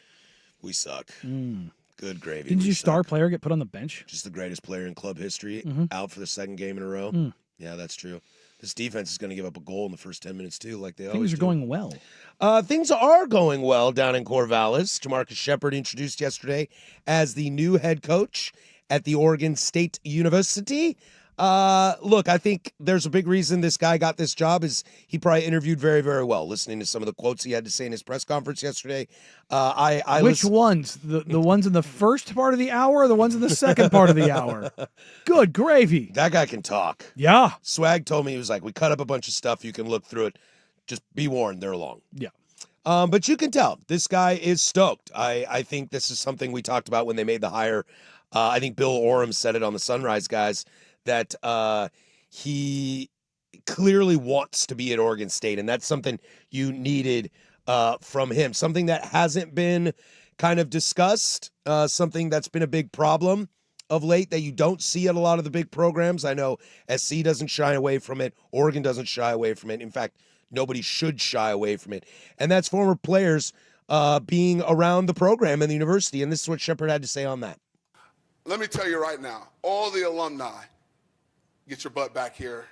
We suck. Good gravy. Didn't your star player get put on the bench? Just the greatest player in club history, out for the second game in a row. Yeah, that's true. This defense is going to give up a goal in the first 10 minutes, too, like they always do. Things are going well. Things are going well down in Corvallis. Jamarcus Shepard introduced yesterday as the new head coach at the Oregon State University. Look, I think there's a big reason this guy got this job is he probably interviewed very, very well. Listening to some of the quotes he had to say in his press conference yesterday. Which ones? The ones in the first part of the hour or the ones in the second part of the hour? Good gravy. That guy can talk. Yeah. Swag told me, he was like, we cut up a bunch of stuff. You can look through it. Just be warned, they're long. Yeah. But you can tell this guy is stoked. I think this is something we talked about when they made the hire. I think Bill Oram said it on the Sunrise Guys that he clearly wants to be at Oregon State, and that's something you needed from him. Something that hasn't been kind of discussed, something that's been a big problem of late that you don't see at a lot of the big programs. I know SC doesn't shy away from it. Oregon doesn't shy away from it. In fact, nobody should shy away from it. And that's former players being around the program and the university, and this is what Shepard had to say on that. Let me tell you right now, all the alumni, get your butt back here,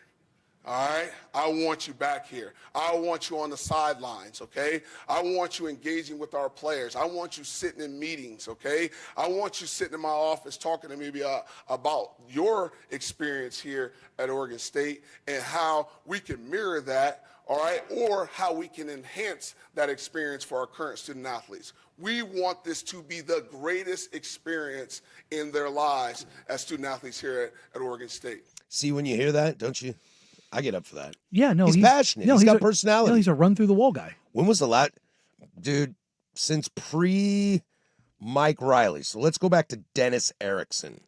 all right? I want you back here. I want you on the sidelines, okay? I want you engaging with our players. I want you sitting in meetings, okay? I want you sitting in my office talking to me about your experience here at Oregon State and how we can mirror that, all right, or how we can enhance that experience for our current student athletes. We want this to be the greatest experience in their lives as student athletes here at Oregon State. See, when you hear that, don't you? I get up for that. Yeah, no. He's passionate. He's got personality. No, he's a run-through-the-wall guy. When was the last... Dude, since pre-Mike Riley. So let's go back to Dennis Erickson.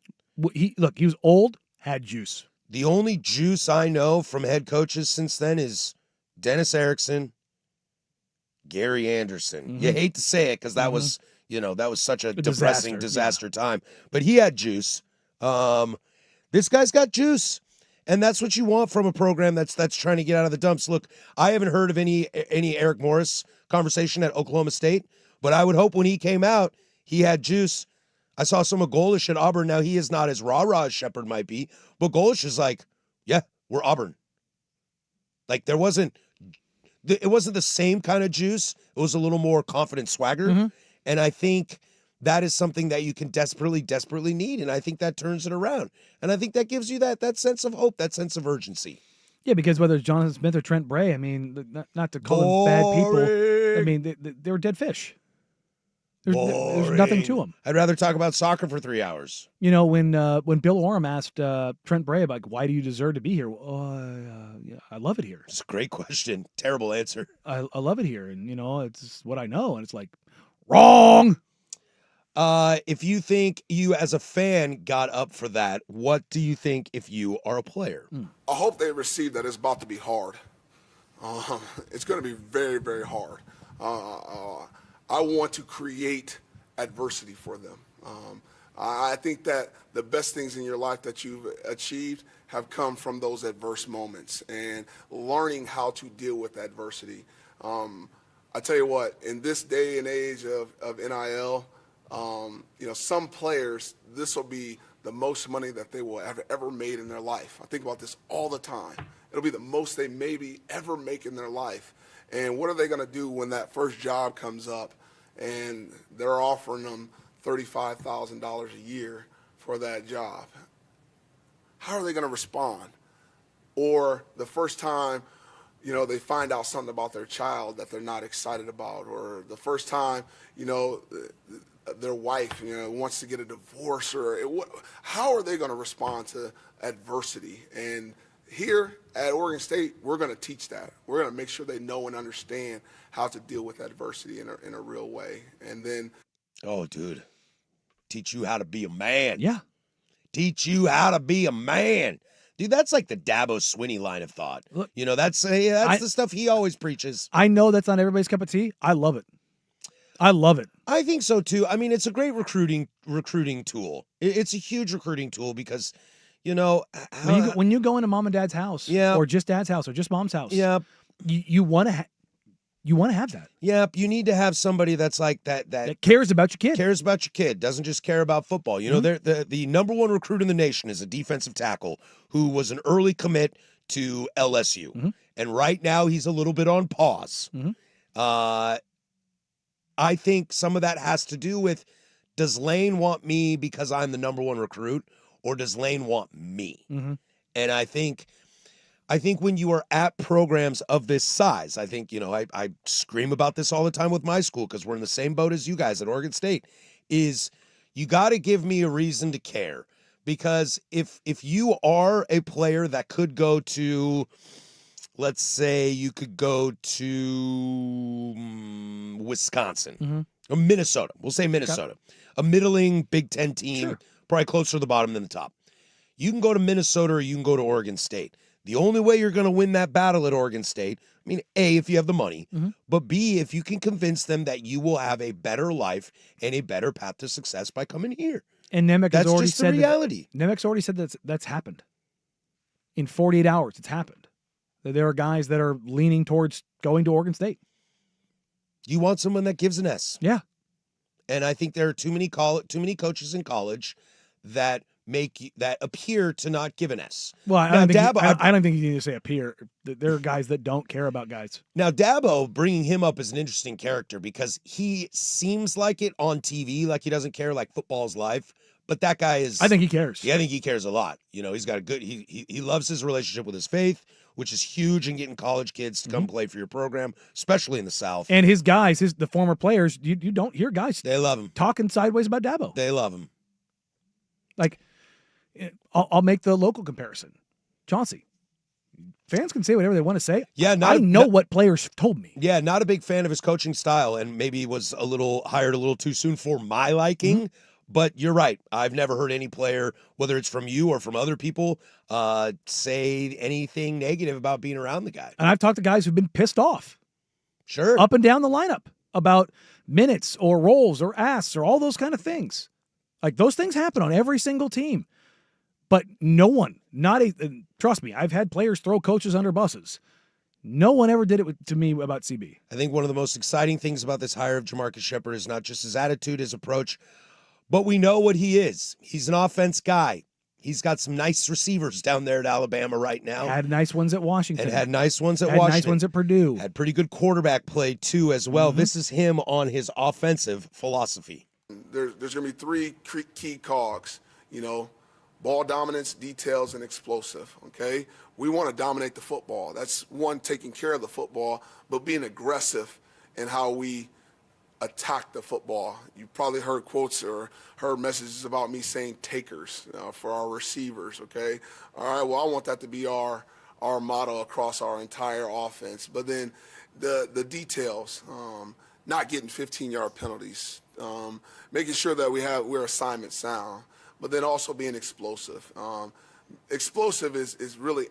He was old, had juice. The only juice I know from head coaches since then is Dennis Erickson, Gary Anderson. You hate to say it because that was, that was such a depressing disaster time. But he had juice. This guy's got juice. And that's what you want from a program that's trying to get out of the dumps. Look, I haven't heard of any Eric Morris conversation at Oklahoma State, but I would hope when he came out, he had juice. I saw some of Golish at Auburn. Now, he is not as rah-rah as Shepard might be, but Golish is like, yeah, we're Auburn. Like, it wasn't the same kind of juice. It was a little more confident swagger. And I think that is something that you can desperately, desperately need. And I think that turns it around. And I think that gives you that sense of hope, that sense of urgency. Yeah, because whether it's Jonathan Smith or Trent Bray, I mean, not to call them bad people. I mean, they were dead fish. There's nothing to them. I'd rather talk about soccer for 3 hours. You know, when Bill Oram asked Trent Bray about why do you deserve to be here? I love it here. It's a great question. Terrible answer. I love it here. And, it's what I know. And it's like, wrong. If you think you as a fan got up for that, what do you think if you are a player? I hope they receive that it's about to be hard. It's going to be very, very hard. I want to create adversity for them. I think that the best things in your life that you've achieved have come from those adverse moments and learning how to deal with adversity. I tell you what, in this day and age of NIL, some players, this will be the most money that they will have ever made in their life. I think about this all the time. It'll be the most they maybe ever make in their life. And what are they going to do when that first job comes up and they're offering them $35,000 a year for that job? How are they going to respond? Or the first time they find out something about their child that they're not excited about, or the first time, their wife, wants to get a divorce, or how are they going to respond to adversity? And here at Oregon State, we're going to teach that. We're going to make sure they know and understand how to deal with adversity in a real way. And then, oh, dude, teach you how to be a man. Yeah. Teach you how to be a man. Dude, that's like the Dabo Swinney line of thought. Look, That's the stuff he always preaches. I know that's not everybody's cup of tea. I love it. I love it. I think so too. I mean, it's a great recruiting tool. It's a huge recruiting tool because, when you go into mom and dad's house, yeah, or just dad's house, or just mom's house, yeah, you want to have that. Yep, you need to have somebody that's like that cares about your kid. Cares about your kid. Doesn't just care about football. The number one recruit in the nation is a defensive tackle who was an early commit to LSU, and right now he's a little bit on pause. I think some of that has to do with, does Lane want me because I'm the number one recruit, or does Lane want me? And I think when you are at programs of this size, I think, I scream about this all the time with my school because we're in the same boat as you guys at Oregon State, is you got to give me a reason to care. Because if you are a player that could go to, let's say you could go to Wisconsin or Minnesota. We'll say Minnesota, a middling Big Ten team, probably closer to the bottom than the top. You can go to Minnesota or you can go to Oregon State. The only way you're going to win that battle at Oregon State, I mean, A, if you have the money, but B, if you can convince them that you will have a better life and a better path to success by coming here. And Nemec has already said the reality. Nemec's already said that's happened. In 48 hours, it's happened. There are guys that are leaning towards going to Oregon State. You want someone that gives an S. Yeah. And I think there are too many coaches in college that appear to not give an S. Well, I don't think you need to say appear. There are guys that don't care about guys. Now, Dabo, bringing him up as an interesting character because he seems like it on TV, like he doesn't care, like football's life. But that guy is. I think he cares. Yeah, I think he cares a lot. He's got a good. He loves his relationship with his faith, which is huge in getting college kids to come play for your program, especially in the South. And his guys, the former players, you don't hear guys. They love him talking sideways about Dabo. They love him. Like, I'll make the local comparison. Chauncey. Fans can say whatever they want to say. Yeah, I know what players told me. Yeah, not a big fan of his coaching style, and maybe was hired a little too soon for my liking. But you're right. I've never heard any player, whether it's from you or from other people, say anything negative about being around the guy. And I've talked to guys who've been pissed off. Sure. Up and down the lineup about minutes or roles or asks or all those kind of things. Like, those things happen on every single team. But no one, trust me, I've had players throw coaches under buses. No one ever did it to me about CB. I think one of the most exciting things about this hire of Jamarcus Shepard is not just his attitude, his approach, but we know what he is. He's an offense guy. He's got some nice receivers down there at Alabama right now. Had nice ones at Washington. And had nice ones at Washington. Nice ones at Purdue. Had pretty good quarterback play, too, as well. This is him on his offensive philosophy. There's going to be three key cogs, ball dominance, details, and explosive, okay? We want to dominate the football. That's one, taking care of the football, but being aggressive in how we attack the football. You probably heard quotes or heard messages about me saying takers for our receivers, okay? All right, well, I want that to be our motto across our entire offense. But then the details, not getting 15-yard penalties, making sure that we're assignment sound, but then also being explosive. Explosive is really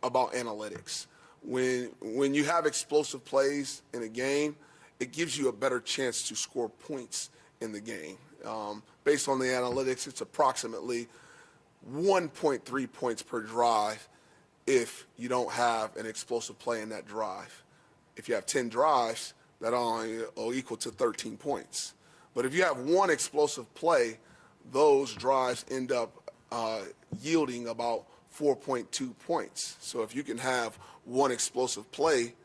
about analytics. When you have explosive plays in a game, it gives you a better chance to score points in the game. Based on the analytics, it's approximately 1.3 points per drive if you don't have an explosive play in that drive. If you have 10 drives, that only will equal to 13 points. But if you have one explosive play, those drives end up yielding about 4.2 points. So if you can have one explosive play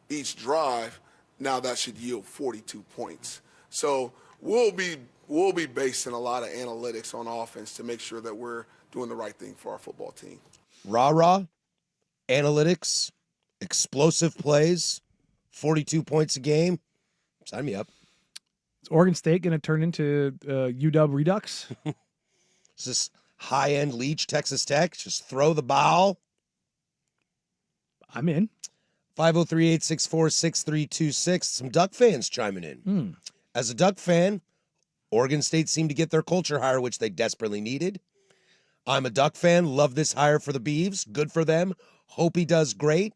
each drive, now that should yield 42 points. So we'll be basing a lot of analytics on offense to make sure that we're doing the right thing for our football team. Rah-rah, analytics, explosive plays, 42 points a game. Sign me up. Is Oregon State going to turn into UW Redux? Is this high-end Leach, Texas Tech? Just throw the ball. I'm in. 503-864-6326. Some Duck fans chiming in. As a Duck fan, Oregon State seemed to get their culture hire, which they desperately needed. I'm a Duck fan. Love this hire for the Beavs. Good for them. Hope he does great.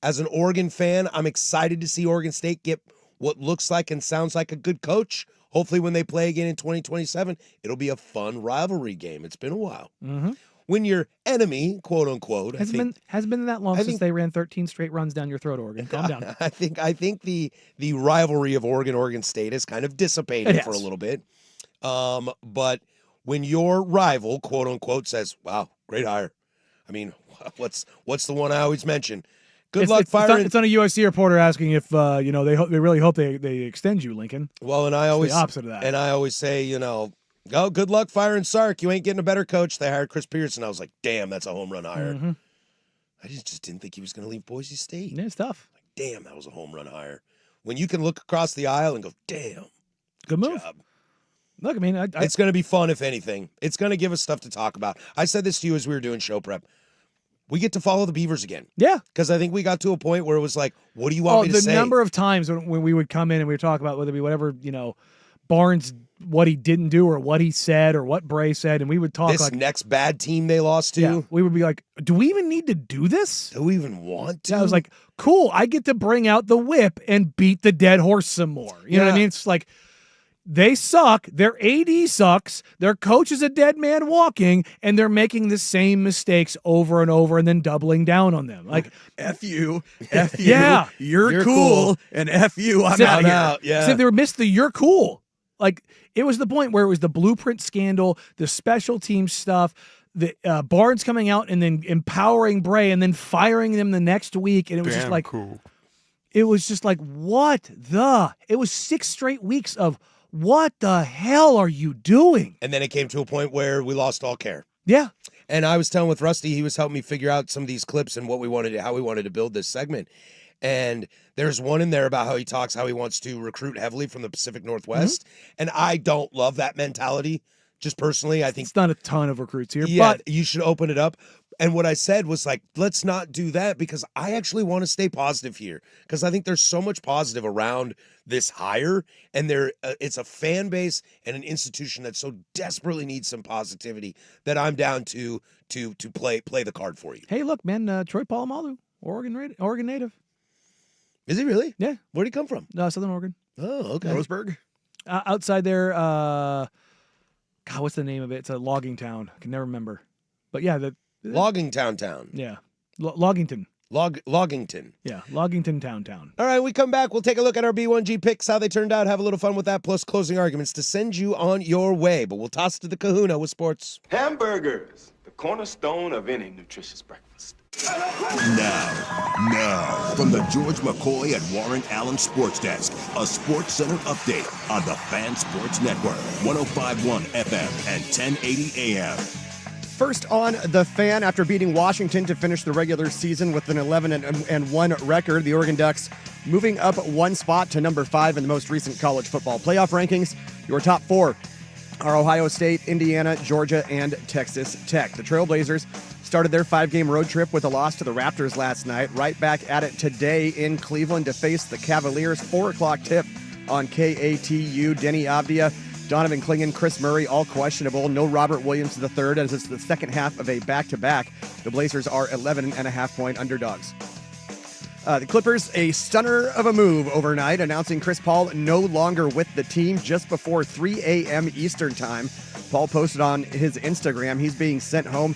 As an Oregon fan, I'm excited to see Oregon State get what looks like and sounds like a good coach. Hopefully when they play again in 2027, it'll be a fun rivalry game. It's been a while. Mm-hmm. When your enemy, quote unquote, Hasn't been that long since they ran 13 straight runs down your throat, Oregon. Calm down. I think the rivalry of Oregon State has kind of dissipated for a little bit. But when your rival, quote unquote, says, "Wow, great hire," I mean, what's the one I always mention? Good luck firing. It's on a USC reporter asking if they really hope they extend you, Lincoln. Well, and I always the opposite of that. And I always say, go good luck firing Sark. You ain't getting a better coach. They hired Chris Pearson. I was like, damn, that's a home run hire. Mm-hmm. I just didn't think he was going to leave Boise State. Yeah, it's tough. Like, damn, that was a home run hire. When you can look across the aisle and go, damn, good move. Job. Look, I mean, it's going to be fun, if anything. It's going to give us stuff to talk about. I said this to you as we were doing show prep. We get to follow the Beavers again. Yeah. Because I think we got to a point where it was like, what do you want me to say? The number of times when we would come in and we would talk about whether it be whatever, Barnes, what he didn't do or what he said or what Bray said, and we would talk this next bad team they lost to. Yeah, we would be like, do we even need to do this? Do we even want to? Yeah, I was like, cool, I get to bring out the whip and beat the dead horse some more. You know what I mean? It's like, they suck. Their AD sucks. Their coach is a dead man walking, and they're making the same mistakes over and over and then doubling down on them. Like, F you, F you, yeah, you're cool, and F you, I'm out here. Yeah. Except they were missed the you're cool. Like, it was the point where it was the blueprint scandal, the special team stuff, the Barnes coming out and then empowering Bray and then firing them the next week. And it was just like, cool. It was just like, it was 6 straight weeks of, what the hell are you doing? And then it came to a point where we lost all care. Yeah. And I was telling with Rusty, he was helping me figure out some of these clips and how we wanted to build this segment. And there's one in there about how he wants to recruit heavily from the Pacific Northwest. Mm-hmm. And I don't love that mentality. Just personally, I think it's not a ton of recruits here, yeah, but you should open it up. And what I said was like, let's not do that because I actually want to stay positive here because I think there's so much positive around this hire, and it's a fan base and an institution that so desperately needs some positivity that I'm down to play the card for you. Hey, look, man, Troy Polamalu, Oregon native. Is he really? Yeah. Where'd he come from? Southern Oregon. Oh, okay. Roseburg? Outside there, God, what's the name of it? It's a logging town. I can never remember. But yeah, Logging town. Yeah. Loggington. Loggington. Yeah, Loggington town. All right, we come back. We'll take a look at our B1G picks, how they turned out, have a little fun with that, plus closing arguments to send you on your way. But we'll toss to the kahuna with sports. Hamburgers, the cornerstone of any nutritious breakfast. Now, from the George McCoy and Warren Allen Sports Desk, a Sports Center update on the Fan Sports Network, 105.1 FM and 1080 AM. First on The Fan, after beating Washington to finish the regular season with an 11-1 record, the Oregon Ducks moving up 1 spot to number 5 in the most recent college football playoff rankings. Your top 4 are Ohio State, Indiana, Georgia, and Texas Tech. The Trailblazers started their 5-game road trip with a loss to the Raptors last night. Right back at it today in Cleveland to face the Cavaliers. 4 o'clock tip on KATU. Denny Avdia, Donovan Clingan, Chris Murray, all questionable. No Robert Williams III, as it's the second half of a back-to-back. The Blazers are 11.5-point underdogs. The Clippers, a stunner of a move overnight, announcing Chris Paul no longer with the team just before 3 a.m. Eastern time. Paul posted on his Instagram he's being sent home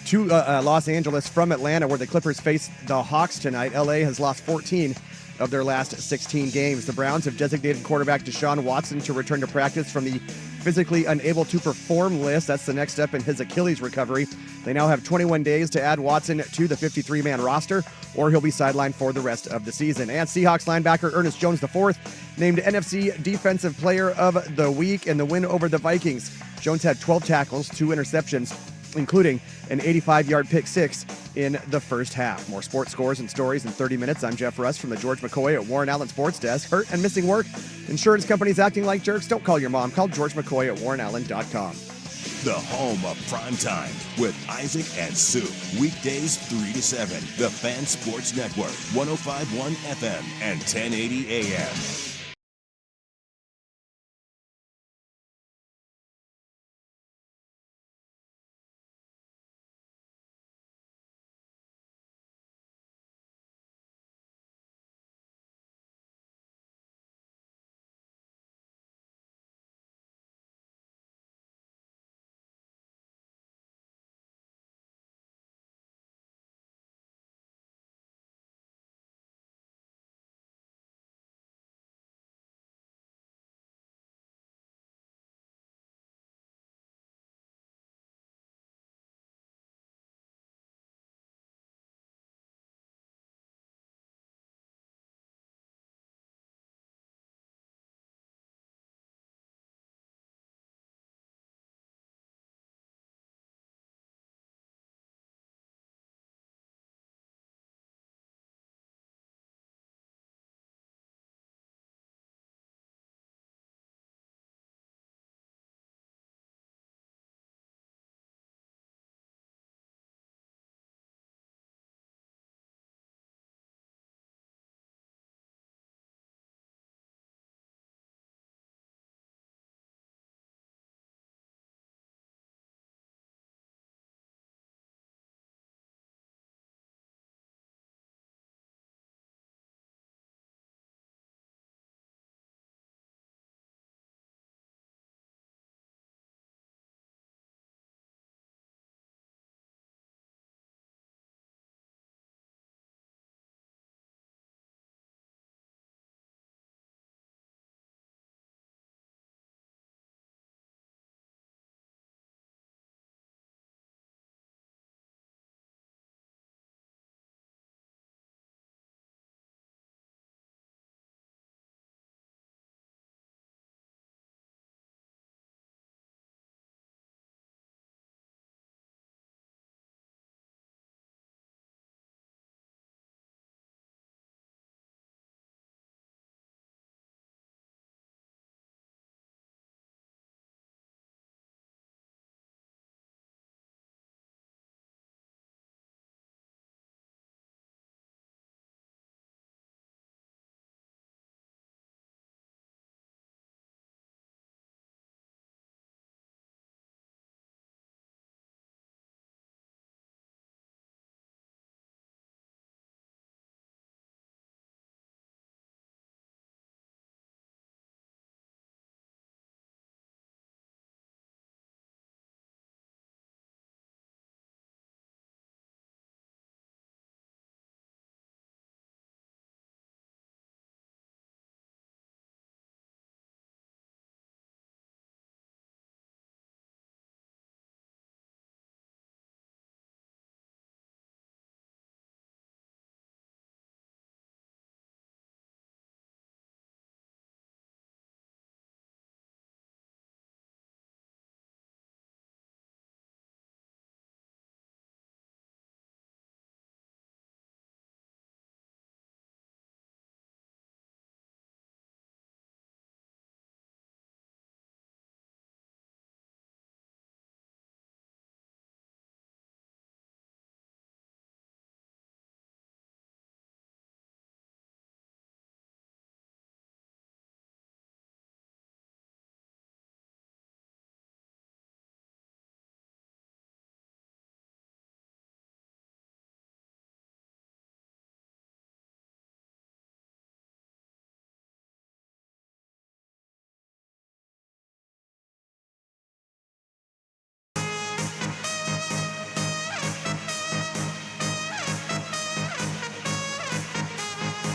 to Los Angeles from Atlanta, where the Clippers face the Hawks tonight. LA has lost 14 of their last 16 games. The Browns have designated quarterback Deshaun Watson to return to practice from the physically unable to perform list. That's the next step in his Achilles recovery. They now have 21 days to add Watson to the 53-man roster, or he'll be sidelined for the rest of the season. And Seahawks linebacker Ernest Jones IV named NFC Defensive Player of the Week in the win over the Vikings. Jones had 12 tackles, 2 interceptions, including an 85-yard pick six in the first half. More sports scores and stories in 30 minutes. I'm Jeff Russ from the George McCoy at Warren Allen Sports Desk. Hurt and missing work? Insurance companies acting like jerks? Don't call your mom. Call George McCoy at warrenallen.com. The home of prime time with Isaac and Sue. Weekdays 3 to 7. The Fan Sports Network. 105.1 FM and 1080 AM.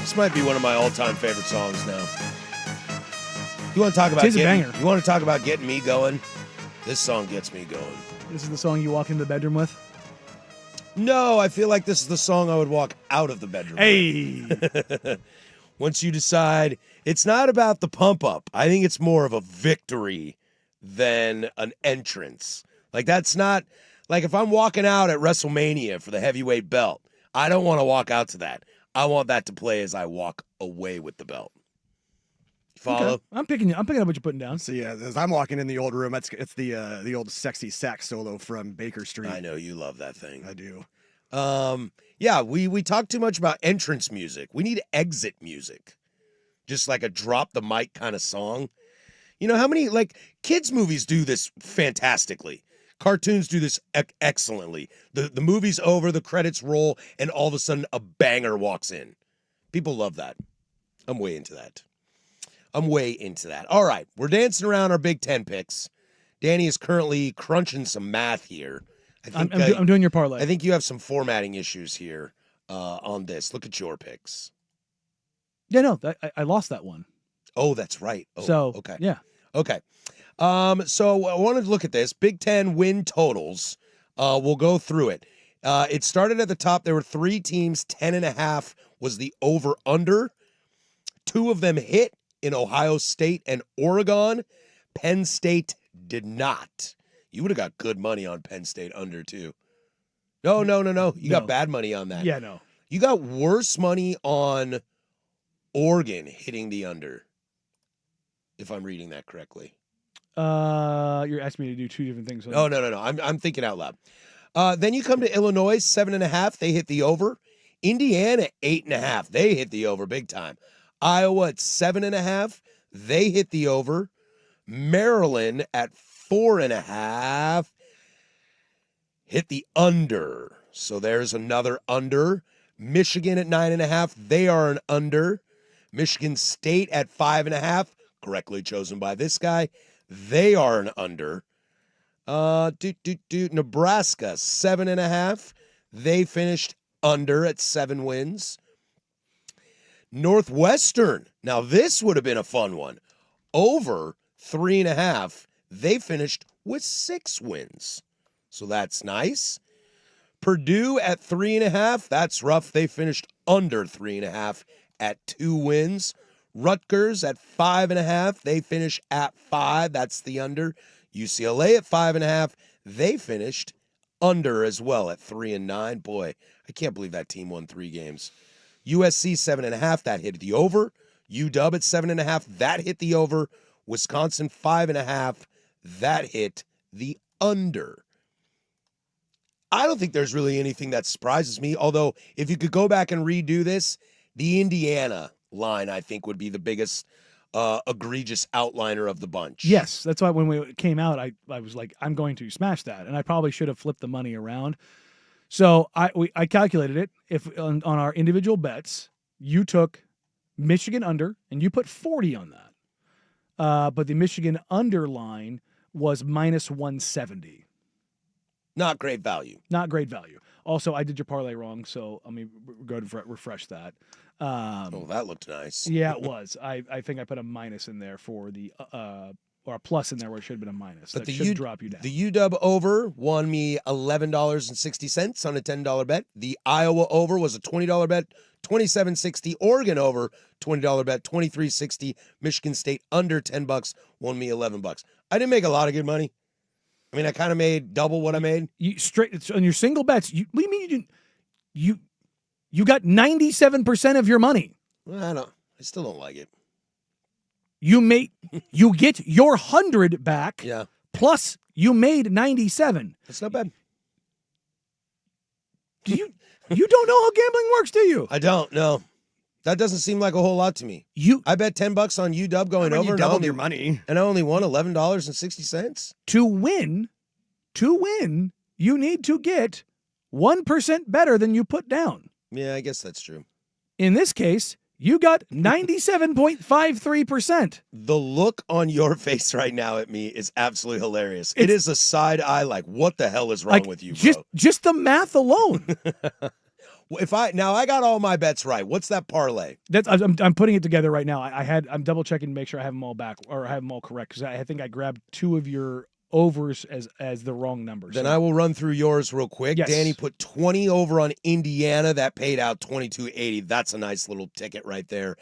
This might be one of my all-time favorite songs now. You want to talk about It's a banger. You want to talk about getting me going? This song gets me going. This is the song you walk into the bedroom with? No, I feel like this is the song I would walk out of the bedroom Hey! Once you decide, it's not about the pump up. I think it's more of a victory than an entrance. Like, that's not, Like if I'm walking out at WrestleMania for the heavyweight belt, I don't want to walk out to that. I want that to play as I walk away with the belt. Follow? Okay. I'm picking up what you're putting down. So yeah, as I'm walking in the old room, it's the old sexy sax solo from Baker Street. I know you love that thing. I do. Yeah, we talk too much about entrance music. We need exit music. Just like a drop the mic kind of song. You know how many like kids movies do this fantastically. Cartoons do this excellently. The movie's over, the credits roll, and all of a sudden a banger walks in. People love that. I'm way into that. All right, we're dancing around our Big Ten picks. Danny is currently crunching some math here. I'm doing your parlay. I think you have some formatting issues here on this. Look at your picks. Yeah, no, I lost that one. Oh, that's right. Oh, so, okay. Yeah. Okay. So I wanted to look at this. Big Ten win totals. We'll go through it. It started at the top. There were 3 teams. 10.5 was the over-under. 2 of them hit in Ohio State and Oregon. Penn State did not. You would have got good money on Penn State under, too. No. You got bad money on that. Yeah, no. You got worse money on Oregon hitting the under, if I'm reading that correctly. You're asking me to do 2 different things. No. I'm thinking out loud. Then you come to Illinois, 7.5. They hit the over. Indiana, 8.5. They hit the over big time. Iowa at 7.5. They hit the over. Maryland at 4.5. Hit the under. So there's another under. Michigan at 9.5. They are an under. Michigan State at 5.5. Correctly chosen by this guy. They are an under. Nebraska, 7.5. They finished under at 7 wins. Northwestern. Now, this would have been a fun one. Over 3.5. They finished with 6 wins. So that's nice. Purdue at 3.5. That's rough. They finished under 3.5 at 2 wins. Rutgers at 5.5. They finish at 5. That's the under. UCLA at 5.5. They finished under as well at 3-9. Boy, I can't believe that team won 3 games. USC 7.5. That hit the over. UW at 7.5. That hit the over. Wisconsin 5.5. That hit the under. I don't think there's really anything that surprises me. Although, if you could go back and redo this, the Indiana line, I think, would be the biggest egregious outliner of the bunch. Yes, that's why when we came out, I was like, I'm going to smash that, and I probably should have flipped the money around. So I calculated it. If on our individual bets, you took Michigan under, and you put 40 on that, but the Michigan under line was minus 170. Not great value. Not great value. Also, I did your parlay wrong, so let me go to refresh that. That looked nice. Yeah, it was. I think I put a minus in there for the or a plus in there where it should have been a minus. But that should drop you down. The UW over won me $11.60 on a $10 bet. The Iowa over was a $20 bet, $27.60. Oregon over, $20 bet, $23.60. Michigan State under $10 won me $11. I didn't make a lot of good money. I mean, I kind of made double what I made. You straight on your single bets. What do you mean you got 97% of your money? I still don't like it. You get your 100 back. Yeah. Plus you made 97. That's not bad. You don't know how gambling works, do you? I don't know. That doesn't seem like a whole lot to me. I bet $10 on UW going over. You doubled your money, and I only won $11.60. To win, you need to get 1% better than you put down. Yeah, I guess that's true. In this case, you got 97.53%. The look on your face right now at me is absolutely hilarious. It is a side eye like, what the hell is wrong with you, bro? Just the math alone. I got all my bets right. What's that parlay? I'm putting it together right now. I'm double checking to make sure I have them all back or I have them all correct because I think I grabbed 2 of your overs as the wrong number. Then So I will run through yours real quick. Yes. Danny put 20 over on Indiana. That paid out 22.80. That's a nice little ticket right there.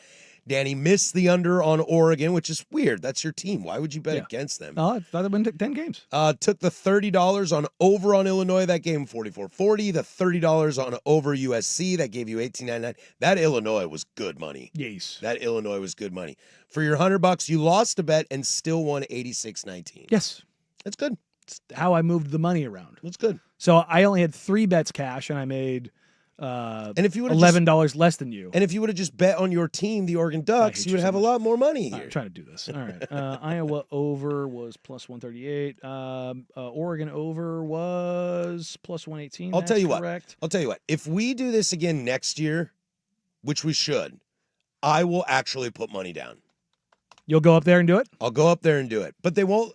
Danny missed the under on Oregon, which is weird. That's your team. Why would you bet Yeah. against them? I thought they went 10 games. Took the $30 on over on Illinois. That gave him 44.40. The $30 on over USC. That gave you 18.99. That Illinois was good money. Yes. That Illinois was good money. For your $100, you lost a bet and still won 86.19. Yes. That's good. It's how I moved the money around. That's good. So I only had 3 bets cash, and I made And if you would $11 less than you. And if you would have just bet on your team, the Oregon Ducks, you would have a lot more money here. I'm trying to do this. All right. Iowa over was plus 138. Oregon over was plus 118. I'll tell you correct. what. I'll tell you what. If we do this again next year, which we should, I will actually put money down. You'll go up there and do it? I'll go up there and do it. But they won't.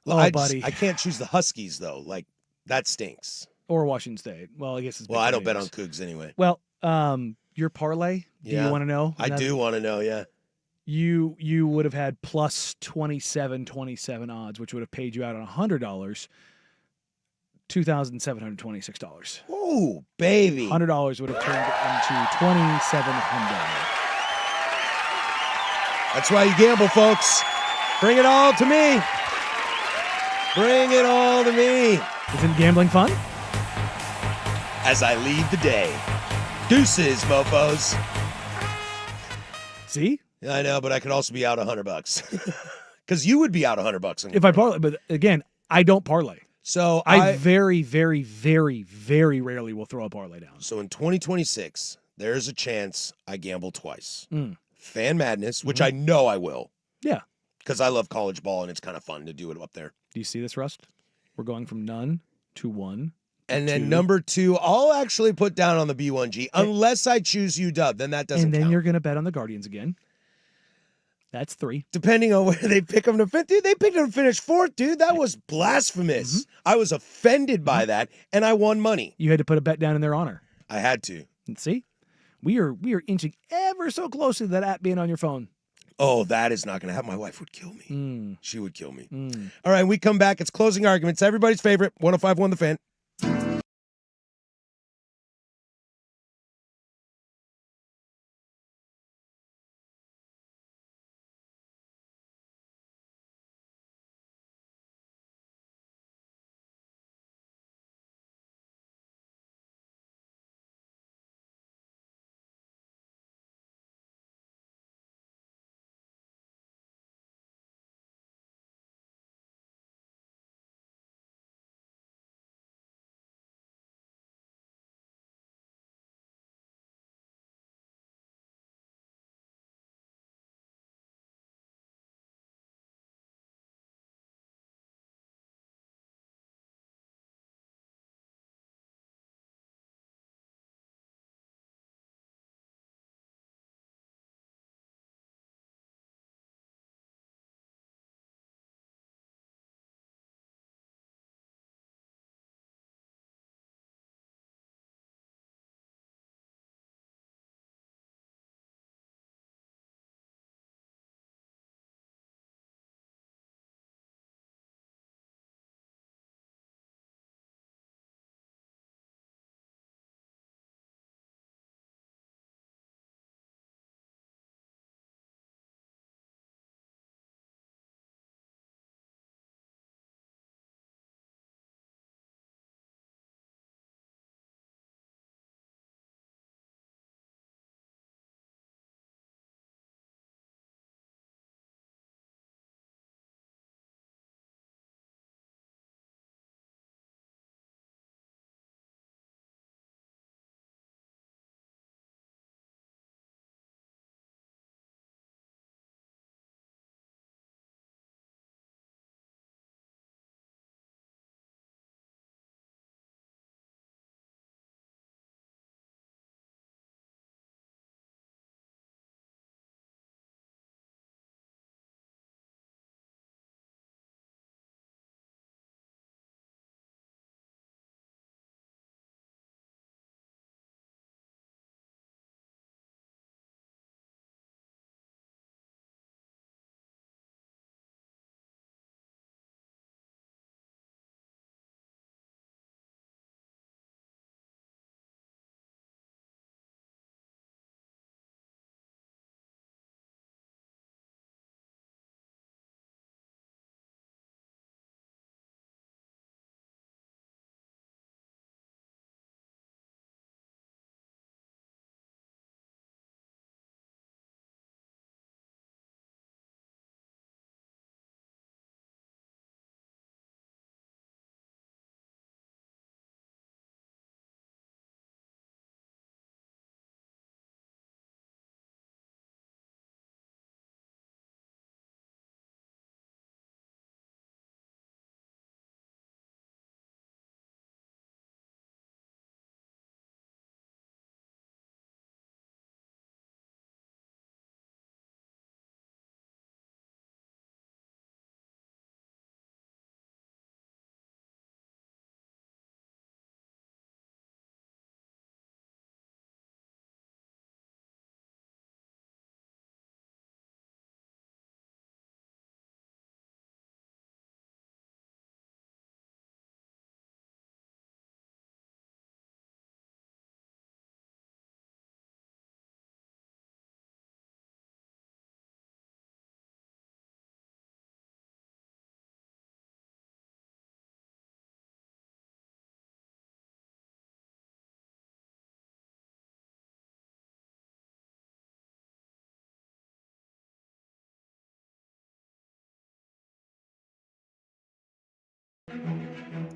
Oh, buddy. I can't choose the Huskies, though. Like, that stinks. Or Washington State. Well, I guess it's Well, I don't bet Vegas. on Cougs anyway. Well, your parlay, do you want to know? I do want to know, yeah. You would have had plus 27 odds, which would have paid you out on $100, $2,726. Oh, baby. $100 would have turned into $2,700. That's why you gamble, folks. Bring it all to me. Bring it all to me. Isn't gambling fun? As I lead the day. Deuces, mofos. See? I know, but I could also be out $100. Because you would be out $100. If I parlay, but again, I don't parlay. So I very, very, very, very rarely will throw a parlay down. So in 2026, there's a chance I gamble twice. Mm. Fan Madness, which I know I will. Yeah. Because I love college ball and it's kind of fun to do it up there. Do you see this, Rust? We're going from none to 1. And then 2. number 2, I'll actually put down on the B1G unless I choose UW. Then that doesn't And then count. you're going to bet on the Guardians again. That's 3. Depending on where they pick them to finish. Dude, they picked them to finish 4th, dude. That was blasphemous. I was offended by that, and I won money. You had to put a bet down in their honor. I had to. And see? We are inching ever so close to that app being on your phone. Oh, that is not going to happen. My wife would kill me. Mm. She would kill me. Mm. All right, we come back. It's closing arguments. Everybody's favorite, 105.1 The Fan.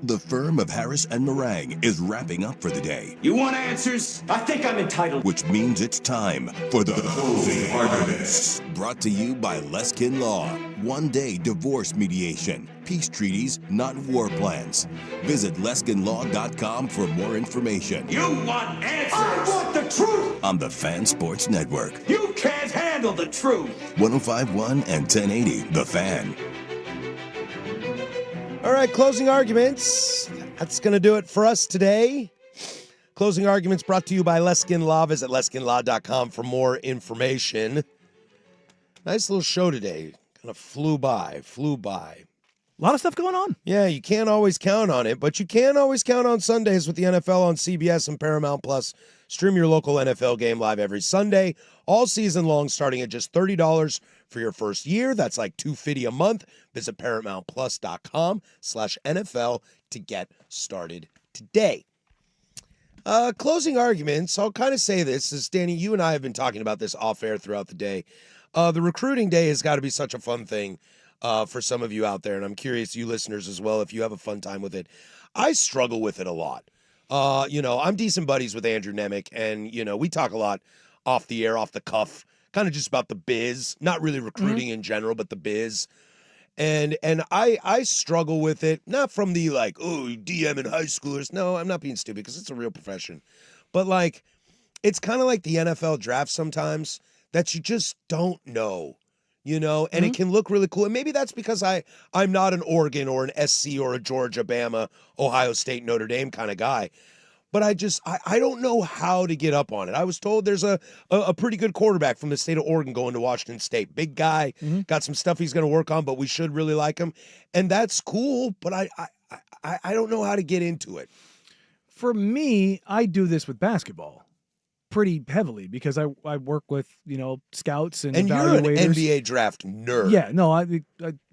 The firm of Harris and Meringue is wrapping up for the day, You want answers? I think I'm entitled. which means it's time for the closing arguments. Brought to you by Leskin Law. One-day divorce mediation. Peace treaties, not war plans. Visit LeskinLaw.com for more information. You want answers? I want the truth. On the Fan Sports Network. You can't handle the truth. 105.1 and 1080, The Fan. All right, closing arguments. That's going to do it for us today. Closing arguments brought to you by Leskin Law. Visit LeskinLaw.com for more information. Nice little show today. Kind of flew by. A lot of stuff going on. Yeah, you can't always count on it, but you can always count on Sundays with the NFL on CBS and Paramount Plus. Stream your local NFL game live every Sunday, all season long, starting at just $30 for your first year. That's like $250 a month. Visit ParamountPlus.com/NFL to get started today. Closing arguments. I'll kind of say this, as Danny, you and I have been talking about this off air throughout the day. The recruiting day has got to be such a fun thing for some of you out there, and I'm curious, you listeners as well, if you have a fun time with it. I struggle with it a lot. I'm decent buddies with Andrew Nemec, and, we talk a lot off the air, off the cuff, kind of just about the biz, not really recruiting in general, but the biz. And I struggle with it, not from the DM in high schoolers. No, I'm not being stupid because it's a real profession. But it's kind of like the NFL draft sometimes that you just don't know, and it can look really cool. And maybe that's because I'm not an Oregon or an SC or a Georgia, Bama, Ohio State, Notre Dame kind of guy. But I don't know how to get up on it. I was told there's a pretty good quarterback from the state of Oregon going to Washington State. Big guy, got some stuff he's going to work on, but we should really like him. And that's cool, but I don't know how to get into it. For me, I do this with basketball pretty heavily because I work with, scouts and you're an evaluators. NBA draft nerd. Yeah, no,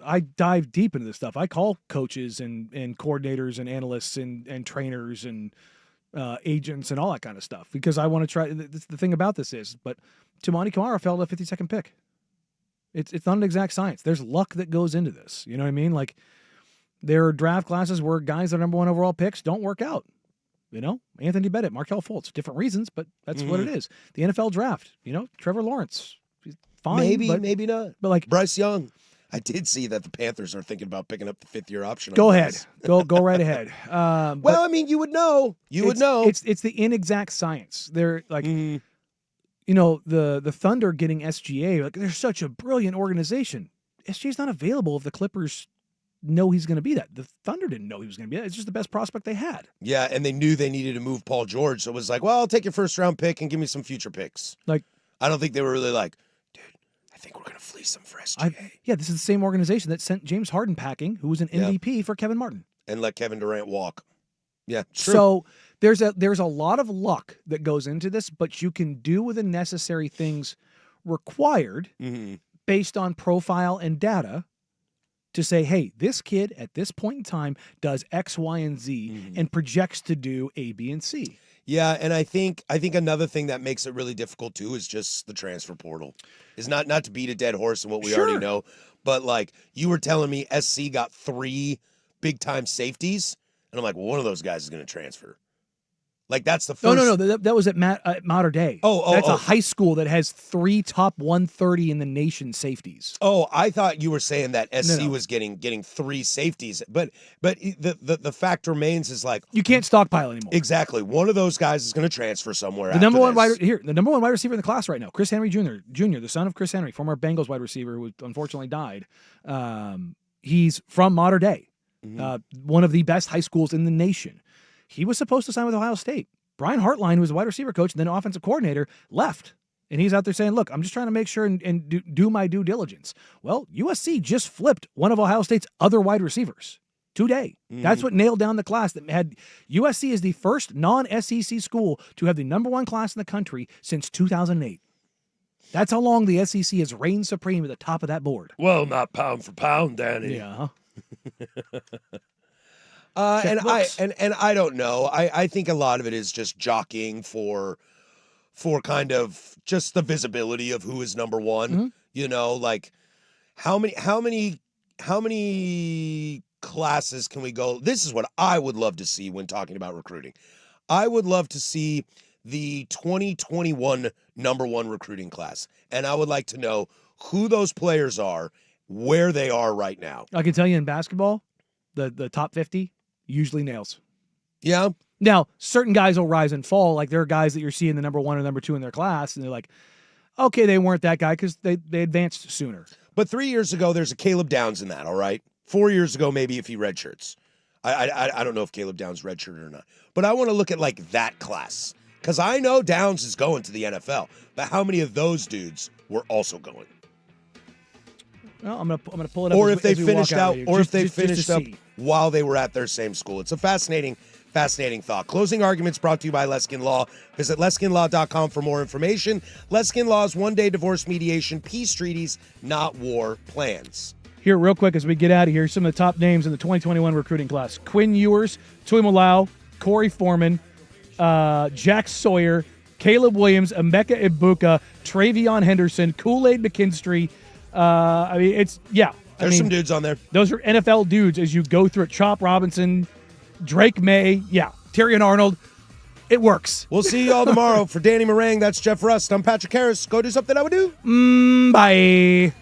I dive deep into this stuff. I call coaches and coordinators and analysts and trainers and agents and all that kind of stuff because I want to try. The thing about this is, but Tumani Kamara fell at a 52nd pick. It's not an exact science. There's luck that goes into this. You know what I mean? There are draft classes where guys that are number one overall picks don't work out. Anthony Bennett, Markelle Fultz, different reasons, but that's what it is. The NFL draft, Trevor Lawrence, fine. Maybe not. But Bryce Young. I did see that the Panthers are thinking about picking up the fifth-year option. Go ahead. Go right ahead. You would know. Would know. It's the inexact science. They're the Thunder getting SGA. They're such a brilliant organization. SGA's not available if the Clippers know he's going to be that. The Thunder didn't know he was going to be that. It's just the best prospect they had. Yeah, and they knew they needed to move Paul George, so it was I'll take your first-round pick and give me some future picks. I don't think they were really dude, I think we're going to fleece them for SGA. This is the same organization that sent James Harden packing, who was an MVP for Kevin Martin. And let Kevin Durant walk. Yeah, true. So there's a lot of luck that goes into this, but you can do with the necessary things required based on profile and data to say, hey, this kid at this point in time does X, Y, and Z and projects to do A, B, and C. Yeah, and I think another thing that makes it really difficult too is just the transfer portal. Is not to beat a dead horse in what we already know, but you were telling me SC got 3 big time safeties, and I'm like, well, one of those guys is going to transfer. That's the first. No. That was at Mater Dei. That's a high school that has 3 top 130 in the nation safeties. Oh, I thought you were saying that SC was getting 3 safeties, but the fact remains is you can't stockpile anymore. Exactly, one of those guys is going to transfer somewhere. The number one wide receiver in the class right now, Chris Henry Jr., the son of Chris Henry, former Bengals wide receiver who unfortunately died. He's from Mater Dei, one of the best high schools in the nation. He was supposed to sign with Ohio State. Brian Hartline, who was a wide receiver coach and then offensive coordinator, left. And he's out there saying, look, I'm just trying to make sure and do my due diligence. Well, USC just flipped one of Ohio State's other wide receivers today. That's what nailed down the class that had USC is the first non-SEC school to have the number 1 class in the country since 2008. That's how long the SEC has reigned supreme at the top of that board. Well, not pound for pound, Danny. Yeah. And I don't know. I think a lot of it is just jockeying for kind of just the visibility of who is number 1. How many classes can we go? This is what I would love to see when talking about recruiting. I would love to see the 2021 number 1 recruiting class. And I would like to know who those players are, where they are right now. I can tell you in basketball, the top 50 usually nails. Yeah. Now, certain guys will rise and fall. Like there are guys that you're seeing the number 1 or number 2 in their class, and they're like, okay, they weren't that guy because they advanced sooner. But 3 years ago, there's a Caleb Downs in that, all right? 4 years ago, maybe if he redshirts. I don't know if Caleb Downs redshirted or not. But I want to look at like that class. Because I know Downs is going to the NFL. But how many of those dudes were also going? Well, I'm gonna pull it up. Or as if they we walk finished of out, here, or just- if they just to finished up see. while they were at their same school. It's a fascinating thought. Closing arguments brought to you by Leskin Law. Visit leskinlaw.com for more information. Leskin Law's one-day divorce mediation, peace treaties, not war plans. Here, real quick, as we get out of here, some of the top names in the 2021 recruiting class: Quinn Ewers, Tuimalau, Corey Foreman, Jack Sawyer, Caleb Williams, Emeka Ibuka, Travion Henderson, Kool-Aid McKinstry. There's some dudes on there. Those are NFL dudes as you go through it. Chop Robinson, Drake May, Terrion Arnold. It works. We'll see you all tomorrow. For Danny Morang, that's Jeff Rust. I'm Patrick Harris. Go do something I would do. Bye.